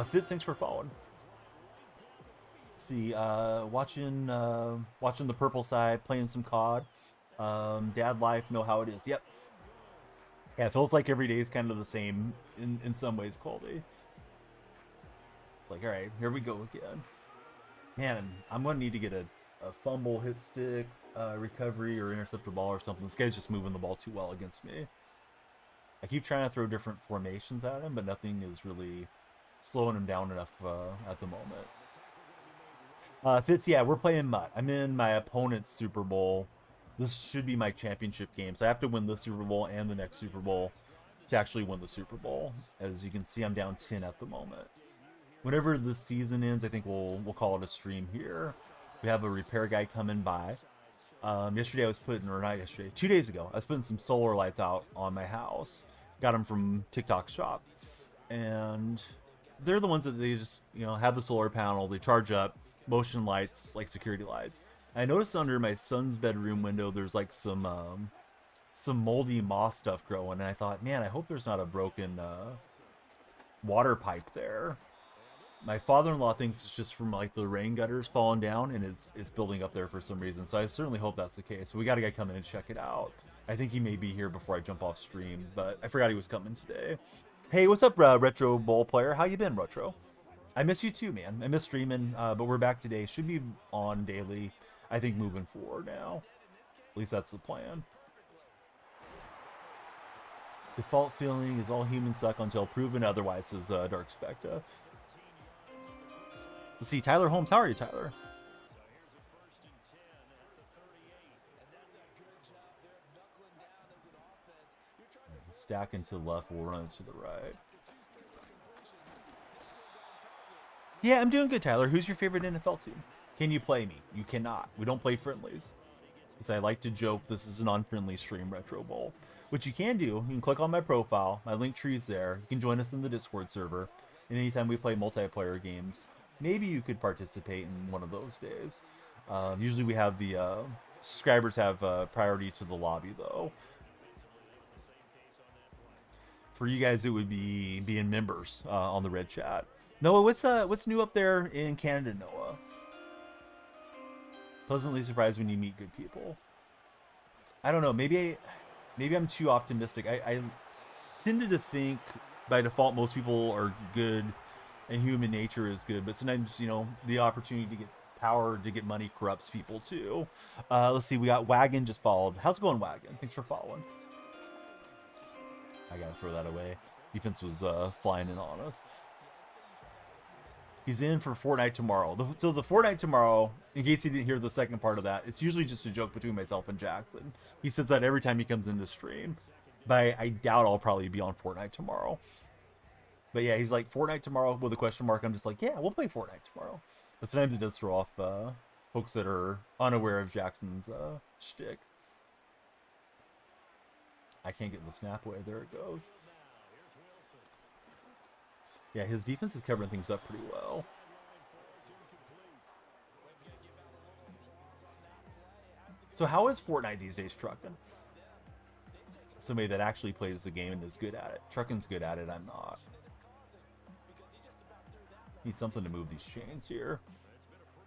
Fitz, thanks for following. Let's see, watching the purple side, playing some COD. Dad life, know how it is. Yep. Yeah, it feels like every day is kind of the same in some ways, Colby. Like, all right, here we go again. Man, I'm going to need to get a fumble, hit stick, recovery, or intercept the ball or something. This guy's just moving the ball too well against me. I keep trying to throw different formations at him, but nothing is really slowing him down enough at the moment. Fitz, yeah, we're playing Mutt. I'm in my opponent's Super Bowl. This should be my championship game, so I have to win this Super Bowl and the next Super Bowl to actually win the Super Bowl. As you can see, I'm down 10 at the moment. Whenever the season ends, I think we'll call it a stream here. We have a repair guy coming by. Yesterday I was putting, or not yesterday, 2 days ago, I was putting some solar lights out on my house. Got them from TikTok's shop. And they're the ones that they just, you know, have the solar panel, they charge up, motion lights, like security lights. I noticed under my son's bedroom window there's like some moldy moss stuff growing, and I thought, man, I hope there's not a broken water pipe there. My father-in-law thinks it's just from like the rain gutters falling down and it's building up there for some reason, so I certainly hope that's the case. We got a guy coming and check it out. I think he may be here before I jump off stream, but I forgot he was coming today. Hey, what's up, Retro Bowl player? How you been, Retro? I miss you too, man. I miss streaming, but we're back today. Should be on daily, I think, moving forward now. At least that's the plan. Default feeling is all humans suck until proven otherwise, says Dark Specta. Let's see, Tyler Holmes. How are you, Tyler? Stacking to the left, we'll run to the right. Yeah, I'm doing good, Tyler. Who's your favorite NFL team? Can you play me? You cannot. We don't play friendlies. As I like to joke, this is an unfriendly stream, Retro Bowl. What you can do, you can click on my profile. My link tree's there. You can join us in the Discord server. And anytime we play multiplayer games, maybe you could participate in one of those days. Usually we have the subscribers have priority to the lobby, though. For you guys, it would be being members on the red chat. Noah, what's new up there in Canada, Noah? Pleasantly surprised when you meet good people. I don't know. Maybe I'm too optimistic. I tended to think by default most people are good and human nature is good, but sometimes, you know, the opportunity to get power, to get money corrupts people too. Let's see. We got Wagon just followed. How's it going, Wagon? Thanks for following. I gotta throw that away. Defense was flying in on us. He's in for Fortnite tomorrow. So the Fortnite tomorrow, in case you didn't hear the second part of that, it's usually just a joke between myself and Jackson. He says that every time he comes into stream. But I doubt I'll probably be on Fortnite tomorrow. But yeah, he's like, Fortnite tomorrow with a question mark. I'm just like, yeah, we'll play Fortnite tomorrow. But sometimes it does throw off folks that are unaware of Jackson's shtick. I can't get the snap away. There it goes. Yeah, his defense is covering things up pretty well. So how is Fortnite these days trucking? Somebody that actually plays the game and is good at it. Trucking's good at it, I'm not. Need something to move these chains here.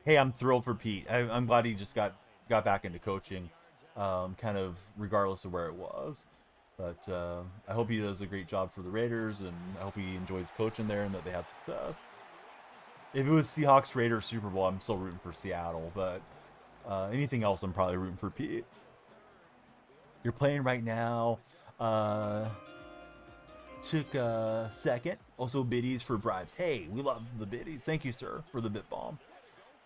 Hey, I'm thrilled for Pete. I'm glad he just got back into coaching, kind of regardless of where it was. But I hope he does a great job for the Raiders, and I hope he enjoys coaching there and that they have success. If it was Seahawks Raiders Super Bowl, I'm still rooting for Seattle, but anything else, I'm probably rooting for Pete. You're playing right now. Took a second. Also biddies for bribes. Hey, we love the biddies. Thank you, sir, for the bit bomb.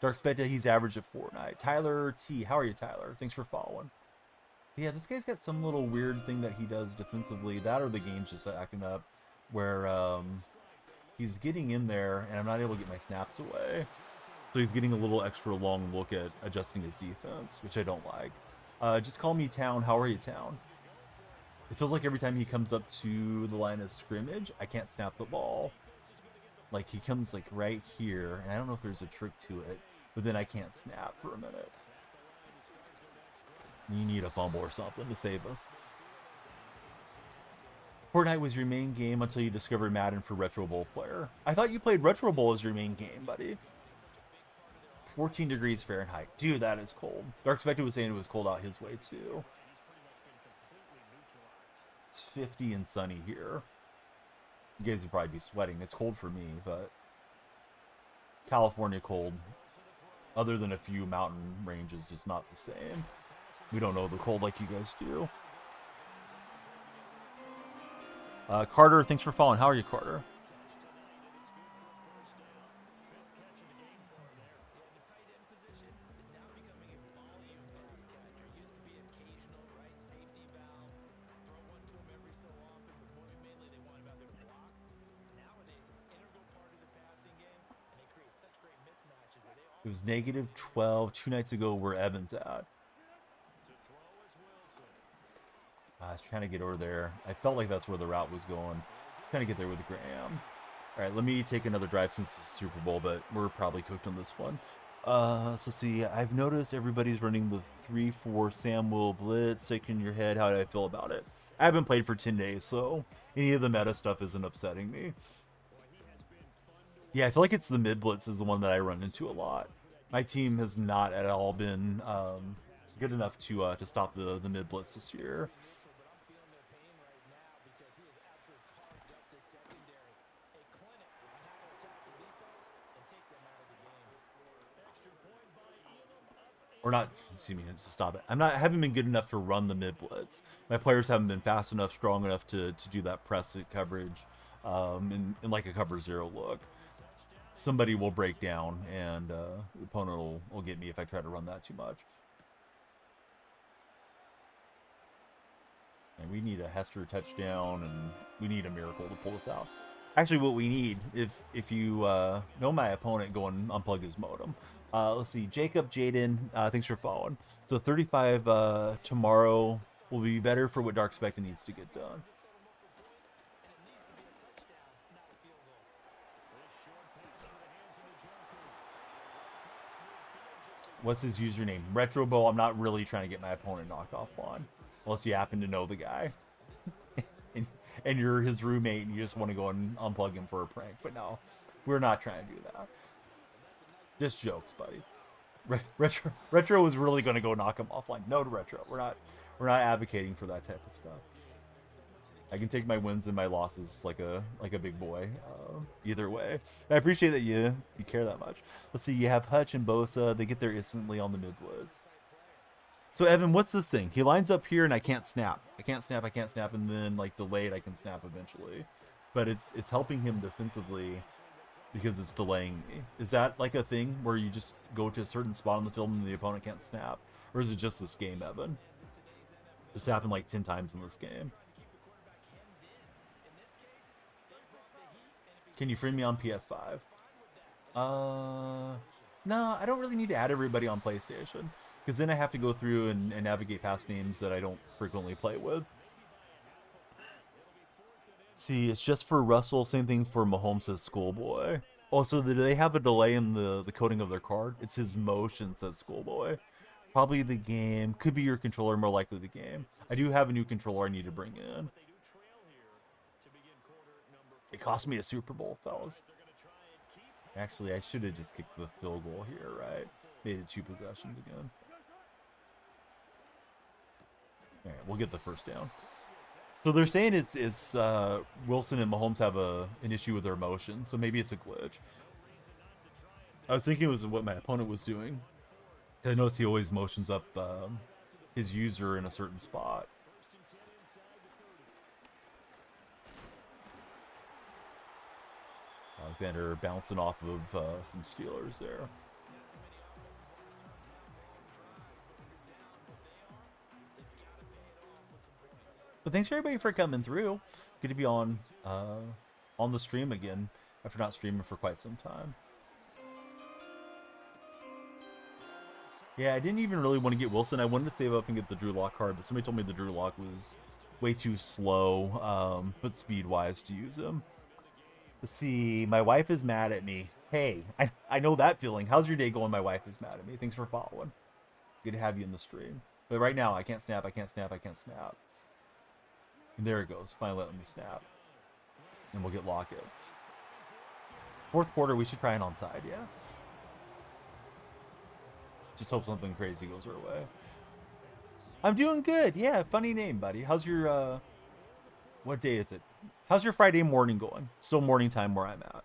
Dark Spectre, he's average at Fortnite. Tyler T, how are you, Tyler? Thanks for following. Yeah, this guy's got some little weird thing that he does defensively. That or the game's just acting up, where he's getting in there and I'm not able to get my snaps away. So he's getting a little extra long look at adjusting his defense, which I don't like. Just call me Town. How are you, Town? It feels like every time he comes up to the line of scrimmage, I can't snap the ball. Like, he comes, like, right here, and I don't know if there's a trick to it, but then I can't snap for a minute. You need a fumble or something to save us. Fortnite was your main game until you discovered Madden for Retro Bowl player. I thought you played Retro Bowl as your main game, buddy. 14 degrees Fahrenheit. Dude, that is cold. Dark Spectre was saying it was cold out his way, too. It's 50 and sunny here. You guys would probably be sweating. It's cold for me, but California cold, other than a few mountain ranges, just not the same. We don't know the cold like you guys do. Carter, thanks for following. How are you, Carter? It was -12 2 nights ago. Where Evans at? I was trying to get over there. I felt like that's where the route was going. Trying to get there with Graham. All right, let me take another drive since it's Super Bowl, but we're probably cooked on this one. So see, I've noticed everybody's running the 3-4 Samuel blitz. Stick in your head. How do I feel about it? I haven't played for 10 days, so any of the meta stuff isn't upsetting me. Yeah, I feel like it's the mid blitz is the one that I run into a lot. My team has not at all been good enough to stop the mid blitz this year. Or not, excuse me, just stop it. I haven't been good enough to run the mid blitz. My players haven't been fast enough, strong enough to do that press it coverage in like a cover zero look. Somebody will break down, and the opponent will get me if I try to run that too much. And we need a Hester touchdown, and we need a miracle to pull this out. Actually, what we need, if you know my opponent, go and unplug his modem. Let's see, Jacob, Jaden, thanks for following. So 35 tomorrow will be better for what Dark Spectre needs to get done. What's his username? Retro Bowl. I'm not really trying to get my opponent knocked offline, unless you happen to know the guy, and you're his roommate, and you just want to go and unplug him for a prank. But no, we're not trying to do that. Just jokes, buddy. Retro was really going to go knock him offline. No to Retro. We're not advocating for that type of stuff. I can take my wins and my losses like a big boy, either way. I appreciate that you care that much. Let's see, you have Hutch and Bosa. They get there instantly on the mid blitz. So Evan, what's this thing? He lines up here and I can't snap. I can't snap, and then like delayed I can snap eventually. But it's helping him defensively because it's delaying me. Is that like a thing where you just go to a certain spot on the field and the opponent can't snap? Or is it just this game, Evan? This happened like 10 times in this game. Can you free me on PS5? No, I don't really need to add everybody on PlayStation, because then I have to go through and navigate past names that I don't frequently play with. See, it's just for Russell. Same thing for Mahomes, says Schoolboy. Also, do they have a delay in the coding of their card? It's his motion, says Schoolboy. Probably the game. Could be your controller, more likely the game. I do have a new controller I need to bring in. It cost me a Super Bowl, fellas. Actually, I should have just kicked the field goal here, right? Made it 2 possessions again. All right, we'll get the first down. So they're saying it's Wilson and Mahomes have an issue with their motion, so maybe it's a glitch. I was thinking it was what my opponent was doing. I noticed he always motions up his user in a certain spot. Alexander bouncing off of some Steelers there. But thanks everybody for coming through. Good to be on the stream again after not streaming for quite some time. Yeah, I didn't even really want to get Wilson. I wanted to save up and get the Drew Lock card, but somebody told me the Drew Lock was way too slow, foot speed wise, to use him. Let's see. My wife is mad at me. Hey, I know that feeling. How's your day going? My wife is mad at me. Thanks for following. Good to have you in the stream. But right now, I can't snap. I can't snap. I can't snap. And there it goes. Finally letting me snap. And we'll get Lockett. Fourth quarter, we should try an onside, yeah. Just hope something crazy goes our way. I'm doing good. Yeah, funny name, buddy. How's your, what day is it? How's your Friday morning going? Still morning time where I'm at.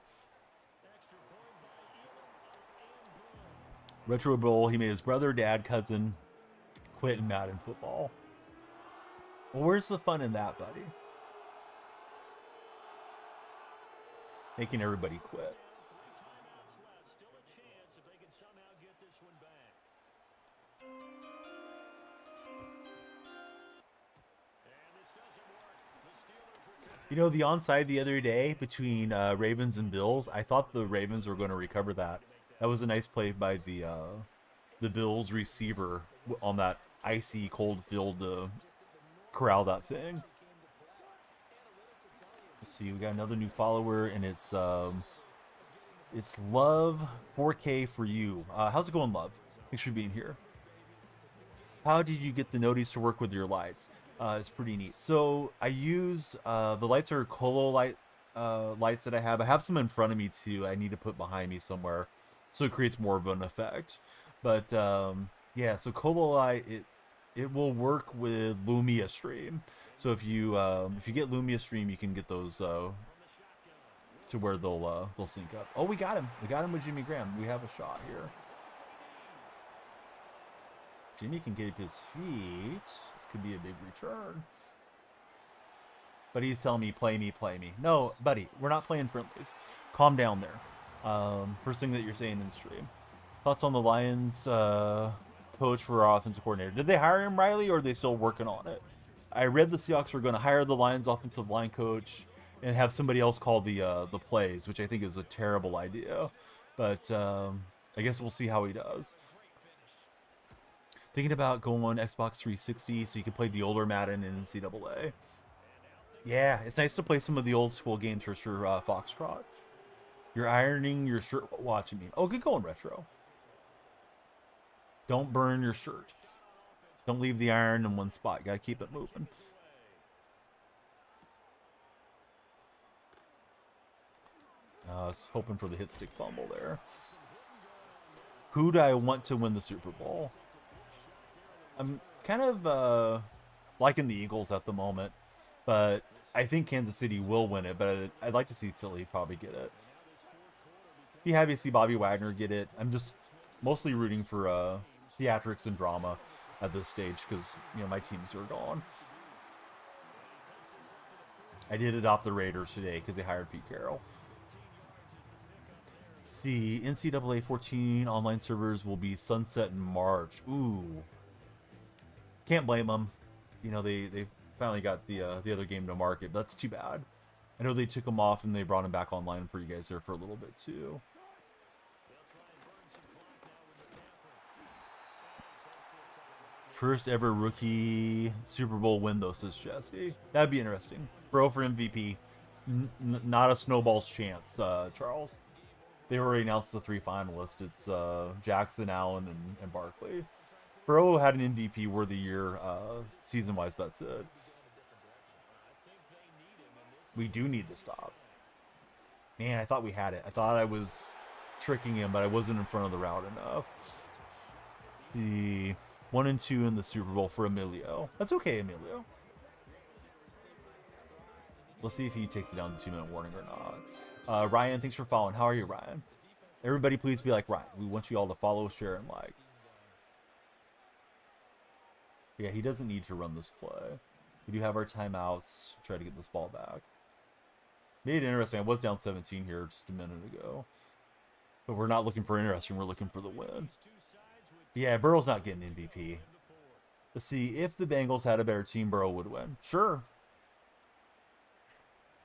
Retro Bowl, he made his brother, dad, cousin quit in Madden football. Well, where's the fun in that, buddy? Making everybody quit. You know, the onside the other day between Ravens and Bills, I thought the Ravens were going to recover that. That was a nice play by the Bills receiver on that icy cold field to corral that thing. Let's see, we got another new follower, and it's Love 4K for you. How's it going, Love? Thanks for being here. How did you get the notice to work with your lights? It's pretty neat. So I use the lights are Colo light lights that I have. I have some in front of me too. I need to put behind me somewhere, so it creates more of an effect. But yeah, so Colo light it will work with Lumia Stream. So if you get Lumia Stream, you can get those to where they'll sync up. Oh, we got him. We got him with Jimmy Graham. We have a shot here. Jimmy can get up his feet. This could be a big return. But he's telling me, play me, play me. No, buddy, we're not playing friendlies. Calm down there. First thing that you're saying in stream. Thoughts on the Lions coach for our offensive coordinator? Did they hire him, Riley, or are they still working on it? I read the Seahawks were going to hire the Lions offensive line coach and have somebody else call the plays, which I think is a terrible idea. But I guess we'll see how he does. Thinking about going on Xbox 360 so you can play the older Madden in NCAA. Yeah, it's nice to play some of the old school games for sure, Foxtrot. You're ironing your shirt while watching me. Oh, good going, Retro. Don't burn your shirt. Don't leave the iron in one spot. You gotta keep it moving. I was hoping for the hit stick fumble there. Who do I want to win the Super Bowl? I'm kind of liking the Eagles at the moment, but I think Kansas City will win it, but I'd like to see Philly probably get it. Be happy to see Bobby Wagner get it. I'm just mostly rooting for theatrics and drama at this stage because, you know, my teams are gone. I did adopt the Raiders today because they hired Pete Carroll. Let's see, NCAA 14 online servers will be sunset in March. Ooh. Can't blame them. You know, they finally got the other game to market. But that's too bad. I know they took them off and they brought them back online for you guys there for a little bit too. First ever rookie Super Bowl win though, says Jesse. That'd be interesting. Bro for MVP. not a snowball's chance, Charles. They already announced the 3 finalists. It's Jackson, Allen, and Barkley. Burrow had an MVP worthy year, season-wise, that's it. We do need to stop. Man, I thought we had it. I thought I was tricking him, but I wasn't in front of the route enough. Let's see. 1 and 2 in the Super Bowl for Emilio. That's okay, Emilio. Let's see if he takes it down to 2-minute warning or not. Ryan, thanks for following. How are you, Ryan? Everybody, please be like Ryan. We want you all to follow, share, and like. Yeah, he doesn't need to run this play. We do have our timeouts. Try to get this ball back. Made it interesting. I was down 17 here just a minute ago. But we're not looking for interesting. We're looking for the win. Yeah, Burrow's not getting MVP. Let's see. If the Bengals had a better team, Burrow would win. Sure.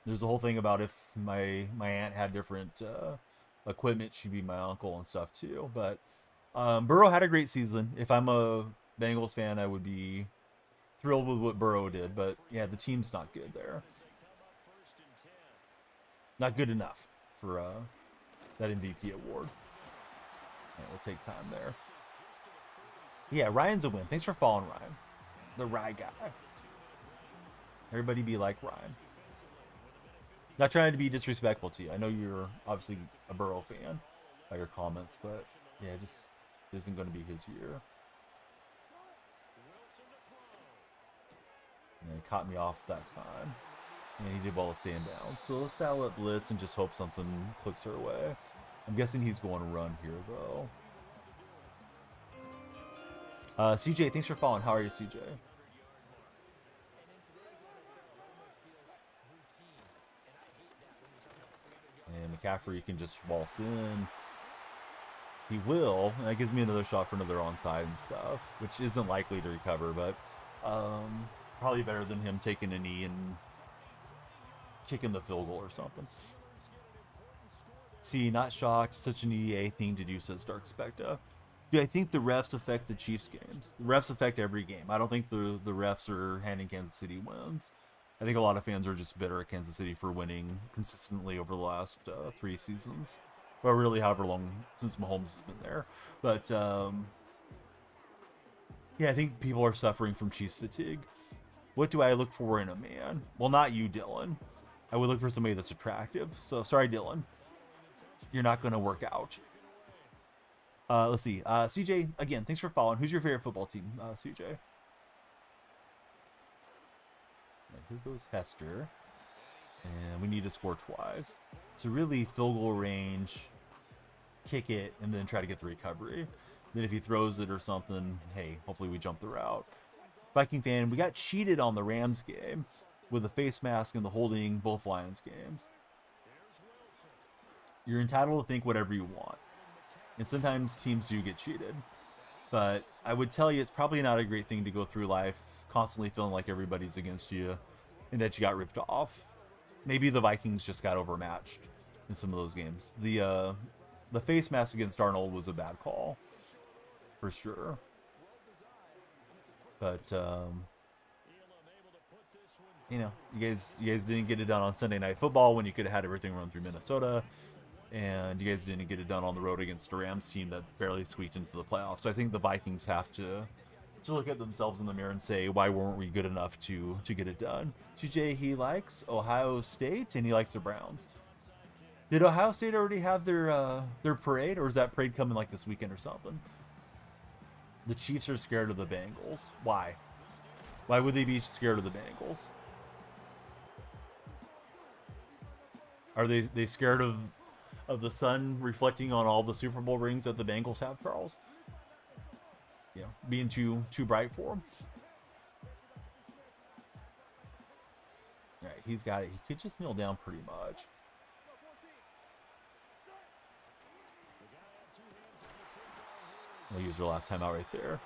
There's a whole thing about if my aunt had different equipment, she'd be my uncle and stuff too. But Burrow had a great season. If I'm a Bengals fan, I would be thrilled with what Burrow did. But yeah, the team's not good there. Not good enough for that MVP award. Yeah, we'll take time there. Yeah, Ryan's a win. Thanks for following Ryan. The Rye guy. Everybody be like Ryan. Not trying to be disrespectful to you. I know you're obviously a Burrow fan by your comments, but yeah, it just isn't going to be his year. And he caught me off that time. And he did well to stand down. So let's dial up blitz and just hope something clicks our way. I'm guessing he's going to run here, though. CJ, thanks for following. How are you, CJ? And McCaffrey can just waltz in. He will. And that gives me another shot for another onside and stuff, which isn't likely to recover, but probably better than him taking a knee and kicking the field goal or something. See, not shocked. Such an EA thing to do, says Dark Specta. Do I think the refs affect the Chiefs games? The refs affect every game. I don't think the refs are handing Kansas City wins. I think a lot of fans are just bitter at Kansas City for winning consistently over the last 3 seasons. Well, really, however long since Mahomes has been there. But, yeah, I think people are suffering from Chiefs fatigue. What do I look for in a man? Well, not you, Dylan. I would look for somebody that's attractive. So, sorry, Dylan. You're not going to work out. Let's see. CJ, again, thanks for following. Who's your favorite football team, CJ? Right, here goes Hester. And we need to score twice. So really, field goal range, kick it, and then try to get the recovery. Then if he throws it or something, hey, hopefully we jump the route. Viking fan, we got cheated on the Rams game with the face mask and the holding both Lions games. You're entitled to think whatever you want. And sometimes teams do get cheated. But I would tell you it's probably not a great thing to go through life constantly feeling like everybody's against you and that you got ripped off. Maybe the Vikings just got overmatched in some of those games. The face mask against Darnold was a bad call, for sure. But you know, you guys didn't get it done on Sunday Night Football when you could have had everything run through Minnesota, and you guys didn't get it done on the road against a Rams team that barely squeaked into the playoffs. So I think the Vikings have to look at themselves in the mirror and say, why weren't we good enough to get it done? CJ, he likes Ohio State and he likes the Browns. Did Ohio State already have their parade, or is that parade coming like this weekend or something? The Chiefs are scared of the Bengals. Why? Why would they be scared of the Bengals? Are they scared of the sun reflecting on all the Super Bowl rings that the Bengals have, Charles? You know, being too bright for them. All right, he's got it. He could just kneel down pretty much. We'll use their last time out right there.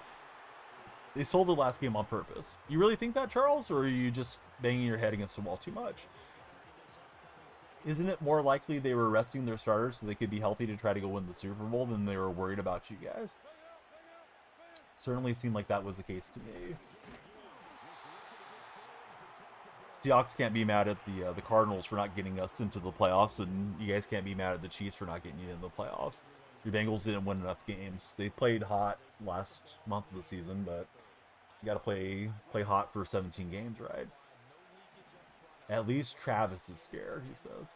They sold the last game on purpose. You really think that, Charles, or are you just banging your head against the wall too much? Isn't it more likely they were resting their starters so they could be healthy to try to go win the Super Bowl than they were worried about you guys? Certainly seemed like that was the case to me. Seahawks can't be mad at the Cardinals for not getting us into the playoffs, and you guys can't be mad at the Chiefs for not getting you in the playoffs. Your Bengals didn't win enough games. They played hot last month of the season, but you got to play hot for 17 games, right? At least Travis is scared, he says.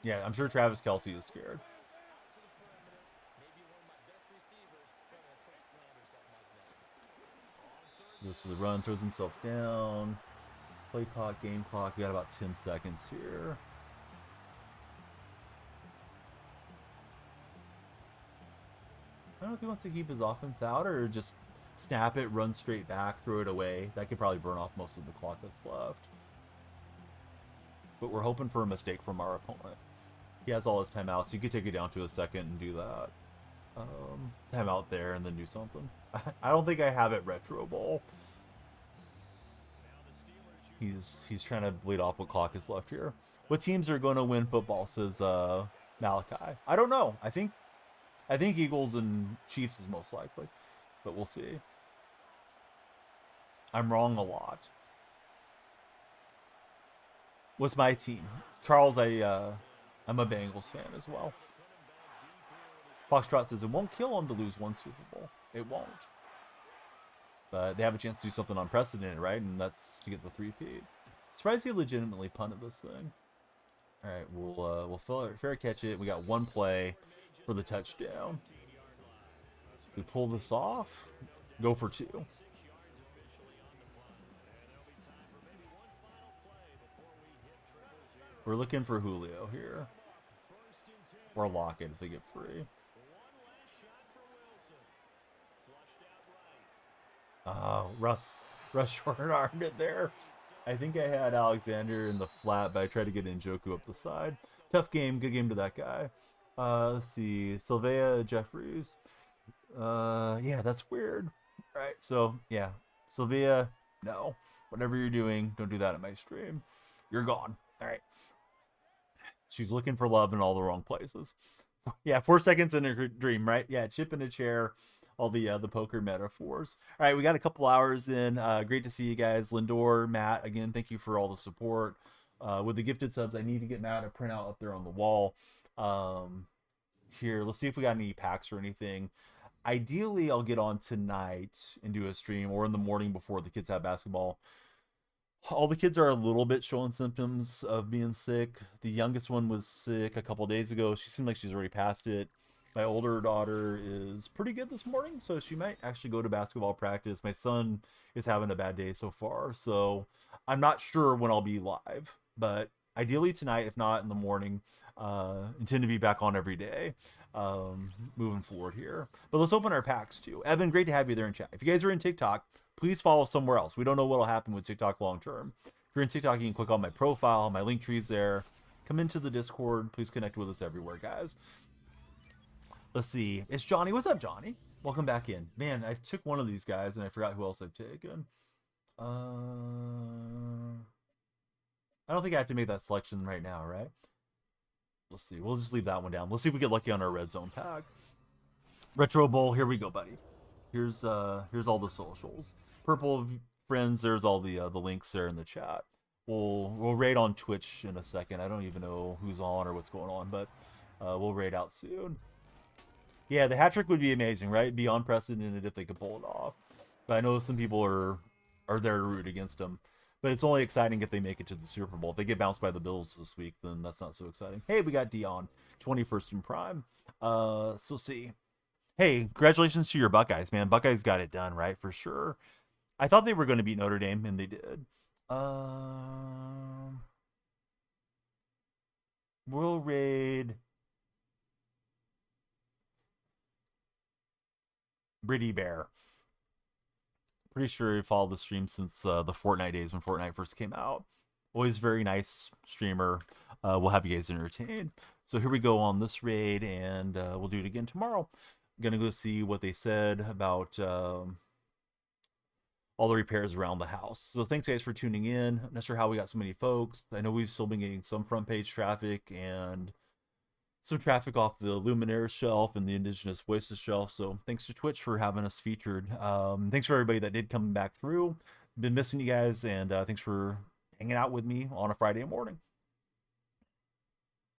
Yeah, I'm sure Travis Kelce is scared. Goes to the run, throws himself down. Play clock, game clock. We got about 10 seconds here. I don't know if he wants to keep his offense out or just snap it, run straight back, throw it away. That could probably burn off most of the clock that's left. But we're hoping for a mistake from our opponent. He has all his timeouts. You could take it down to a second and do that. Time out there and then do something. I don't think I have it retro ball. He's trying to bleed off what clock is left here. What teams are going to win football, says Malachi. I don't know. I think Eagles and Chiefs is most likely, but we'll see. I'm wrong a lot. What's my team? Charles, I'm a Bengals fan as well. Foxtrot says it won't kill them to lose one Super Bowl. It won't. But they have a chance to do something unprecedented, right? And that's to get the 3-peat. Surprised he legitimately punted this thing. All right, we'll fair catch it. We got one play for the touchdown. We pull this off. Go for 2. We're looking for Julio here. Or Lockett if they get free. Oh, Russ short-armed it there. I think I had Alexander in the flat, but I tried to get Njoku up the side. Tough game. Good game to that guy. Let's see. Sylvia Jeffries. Yeah, that's weird. Right, so, yeah. Sylvia, no. Whatever you're doing, don't do that at my stream. You're gone. All right. She's looking for love in all the wrong places. Yeah, 4 seconds in her dream, right? Yeah, chip in a chair. All the poker metaphors. All right, we got a couple hours in. Great to see you guys. Lindor, Matt, again, thank you for all the support. With the gifted subs, I need to get Matt a printout up there on the wall. Here, let's see if we got any packs or anything. Ideally, I'll get on tonight and do a stream, or in the morning before the kids have basketball. All the kids are a little bit showing symptoms of being sick. The youngest one was sick a couple days ago. She seemed like she's already past it. My older daughter is pretty good this morning, so she might actually go to basketball practice. My son is having a bad day so far, so I'm not sure when I'll be live. But ideally tonight, if not in the morning. Intend to be back on every day moving forward here. But let's open our packs too. Evan, great to have you there in chat. If you guys are in TikTok, please follow somewhere else. We don't know what will happen with TikTok long term. If you're in TikTok, you can click on my profile. My link tree's there. Come into the Discord. Please connect with us everywhere, guys. Let's see. It's Johnny. What's up, Johnny? Welcome back in. Man, I took one of these guys and I forgot who else I've taken. I don't think I have to make that selection right now, right? Let's see. We'll just leave that one down. Let's see if we get lucky on our red zone pack. Retro Bowl. Here we go, buddy. Here's all the socials. Purple friends. There's all the links there in the chat. We'll raid on Twitch in a second. I don't even know who's on or what's going on, but we'll raid out soon. Yeah, the hat trick would be amazing, right? It'd be unprecedented if they could pull it off. But I know some people are there to root against them. But it's only exciting if they make it to the Super Bowl. If they get bounced by the Bills this week, then that's not so exciting. Hey, we got Dion, 21st in prime. So see. Hey, congratulations to your Buckeyes, man. Buckeyes got it done, right? For sure. I thought they were going to beat Notre Dame, and they did. We'll raid Britty Bear. Pretty sure you followed the stream since the Fortnite days when Fortnite first came out. Always very nice streamer. We'll have you guys entertained. So here we go on this raid, and we'll do it again tomorrow. I'm gonna go see what they said about all the repairs around the house. So thanks guys for tuning in. I'm not sure how we got so many folks. I know we've still been getting some front page traffic and some traffic off the Luminaire shelf and the Indigenous Voices shelf. So thanks to Twitch for having us featured. Thanks for everybody that did come back through. been missing you guys, and thanks for hanging out with me on a Friday morning.